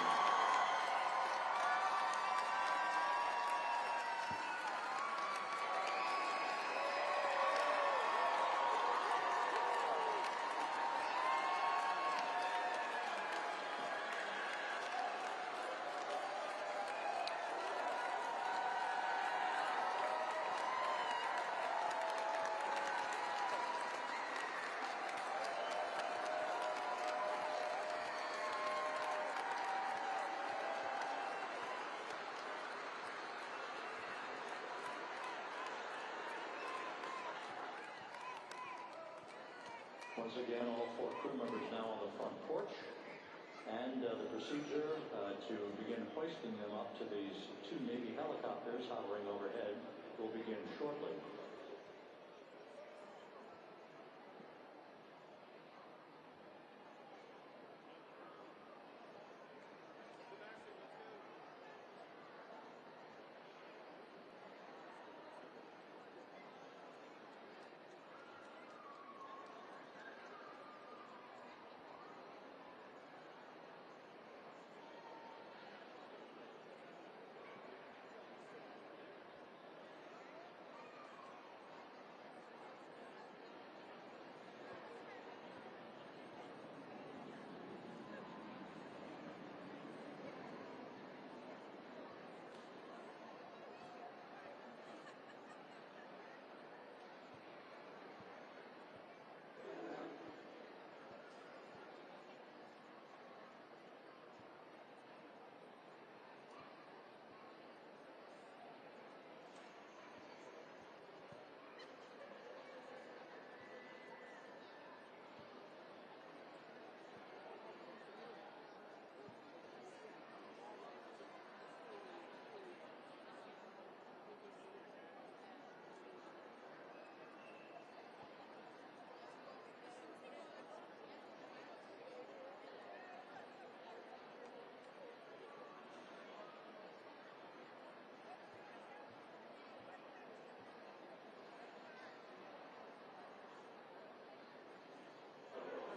Once again, all 4 crew members now on the front porch. And the procedure to begin hoisting them up to these 2 Navy helicopters hovering overhead will begin shortly.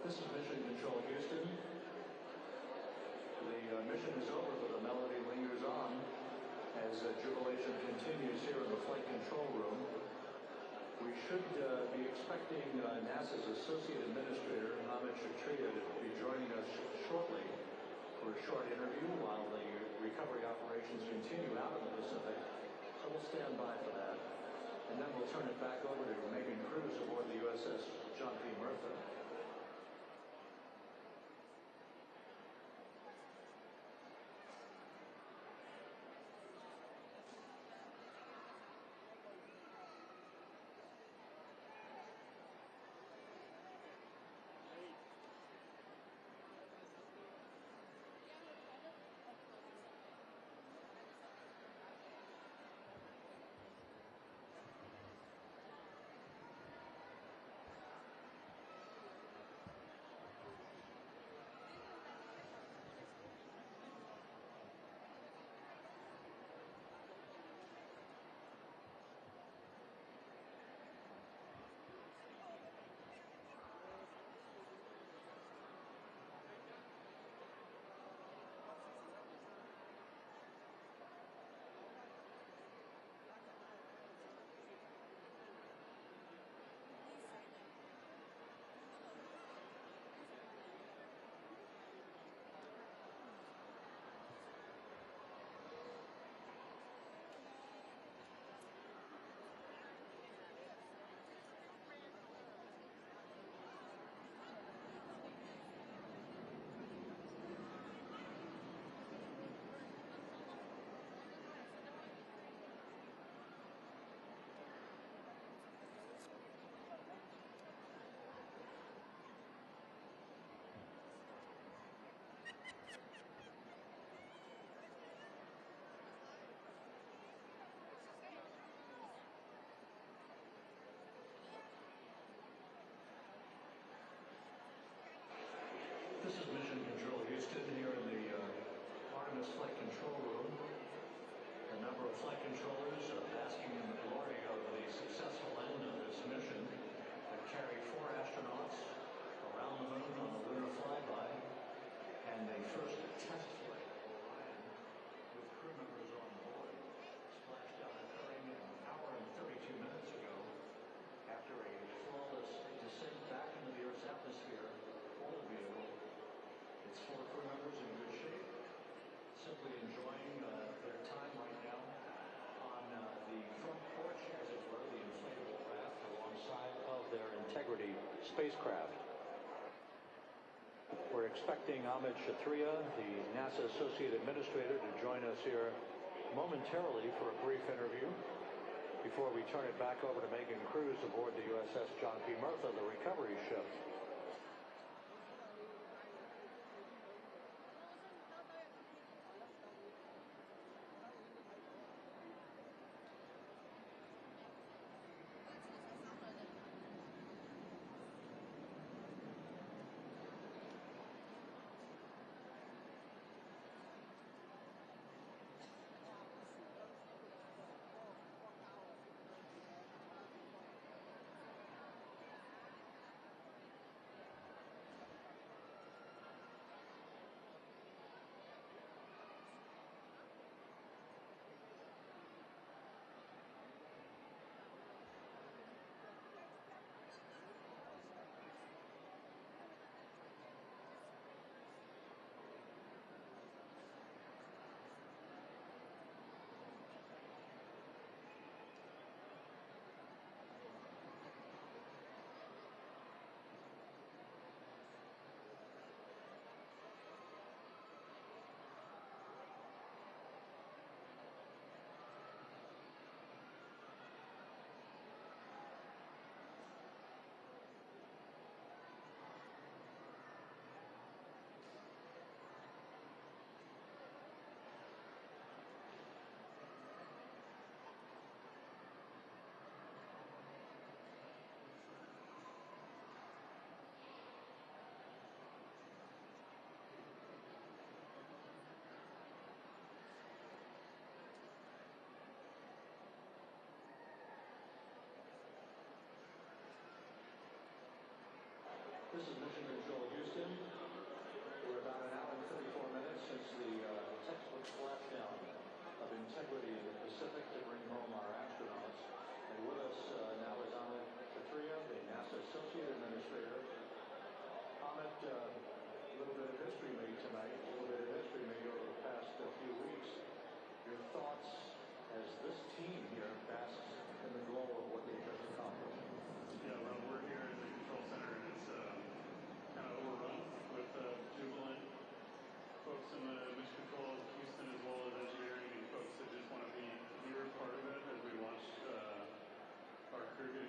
This is Mission Control Houston. The mission is over, but the melody lingers on as jubilation continues here in the flight control room. We should be expecting NASA's Associate Administrator, Amit Shatria, to be joining us shortly for a short interview while the recovery operations continue out in the Pacific. So we'll stand by for that. And then we'll turn it back over to Megan Cruz aboard the USS John P. Murtha. This is Mission Control Houston here in the Artemis flight control room. A number of flight controllers are basking in the glory of the successful end of this mission that carried 4 astronauts around the moon on the lunar flyby and the first test flight of Orion with crew members on board. Splashdown occurring an hour and 32 minutes ago after a flawless descent back into the Earth's atmosphere for the vehicle. It's 4 crew members in good shape, simply enjoying their time right now on the front porch, as it were, the inflatable craft alongside of their Integrity spacecraft. We're expecting Amit Shatria, the NASA Associate Administrator, to join us here momentarily for a brief interview before we turn it back over to Megan Cruz aboard the USS John P. Murtha, the recovery ship. This is Mission Control Houston. We're about an hour and 34 minutes since the textbook splashdown of integrity in the Pacific to bring home our astronauts. And with us now is Amit Katria, the NASA Associate Administrator. Amit, a little bit of history made tonight, a little bit of history made over the past few weeks. Your thoughts as this team here basks in the glow of what they've just accomplished.
Yeah, well, we're here in the control center, and it's kind of overrun with jubilant folks in the mission control of Houston, as well as engineering, and folks that just want to be here, part of it, as we watched our crew get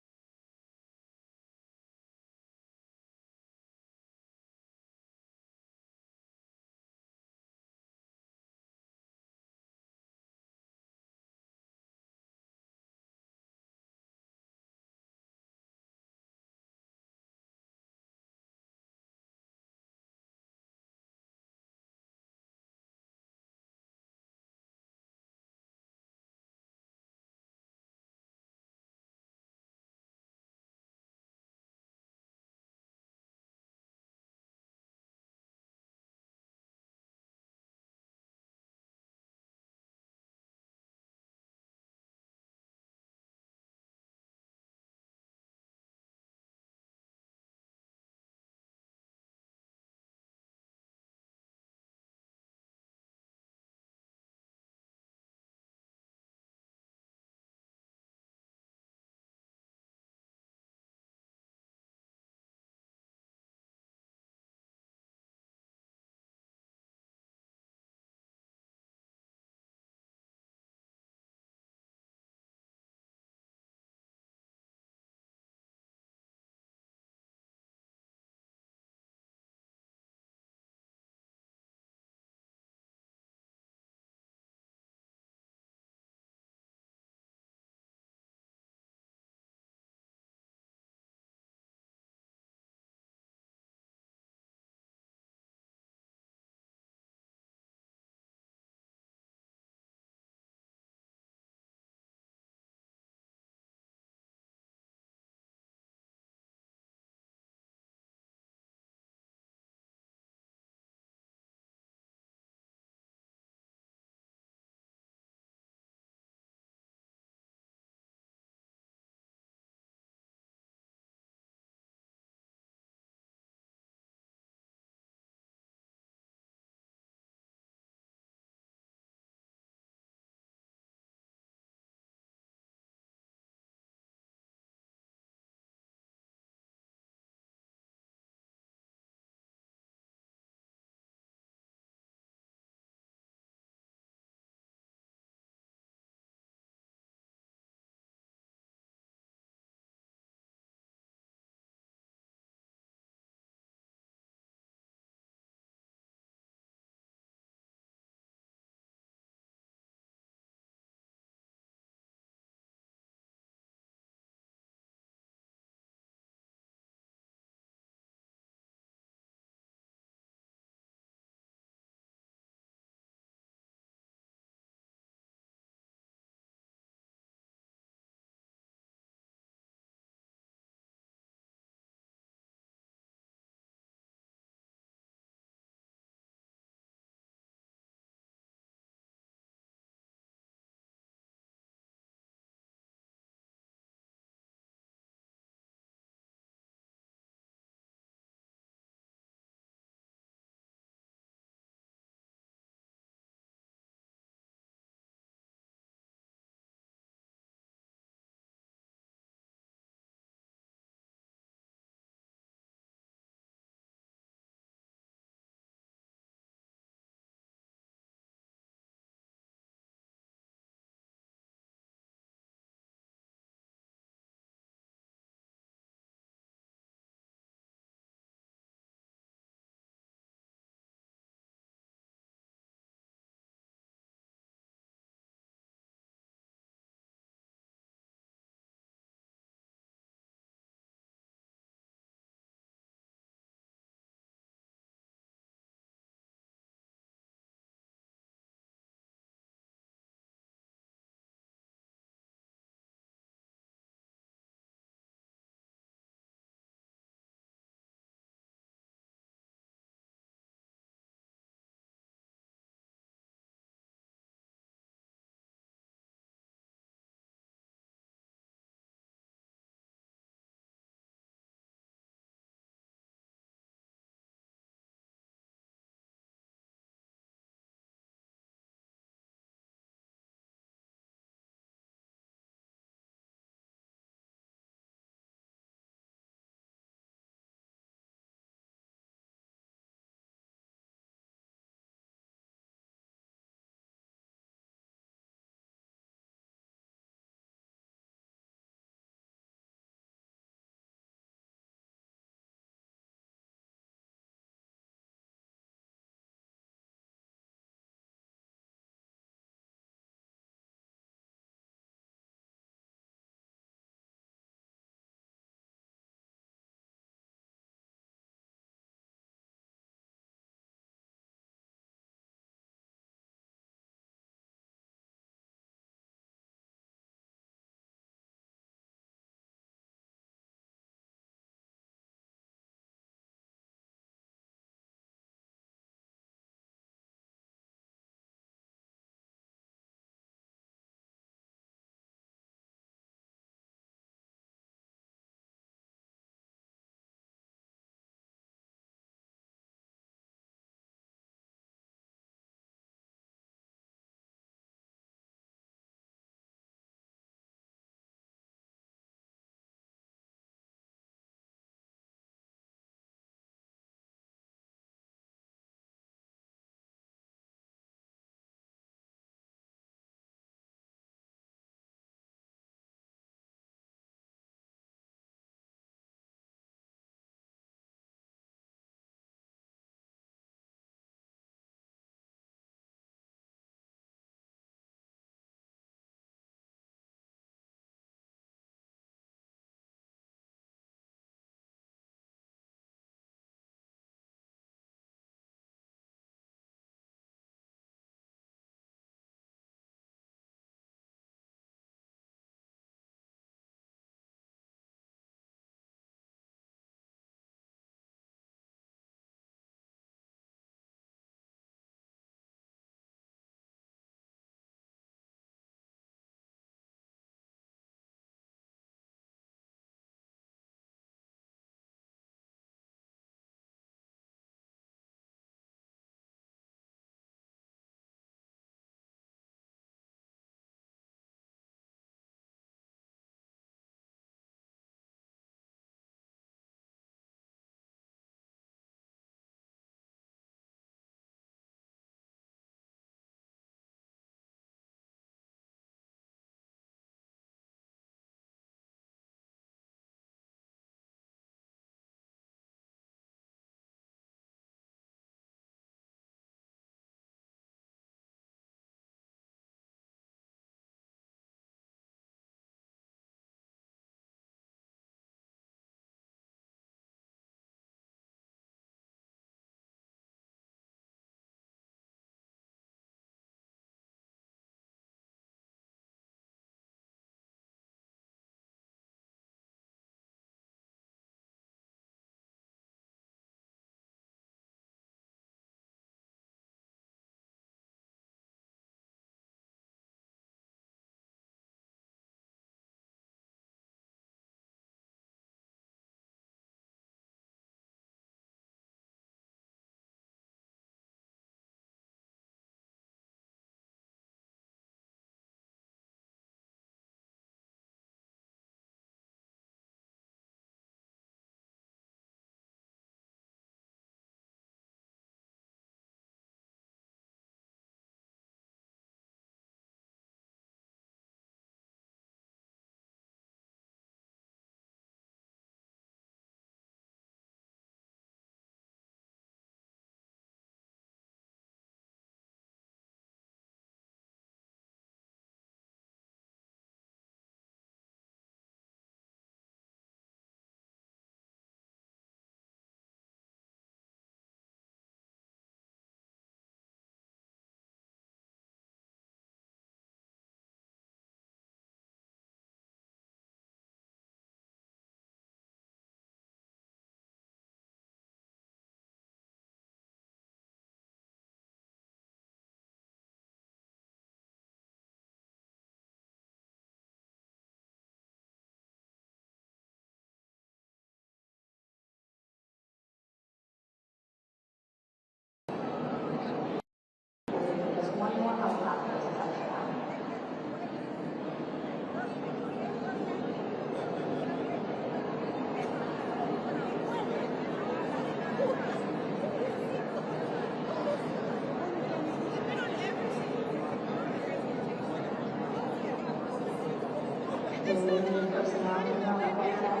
listening out to on the flight deck.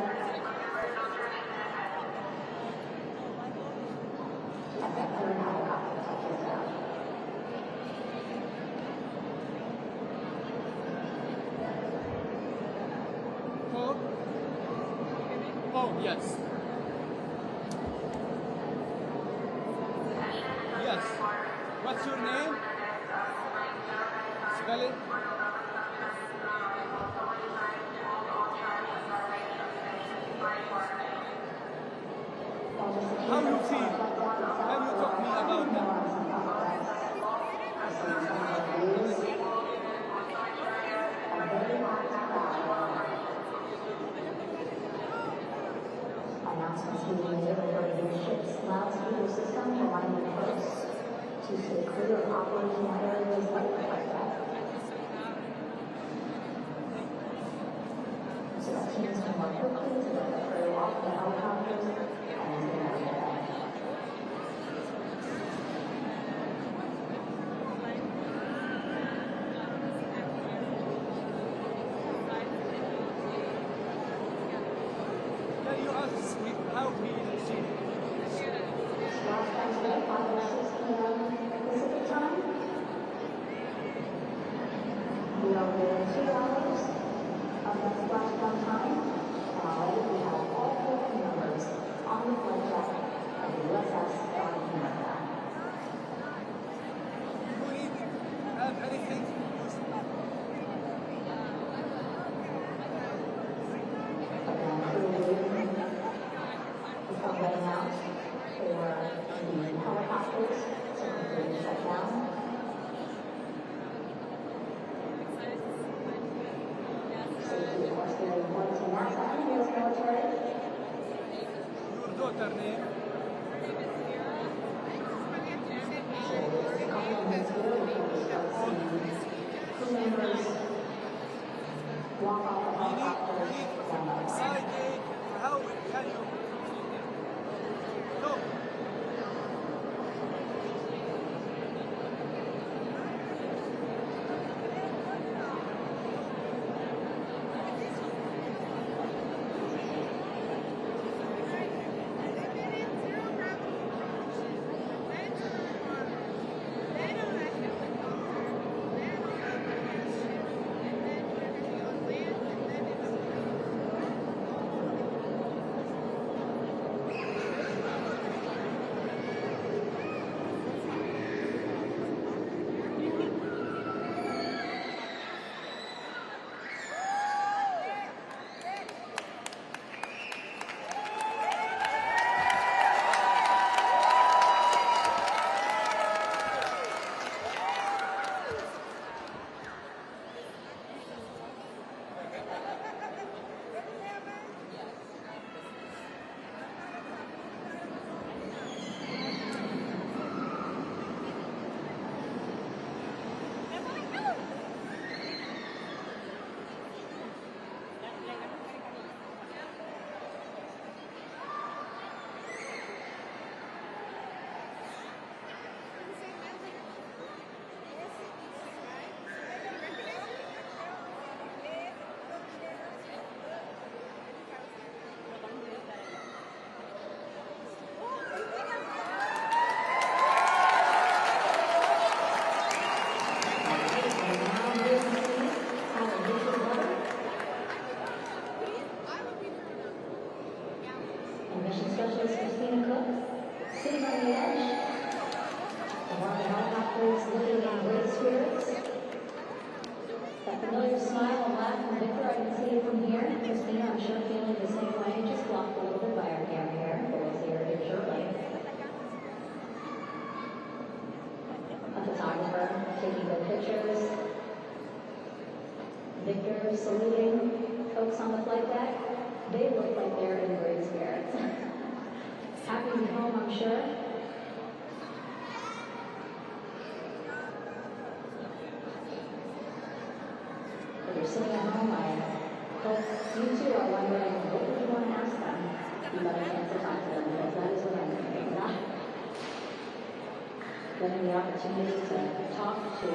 At that third helicopter touches down.
Oh, yes. Yes. What's your name? Spell it. How you feel? Can you talk me about that?
Announcements being made regarding the ship's loudspeaker system reminding folks to stay clear of operational areas like the flight deck. So that teams can more quickly to get the crew off the helicopters and into the medical bay.
Can you ask me how he received it?
Splashdown today, 5:06 p.m. Pacific time. We are within 2 hours of that splashdown time, and already we have all 4 crew members on the flight deck of the USS Darling America.
Do we have anything?
Again, crew leaving before heading out for the helicopters to complete the shutdown. Safety, of course, very important to NASA and the U.S. military.
Your daughter name?
So it's a couple of minutes here before we start seeing crew members walk off the helicopters down the runway.
Excited? How can you? No.
Victor saluting folks on the flight deck. They look like they're in great spirits. Happy to be home, I'm sure. If you're sitting at home, I hope you too are wondering, what would you want to ask them? You got a chance to talk to them, because that is what I'm doing. Getting the opportunity to talk to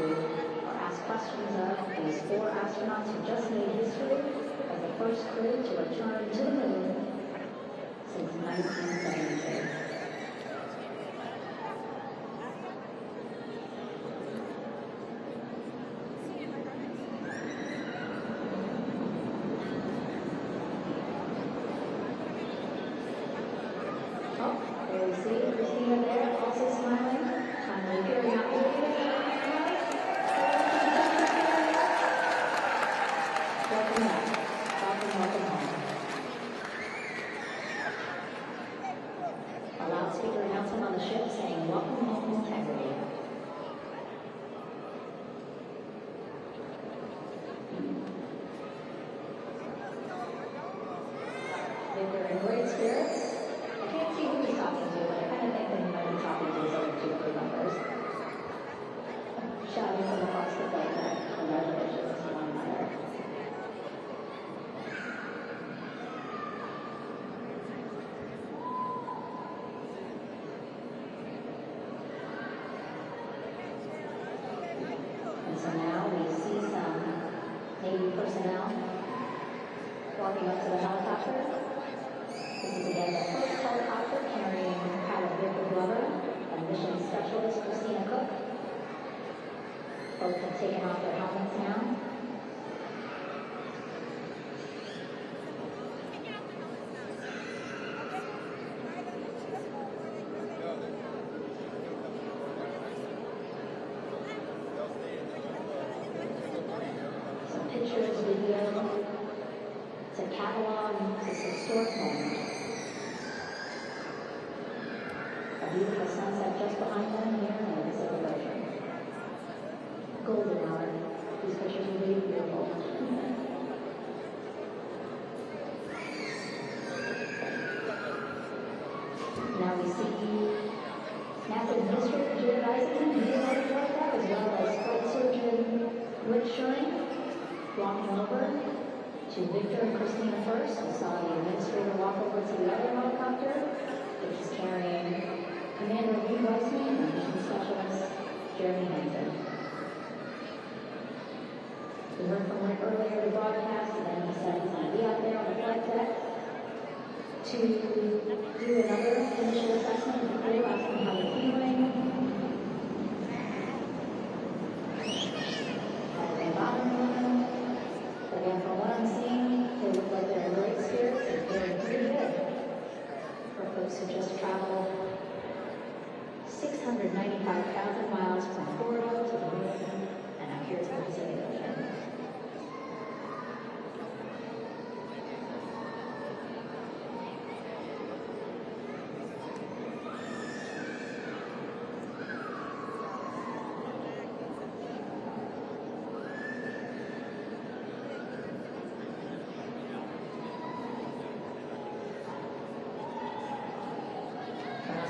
or ask questions of these 4 astronauts who just made history as the first crew to return to the moon since 1972. There we see Christina there, also smiling. Time to carry out the video. Welcome back. Welcome home. A loudspeaker announcement on the ship saying, "Welcome home, integrity." If they're in great spirits, I can't see who he's talking to, but I kind of think that he might be talking to his other two crew members. Shouting from across the flight deck, congratulations to one another. And so now we see some Navy personnel walking up to the helicopter. This is again the first helicopter carrying pilot Victor Glover and mission specialist Christina Cook. Both have taken off their helmets now. Some pictures, video. It's a catalog, it's a historic moment. A beautiful sunset just behind them here in the Pacific Ocean. Golden hour. These pictures are really beautiful. Now we see NASA Administrator Jared Isaacson being on the flight deck, as well as Flight Surgeon Rick Shuring walking over to Victor and Christina first. We saw the administrator walk over to the other helicopter, which is carrying Commander Reed Weissman and Mission Specialist Jeremy Hansen. We heard from Rick earlier in the broadcast, and then he said he's going to be out there on the flight deck to do another initial assessment of the crew, asking how they're feeling. Has been bothering them. Again, from what I'm seeing, they look like they're in great spirits and feeling pretty good. For folks who just traveled 695,000 miles from Florida to the moon, and now here's the Pacific Ocean.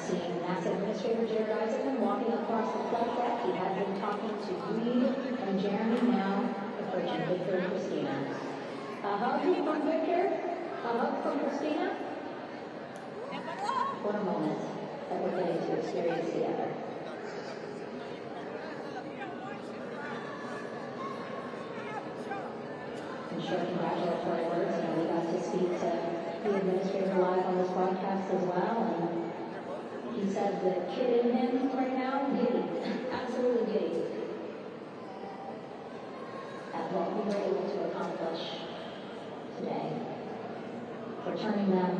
Seeing NASA Administrator Jared Isaacson walking across the flight deck. He had been talking to Reed and Jeremy, now approaching Victor and Christina. A hug from Victor, a hug from Christina. What a moment that we're getting to experience together. And sure, congratulatory words. You know, we got to speak to the administrator live on this broadcast as well. And he said the kid in him right now, giddy, absolutely giddy, at what we were able to accomplish today. Returning them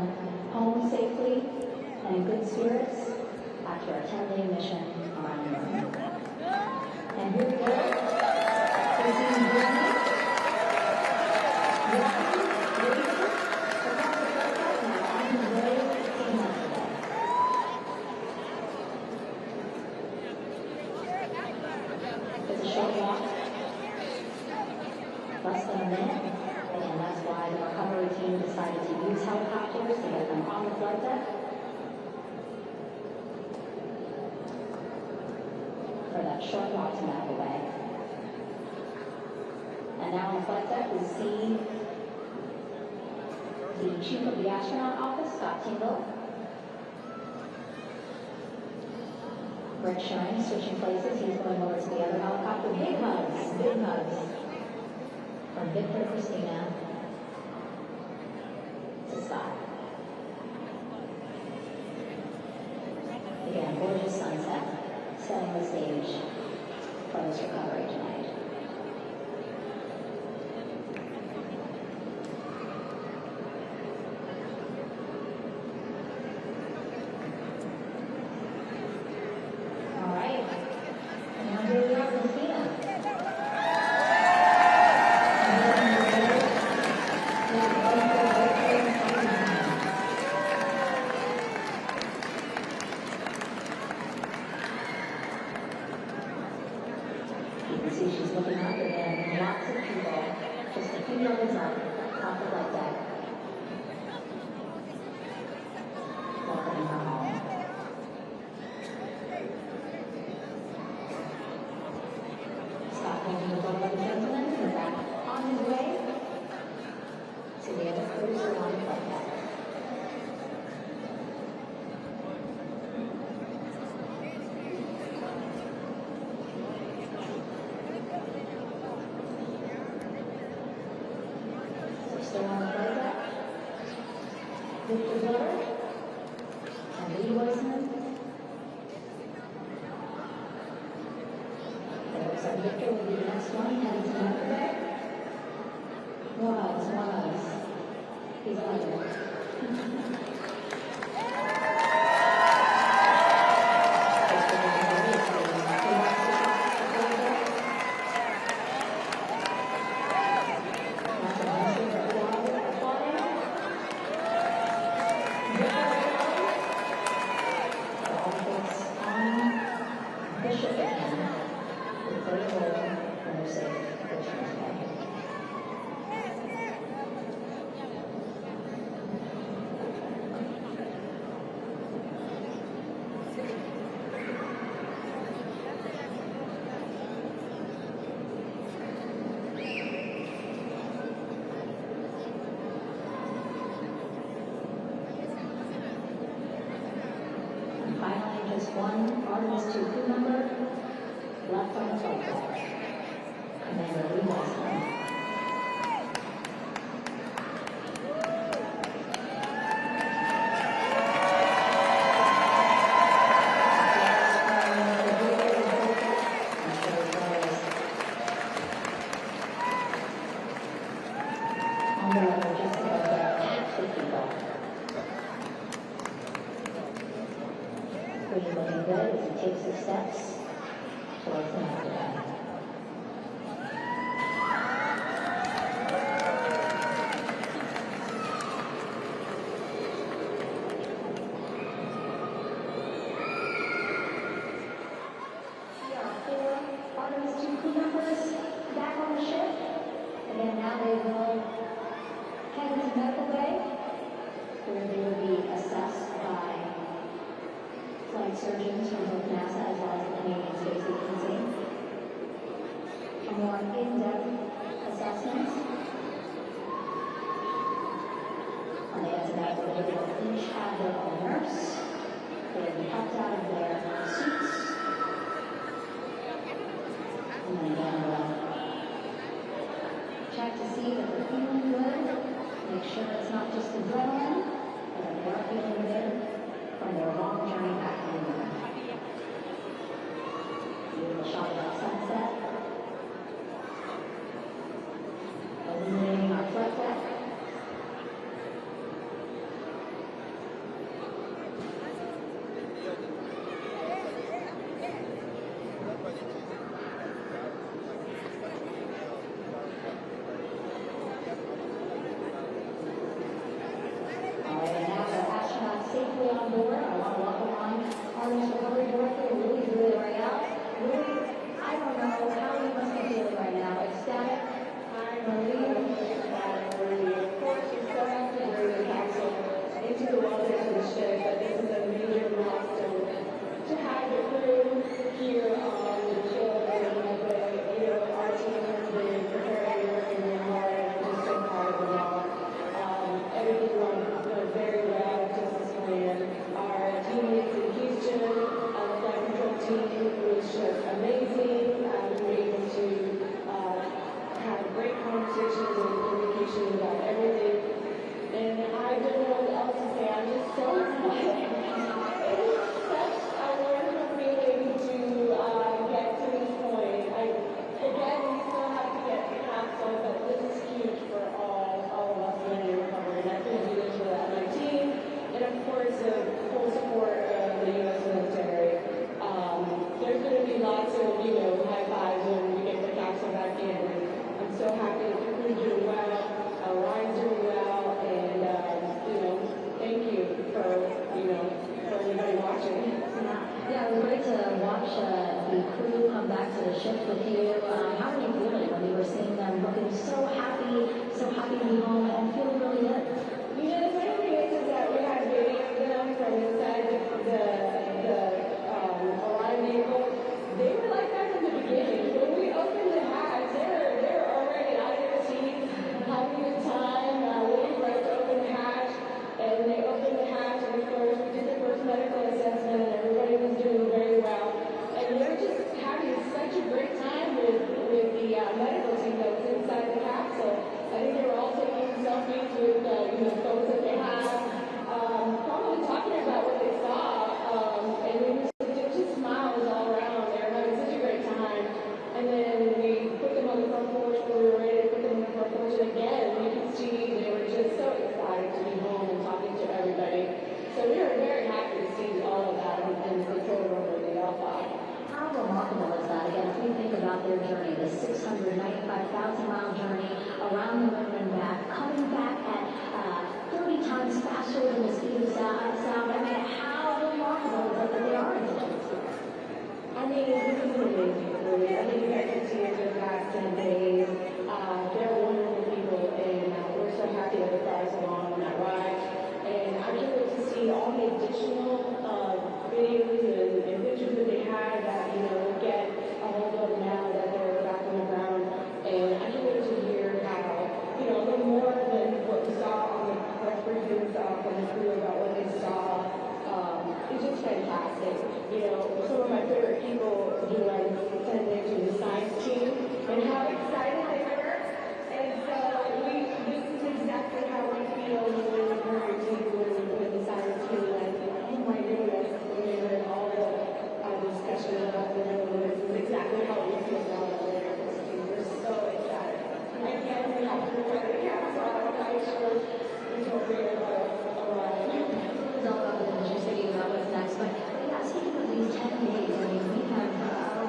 home safely and in good spirits after a 10-day mission around the moon. And here we go. Christine and Jeremy. Walking, waving, across the flight deck, now on his way to the next day. It's a short walk, less than a minute, and that's why the recovery team decided to use helicopters to get them on the flight deck for that short walk to map away. And now on the flight deck, we see the chief of the astronaut office, Scott Tingle. Rick Shuring switching places. He's going over to the other helicopter. Big hugs from Victor and Christina. a gorgeous sunset, setting the stage for this recovery tonight. All right. And now here we are with Christina. You can see she's looking up and lots of people, just a few yards up, off the flight deck. Welcoming her home. Stop holding the boat, ladies and gentlemen, and back on his way to the other cruiser on the flight deck. Still on the flight deck, Victor's letter, and Lee Weissman. It looks like Victor will be the next one heading to the upper deck. One of us. He's under. Finally, just one Artemis II crew member left on the flight deck. Commander Lee Weissman. He's looking good as he takes his steps towards the upper deck. Here are 4 Artemis II crew members back on the ship. Again, now they will head into medical bay, where they will be assessed by flight surgeons from both NASA as well as the Canadian Space Agency for more in-depth assessments. On the end of that, they will each have their own nurse. They will be helped out of their suits. And then again, we'll check to see that they're feeling good. Make sure it's not just adrenaline, but that they are feeling good from their long journey back to the moon. Beautiful shot of that sunset. Illuminating our flight deck. Safely on board. I want to welcome on Artemis recovery director, Louis Royale. Louis, I don't know how you must be feeling right now. Ecstatic? I'm relieved. Of course, we're so happy to bring the capsule into the water to the ship, but this is a major milestone to have the crew here on the ship. And our team has been preparing really hard and just so proud of them all. Everything went very well. Our teammates in Houston, the flight control team, was just amazing. We were able to have great conversations and communication about everything. And I don't know what else to say. I'm just so excited. It is such a
really far along on that ride. And I can't wait to see all the additional videos and pictures that they had that, we'll get a hold of now that they're back on the ground. And I can't wait to hear how, a little more than what we saw on the press briefings from the crew about what they saw. It's just fantastic. Some of my favorite people who I attended to the science team and how excited they were. And so this is exactly how we feel when we were with the science team. Like, oh my goodness, when we heard all the discussion about the moon, this is exactly how we feel now that we're at this team. We're so excited. And again, we have to look at the camera, so I'm sure we don't bring it up.
It's all about the mission, thinking about what's next. But yeah, speaking of these 10 days, I mean, we have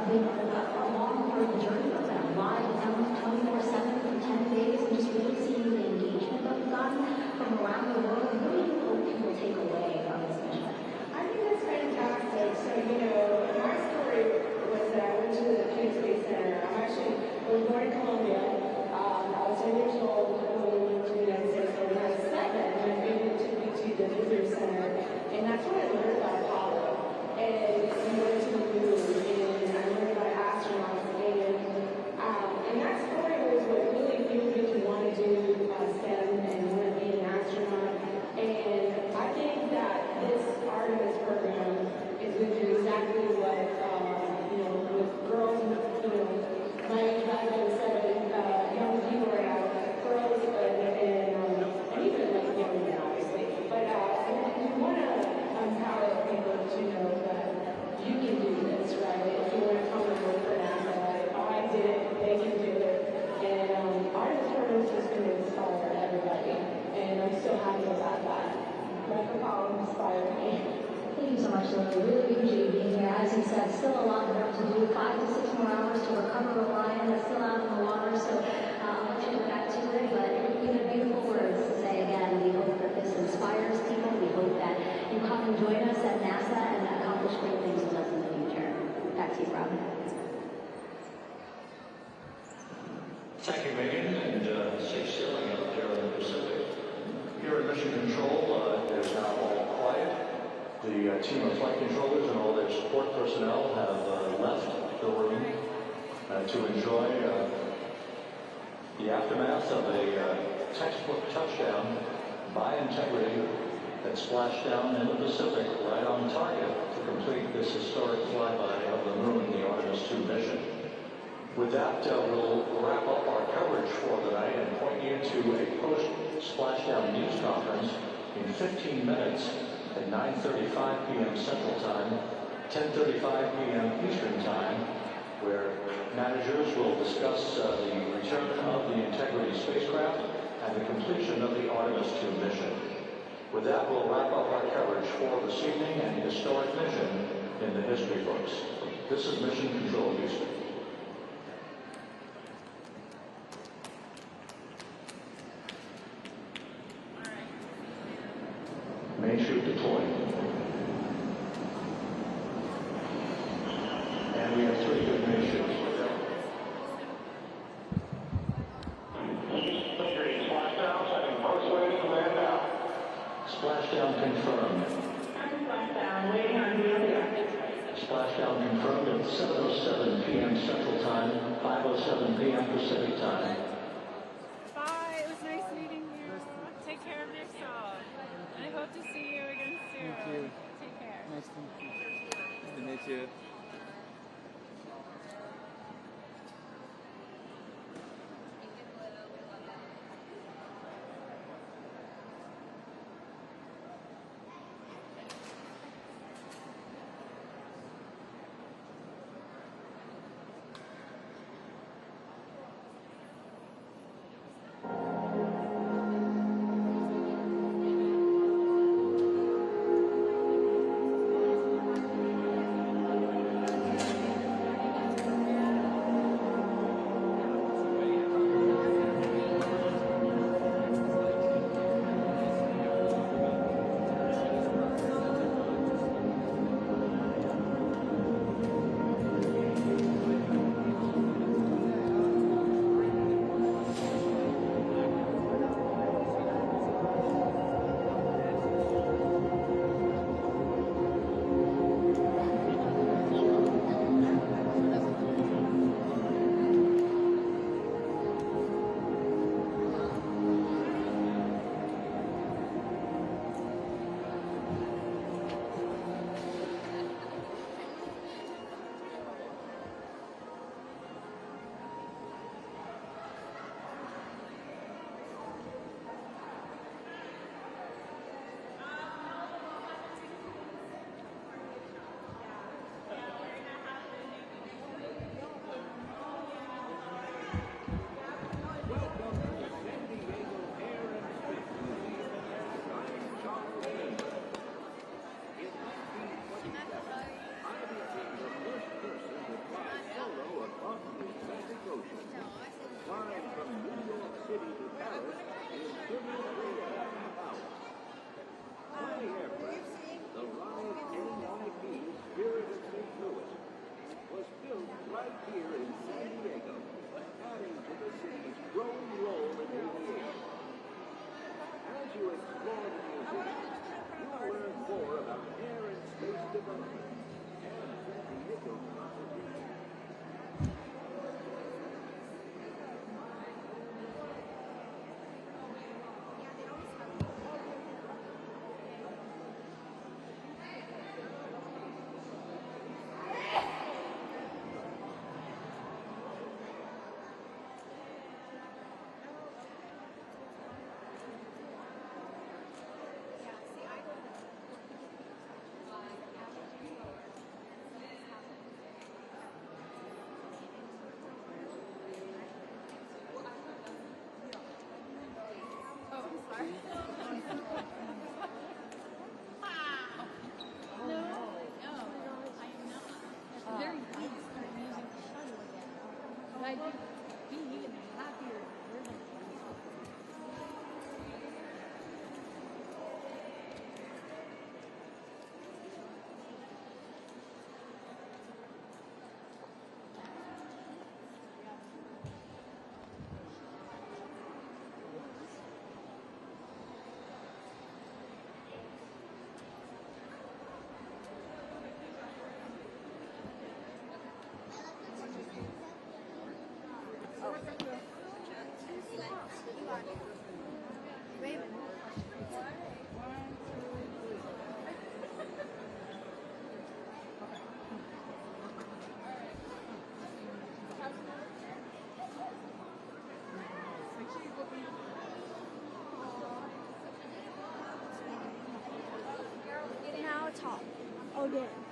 been a long part of the journey of that live down 24/7 for 10 days, and just really seeing the engagement that we've gotten from around the world. What do you hope people take away from this mission?
I think that's fantastic. So, my story was that I went to the Kennedy Space Center. I was born in Colombia. I was 10 years old when we moved to the United States. So when I was 7, my family took me to the visitor center, and that's when I learned about Apollo. And we went to the moon, and I learned about astronauts. And that story was what really fueled me to want to do STEM and want to be an astronaut. And I think that this Artemis program is going to do exactly what, with girls, my age back then, 7 young people right now, girls and even like young men, obviously. But we want to empower people to know that you can do this, right? If you want to come and work for NASA, like, oh, I did it, they can do it. And Artemis program is just going to inspire everybody. And I'm so happy about that. Like Apollo inspired me.
Thank you so much, Lily. Really appreciate you being here. As you said, still a lot of work to do. 5 to 6 more hours to recover Orion. That's still out in the water, so I'll let you get back to it. But you have beautiful words to say again. We hope that this inspires people. We hope that you come and join us at NASA and accomplish great things with us in the future. Back to you, Robin.
Thank you, Megan, and safe sailing out there in the Pacific. Here in Mission Control, it is now all quiet. The team of flight controllers and all their support personnel have left the room to enjoy the aftermath of a textbook touchdown by integrity at Splashdown in the Pacific, right on target to complete this historic flyby of the moon, the Artemis II mission. With that, we'll wrap up our coverage for the night and point you to a post-Splashdown news conference in 15 minutes at 9:35 p.m. Central Time, 10:35 p.m. Eastern Time, where managers will discuss the return of the Integrity spacecraft and the completion of the Artemis II mission. With that, we'll wrap up our coverage for this evening and historic mission in the history books. This is Mission Control Houston. Main chute deployed. And we have 3 good main chutes. Splashdown confirmed.
Splashdown, waiting on you.
Splashdown confirmed at 7:07 p.m. Central Time, 5:07 p.m. Pacific Time.
Bye, it was nice meeting you. Take care of yourself. And I hope to see you again soon.
Thank you.
Take care.
Nice to meet you. Nice to meet you.
again.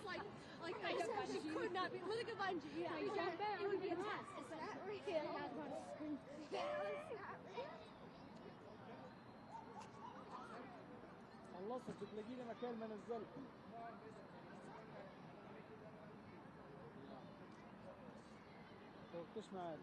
like I just could not be like a bungee. Yeah, you jump back. It would be a test. Is that real? Yeah, about a screen.
خلصت بتلاقي لي مكان ما نزلت. توقفش معاك.